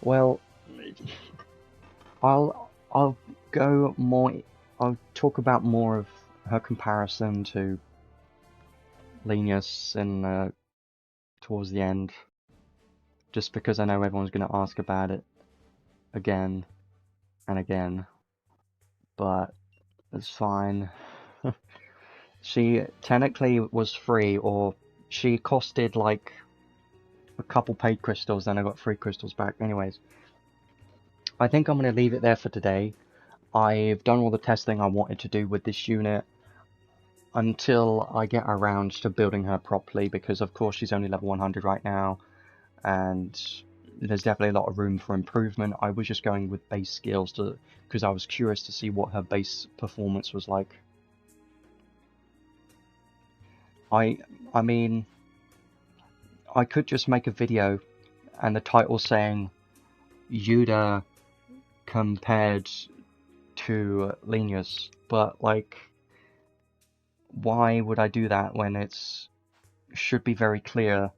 Well, I'll go more. I'll talk about more of her comparison to Lenius in towards the end, just because I know everyone's going to ask about it again and again. But it's fine. She technically was free, or she costed like a couple paid crystals, then I got 3 crystals back. Anyways, I think I'm going to leave it there for today. I've done all the testing I wanted to do with this unit until I get around to building her properly, because of course she's only level 100 right now, and there's definitely a lot of room for improvement. I was just going with base skills because I was curious to see what her base performance was like. I mean, I could just make a video and the title saying Yuda compared to Lenius, but like, why would I do that when it's should be very clear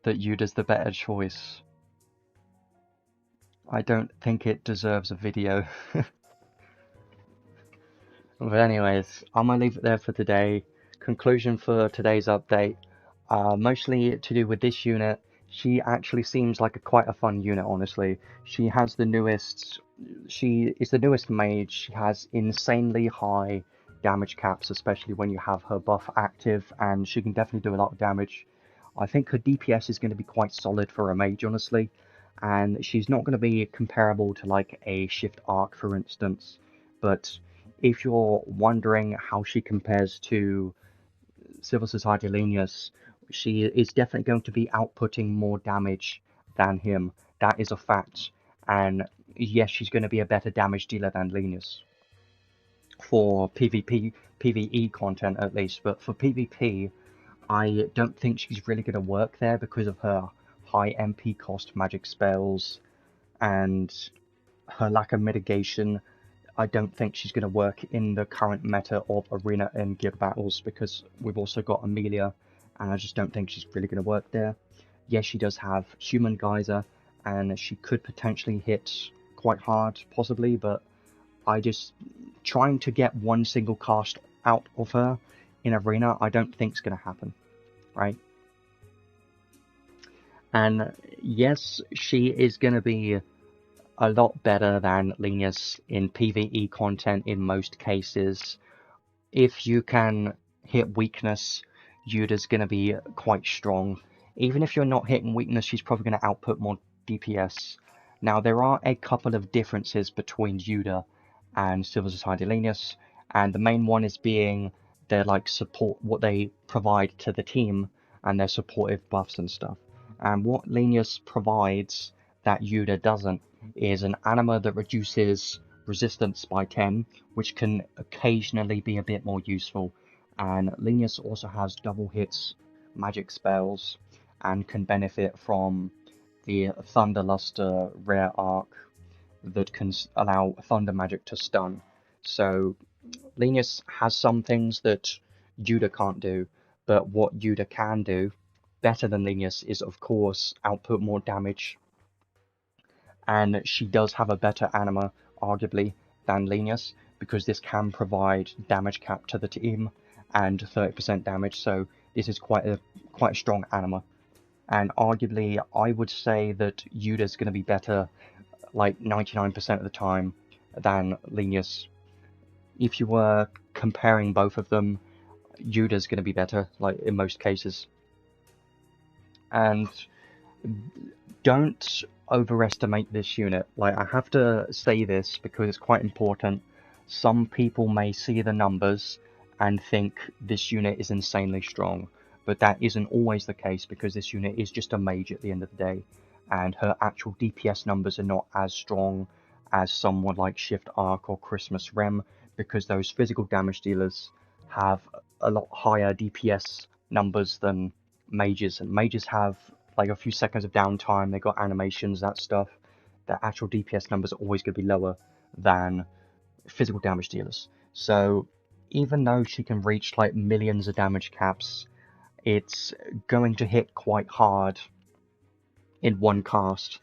that Yuda's the better choice? I don't think it deserves a video. But anyways, I'm gonna leave it there for today. Conclusion for today's update, mostly to do with this unit. She actually seems like quite a fun unit, honestly. She has the newest... she is the newest mage. She has insanely high damage caps, especially when you have her buff active, and she can definitely do a lot of damage. I think her DPS is going to be quite solid for a mage, honestly, and she's not going to be comparable to like a Shift Arc, for instance, but if you're wondering how she compares to Civil Society Lenius, she is definitely going to be outputting more damage than him. That is a fact. And yes, she's going to be a better damage dealer than Lenius. For PvP, PvE content at least. But for PvP, I don't think she's really going to work there because of her high MP cost magic spells and her lack of mitigation. I don't think she's going to work in the current meta of arena and guild battles, because we've also got Amelia, and I just don't think she's really going to work there. Yes, she does have Human Geyser, and she could potentially hit quite hard, possibly, but I just... trying to get one single cast out of her in arena, I don't think is going to happen, right? And yes, she is going to be a lot better than Linus in PvE content in most cases. If you can hit weakness, Yuda's going to be quite strong. Even if you're not hitting weakness, she's probably going to output more DPS. Now, there are a couple of differences between Yuda and Civil Society Linus, and the main one is being their like support, what they provide to the team, and their supportive buffs and stuff. And what Linus provides that Yuda doesn't is an anima that reduces resistance by 10, which can occasionally be a bit more useful. And Linus also has double hits magic spells and can benefit from the Thunderluster rare arc that can allow thunder magic to stun. So Linus has some things that Yuda can't do, but what Yuda can do better than Linus is of course output more damage, and she does have a better anima, arguably, than Linus, because this can provide damage cap to the team and 30% damage, so this is quite a strong anima. And arguably, I would say that Yuda's going to be better like 99% of the time than Linus. If you were comparing both of them, Yuda's going to be better, like in most cases. And don't overestimate this unit. Like, I have to say this because it's quite important. Some people may see the numbers and think this unit is insanely strong, but that isn't always the case because this unit is just a mage at the end of the day, and her actual DPS numbers are not as strong as someone like Shift Arc or Christmas Rem, because those physical damage dealers have a lot higher DPS numbers than mages, and mages have like a few seconds of downtime, they got animations, that stuff. The actual DPS numbers are always going to be lower than physical damage dealers. So even though she can reach like millions of damage caps, it's going to hit quite hard in one cast,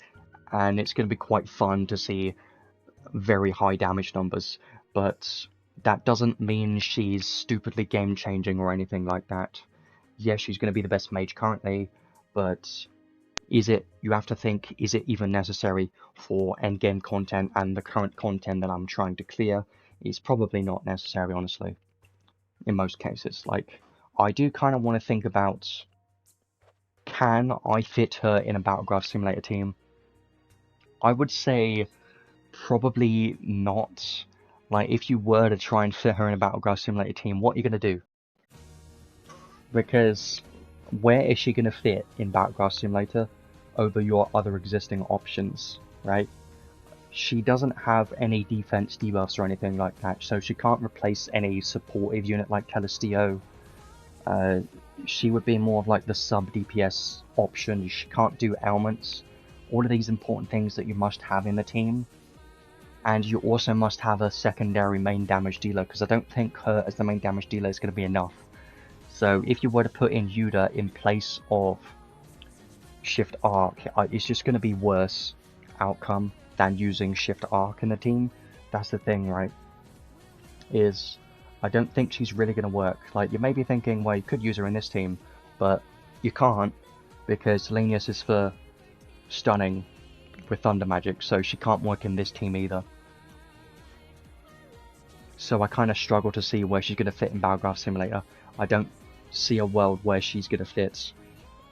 and it's going to be quite fun to see very high damage numbers, but that doesn't mean she's stupidly game changing or anything like that. Yes, she's going to be the best mage currently, but is it, you have to think, is it even necessary for endgame content and the current content that I'm trying to clear? It's probably not necessary, honestly, in most cases. Like, I do kind of want to think about, can I fit her in a Battleground Simulator team? I would say probably not. Like, if you were to try and fit her in a Battleground Simulator team, what are you going to do? Because where is she going to fit in Battleground Simulator over your other existing options, right? She doesn't have any defense debuffs or anything like that, so she can't replace any supportive unit like Calistio. She would be more of like the sub DPS option. She can't do ailments. All of these important things that you must have in the team. And you also must have a secondary main damage dealer, because I don't think her as the main damage dealer is going to be enough. So if you were to put in Yuda in place of Shift Arc, it's just going to be worse outcome than using Shift Arc in the team. That's the thing, right? Is I don't think she's really going to work. Like, you may be thinking, well, you could use her in this team, but you can't, because Linus is for stunning with Thunder Magic, so she can't work in this team either. So I kind of struggle to see where she's going to fit in Battleground Simulator. I don't see a world where she's going to fit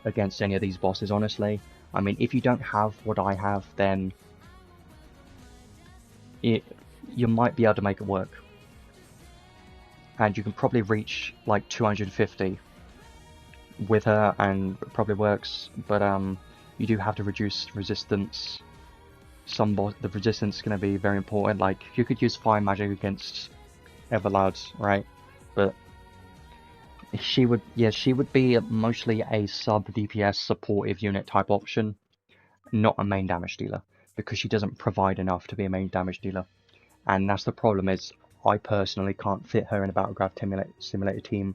against any of these bosses, honestly. I mean, if you don't have what I have, then you might be able to make it work. And you can probably reach like 250 with her, and it probably works, but you do have to reduce resistance. The resistance is going to be very important. Like, you could use fire magic against Everlord, right? But she would be mostly a sub DPS supportive unit type option, not a main damage dealer, because she doesn't provide enough to be a main damage dealer. And that's the problem, is I personally can't fit her in a Battleground Simulator team.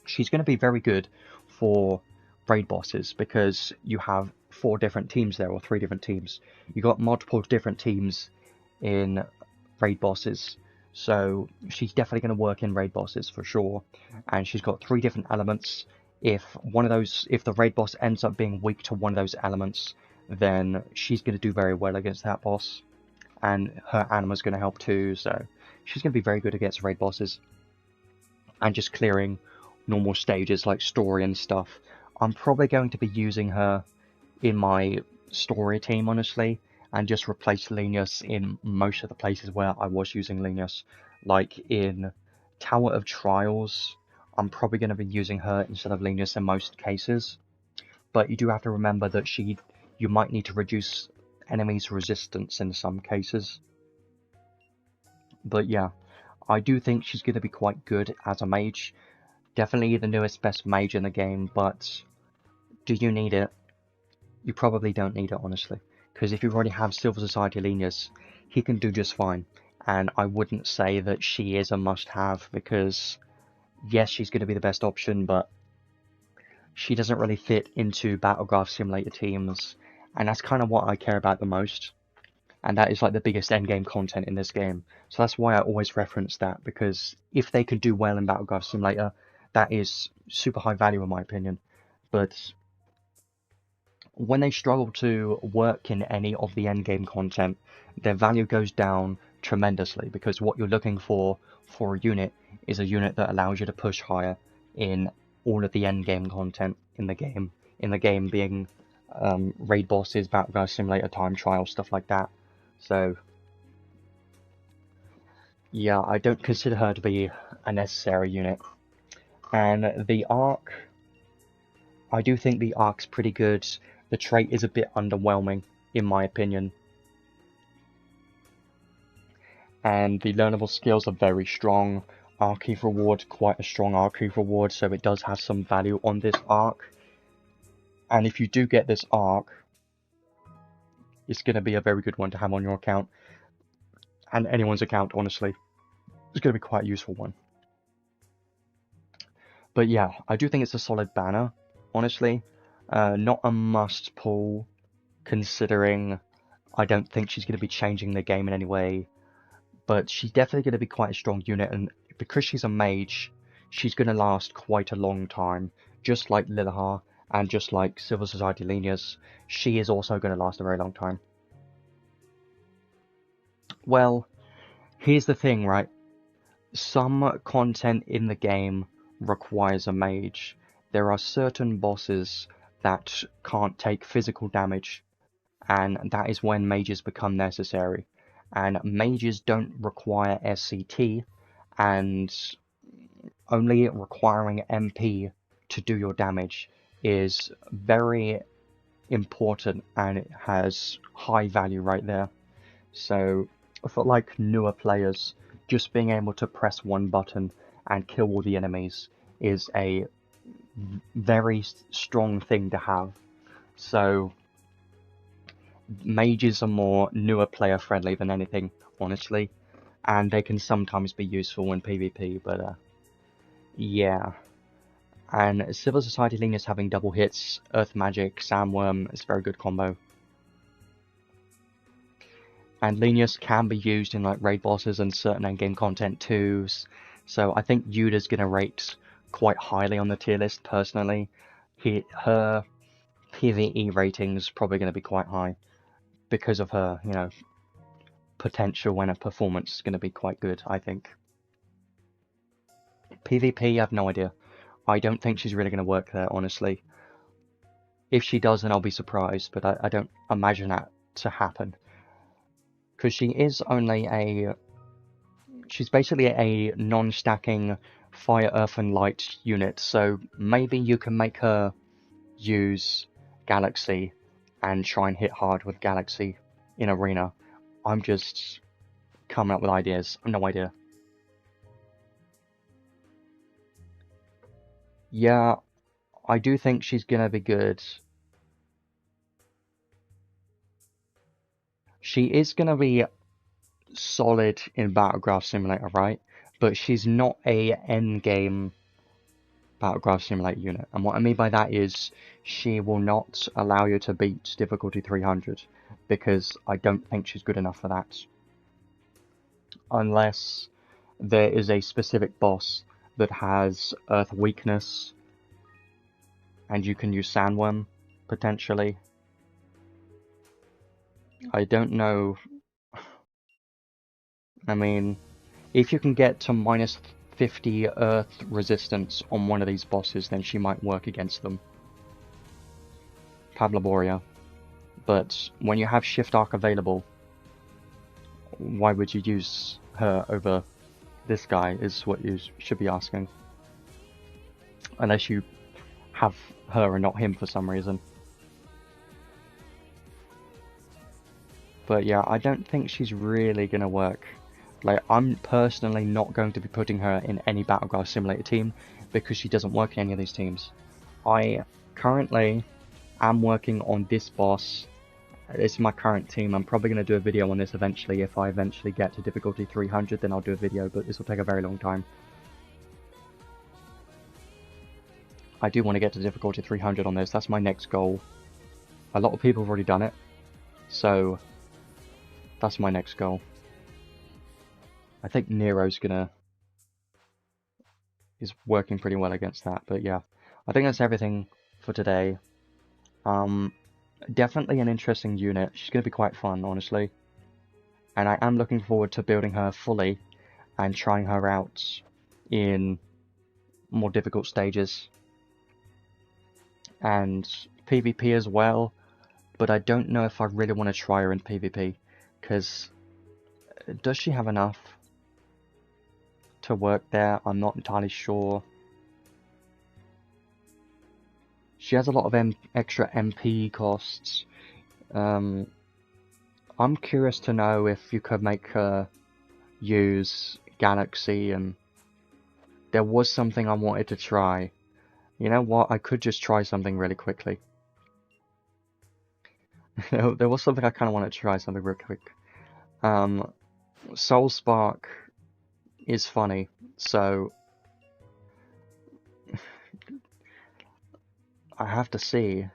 She's going to be very good for raid bosses, because you have 4 different teams there, or 3 different teams. You got multiple different teams in raid bosses, so she's definitely going to work in raid bosses for sure. And she's got 3 different elements if the raid boss ends up being weak to one of those elements, then she's going to do very well against that boss, and her anima's going to help too, so she's going to be very good against raid bosses, and just clearing normal stages like story and stuff. I'm probably going to be using her in my story team, honestly, and just replace Linus in most of the places where I was using Linus. Like in Tower of Trials, I'm probably going to be using her instead of Linus in most cases. But you do have to remember that you might need to reduce enemies' resistance in some cases. But yeah, I do think she's going to be quite good as a mage. Definitely the newest best mage in the game, but do you need it? You probably don't need it, honestly. Because if you already have Silver Society Linus, he can do just fine. And I wouldn't say that she is a must-have, because yes, she's going to be the best option, but she doesn't really fit into Battlegraph Simulator teams. And that's kind of what I care about the most. And that is like the biggest endgame content in this game. So that's why I always reference that, because if they could do well in Battlegraph Simulator, that is super high value in my opinion. But when they struggle to work in any of the endgame content, their value goes down tremendously, because what you're looking for a unit is a unit that allows you to push higher in all of the endgame content in the game. In the game being raid bosses, Battleground Simulator, time trial, stuff like that. So yeah, I don't consider her to be a necessary unit. And the Arc, I do think the Arc's pretty good. The trait is a bit underwhelming, in my opinion. And the learnable skills are very strong. Archive reward, quite a strong archive reward, so it does have some value on this Arc. And if you do get this Arc, it's going to be a very good one to have on your account. And anyone's account, honestly. It's going to be quite a useful one. But yeah, I do think it's a solid banner, honestly. Not a must pull, considering I don't think she's going to be changing the game in any way. But she's definitely going to be quite a strong unit, and because she's a mage, she's going to last quite a long time. Just like Lilahar, and just like Silver Society Linus, she is also going to last a very long time. Well, here's the thing, right? Some content in the game requires a mage. There are certain bosses that can't take physical damage, and that is when mages become necessary. And mages don't require SCT, and only requiring MP to do your damage is very important, and it has high value right there. So for like newer players, just being able to press one button and kill all the enemies is a very strong thing to have. So mages are more newer player friendly than anything, honestly, and they can sometimes be useful in PvP, but yeah. And Civil Society Linus having double hits, Earth Magic, Sandworm is a very good combo. And Linus can be used in like raid bosses and certain endgame content too, so I think Yuda's gonna rate quite highly on the tier list personally. Her PvE rating's probably gonna be quite high because of her, you know, potential, and her performance is gonna be quite good, I think. PvP, I have no idea. I don't think she's really gonna work there, honestly. If she does, then I'll be surprised, but I don't imagine that to happen. Because she's basically a non-stacking fire, earth, and light unit, so maybe you can make her use Galaxy and try and hit hard with Galaxy in Arena. I'm just coming up with ideas. I have no idea. Yeah, I do think she's gonna be good. She is gonna be solid in Battlegraph Simulator, right? But she's not a endgame Battlegraph Simulator unit. And what I mean by that is she will not allow you to beat difficulty 300, because I don't think she's good enough for that. Unless there is a specific boss that has Earth weakness, and you can use Sandworm, potentially. I don't know. I mean, if you can get to minus 50 Earth resistance on one of these bosses, then she might work against them. Pabloboria. But when you have Shift Arc available, why would you use her over this guy, is what you should be asking. Unless you have her and not him for some reason. But yeah, I don't think she's really gonna work. Like, I'm personally not going to be putting her in any Battleground Simulator team because she doesn't work in any of these teams. I currently am working on this boss. This is my current team. I'm probably going to do a video on this eventually. If I eventually get to difficulty 300, then I'll do a video, but this will take a very long time. I do want to get to difficulty 300 on this. That's my next goal. A lot of people have already done it, so that's my next goal. I think Nero's is working pretty well against that, but yeah. I think that's everything for today. Definitely an interesting unit. She's going to be quite fun, honestly. And I am looking forward to building her fully and trying her out in more difficult stages. And PvP as well, but I don't know if I really want to try her in PvP, because does she have enough to work there? I'm not entirely sure. She has a lot of extra MP costs. I'm curious to know if you could make her use Galaxy, and there was something I wanted to try. You know what? I could just try something really quickly. There was something I kind of wanted to try something real quick. Soul Spark is funny, so I have to see.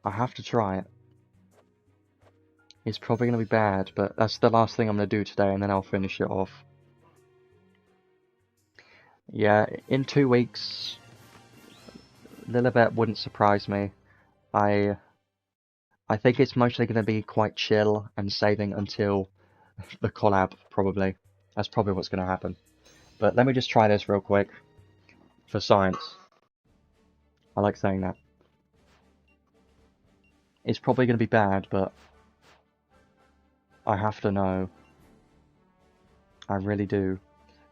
I have to try it. It's probably going to be bad, but that's the last thing I'm going to do today, and then I'll finish it off. Yeah, in 2 weeks, Lilibet wouldn't surprise me. I think it's mostly going to be quite chill and saving until the collab, probably. That's probably what's going to happen. But let me just try this real quick for science. I like saying that. It's probably going to be bad, but I have to know. I really do.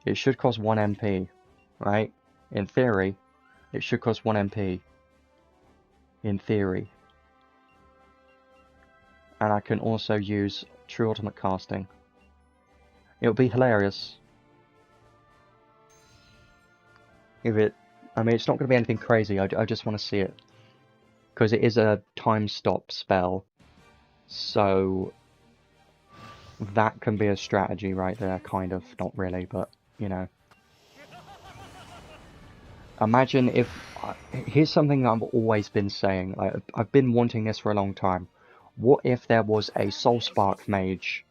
It should cost 1 MP, right? In theory, it should cost 1 MP. In theory. And I can also use True Ultimate Casting. It would be hilarious. If it... I mean, it's not going to be anything crazy, I just want to see it. Because it is a time stop spell. So... that can be a strategy right there, kind of. Not really, but, you know. Imagine if... here's something I've always been saying. Like, I've been wanting this for a long time. What if there was a Soul Spark mage?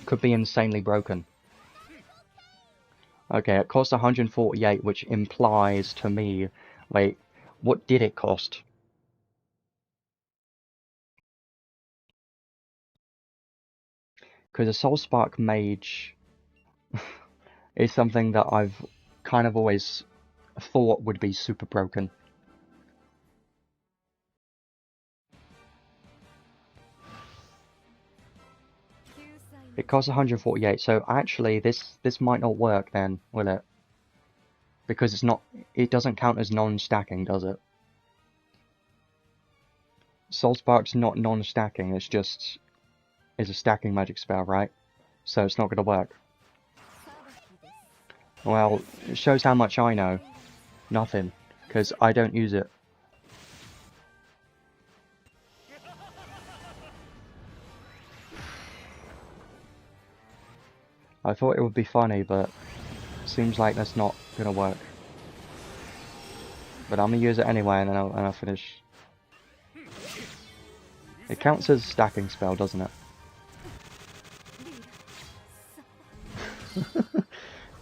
Could be insanely broken. Okay, it costs 148, which implies to me... wait, what did it cost? Because a Soul Spark mage is something that I've kind of always thought would be super broken. It costs 148, so actually this might not work then, will it? Because it doesn't count as non-stacking, does it? Soul Spark's not non-stacking, it's a stacking magic spell, right? So it's not going to work. Well, it shows how much I know. Nothing, because I don't use it. I thought it would be funny, but seems like that's not gonna work. But I'm gonna use it anyway, and then I'll finish. It counts as stacking spell, doesn't it?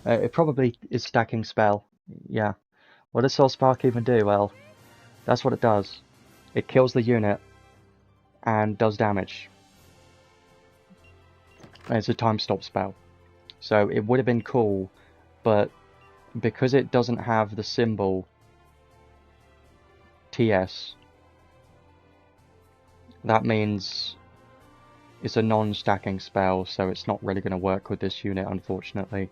It probably is stacking spell. Yeah. What does Soul Spark even do? Well, that's what it does. It kills the unit and does damage. And it's a time stop spell. So it would have been cool, but because it doesn't have the symbol TS, that means it's a non-stacking spell, so it's not really going to work with this unit, unfortunately.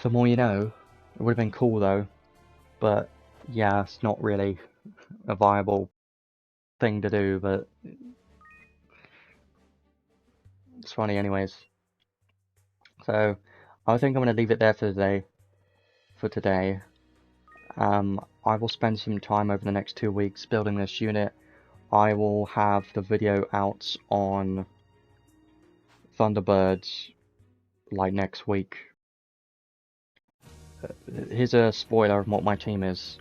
The more you know. It would have been cool though, but yeah, it's not really a viable thing to do, but it's funny anyways. So I think I'm going to leave it there for today. I will spend some time over the next 2 weeks building this unit. I will have the video out on Thunderbirds like next week. Here's a spoiler of what my team is.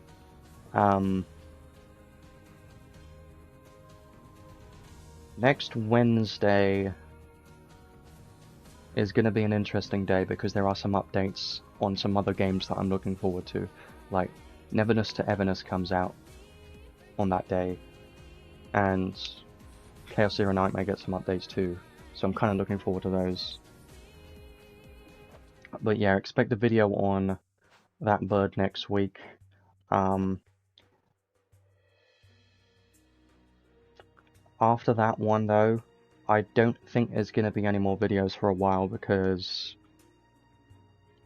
Next Wednesday is going to be an interesting day because there are some updates on some other games that I'm looking forward to. Like, Neverness to Everness comes out on that day, and Chaos Zero Night may get some updates too, so I'm kind of looking forward to those. But yeah, expect a video on that bird next week. After that one though, I don't think there's going to be any more videos for a while because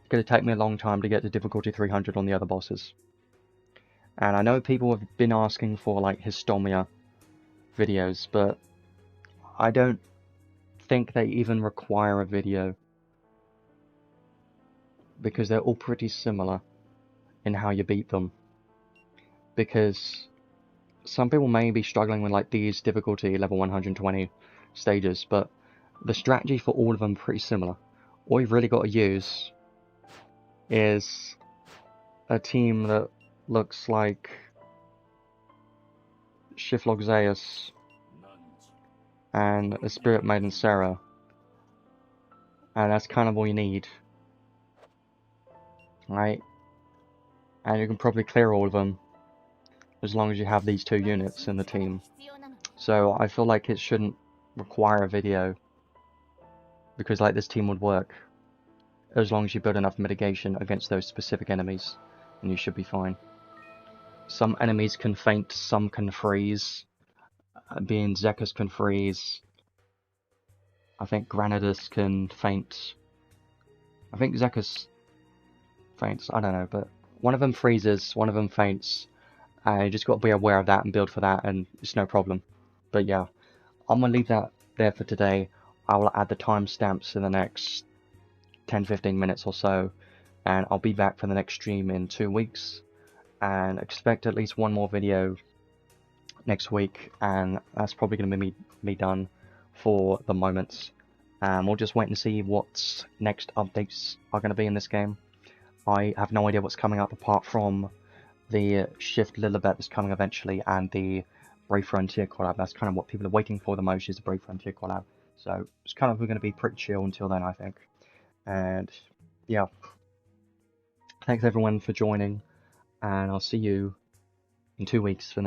it's going to take me a long time to get to difficulty 300 on the other bosses. And I know people have been asking for like Histomia videos, but I don't think they even require a video because they're all pretty similar in how you beat them. Because some people may be struggling with like these difficulty level 120 stages, but the strategy for all of them pretty similar. All you've really got to use is a team that looks like Shiflok Zeus and a Spirit Maiden Sarah, and that's kind of all you need, right? And you can probably clear all of them as long as you have these 2 units in the team. So I feel like it shouldn't require a video because like this team would work as long as you build enough mitigation against those specific enemies, and you should be fine. Some enemies can faint, some can freeze. Being Zekus can freeze. I think Granadus can faint. I think Zekus faints, I don't know, but one of them freezes, one of them faints. You just got to be aware of that and build for that, and it's no problem. But yeah, I'm going to leave that there for today. I will add the timestamps in the next 10-15 minutes or so, and I'll be back for the next stream in 2 weeks. And expect at least one more video next week, and that's probably going to be me done for the moment. We'll just wait and see what next updates are going to be in this game. I have no idea what's coming up apart from the Shift Lilibet that's coming eventually, and the Brave Frontier collab. That's kind of what people are waiting for the most, is the Brave Frontier collab. So it's kind of going to be pretty chill until then, I think. And yeah, thanks everyone for joining, and I'll see you in 2 weeks for the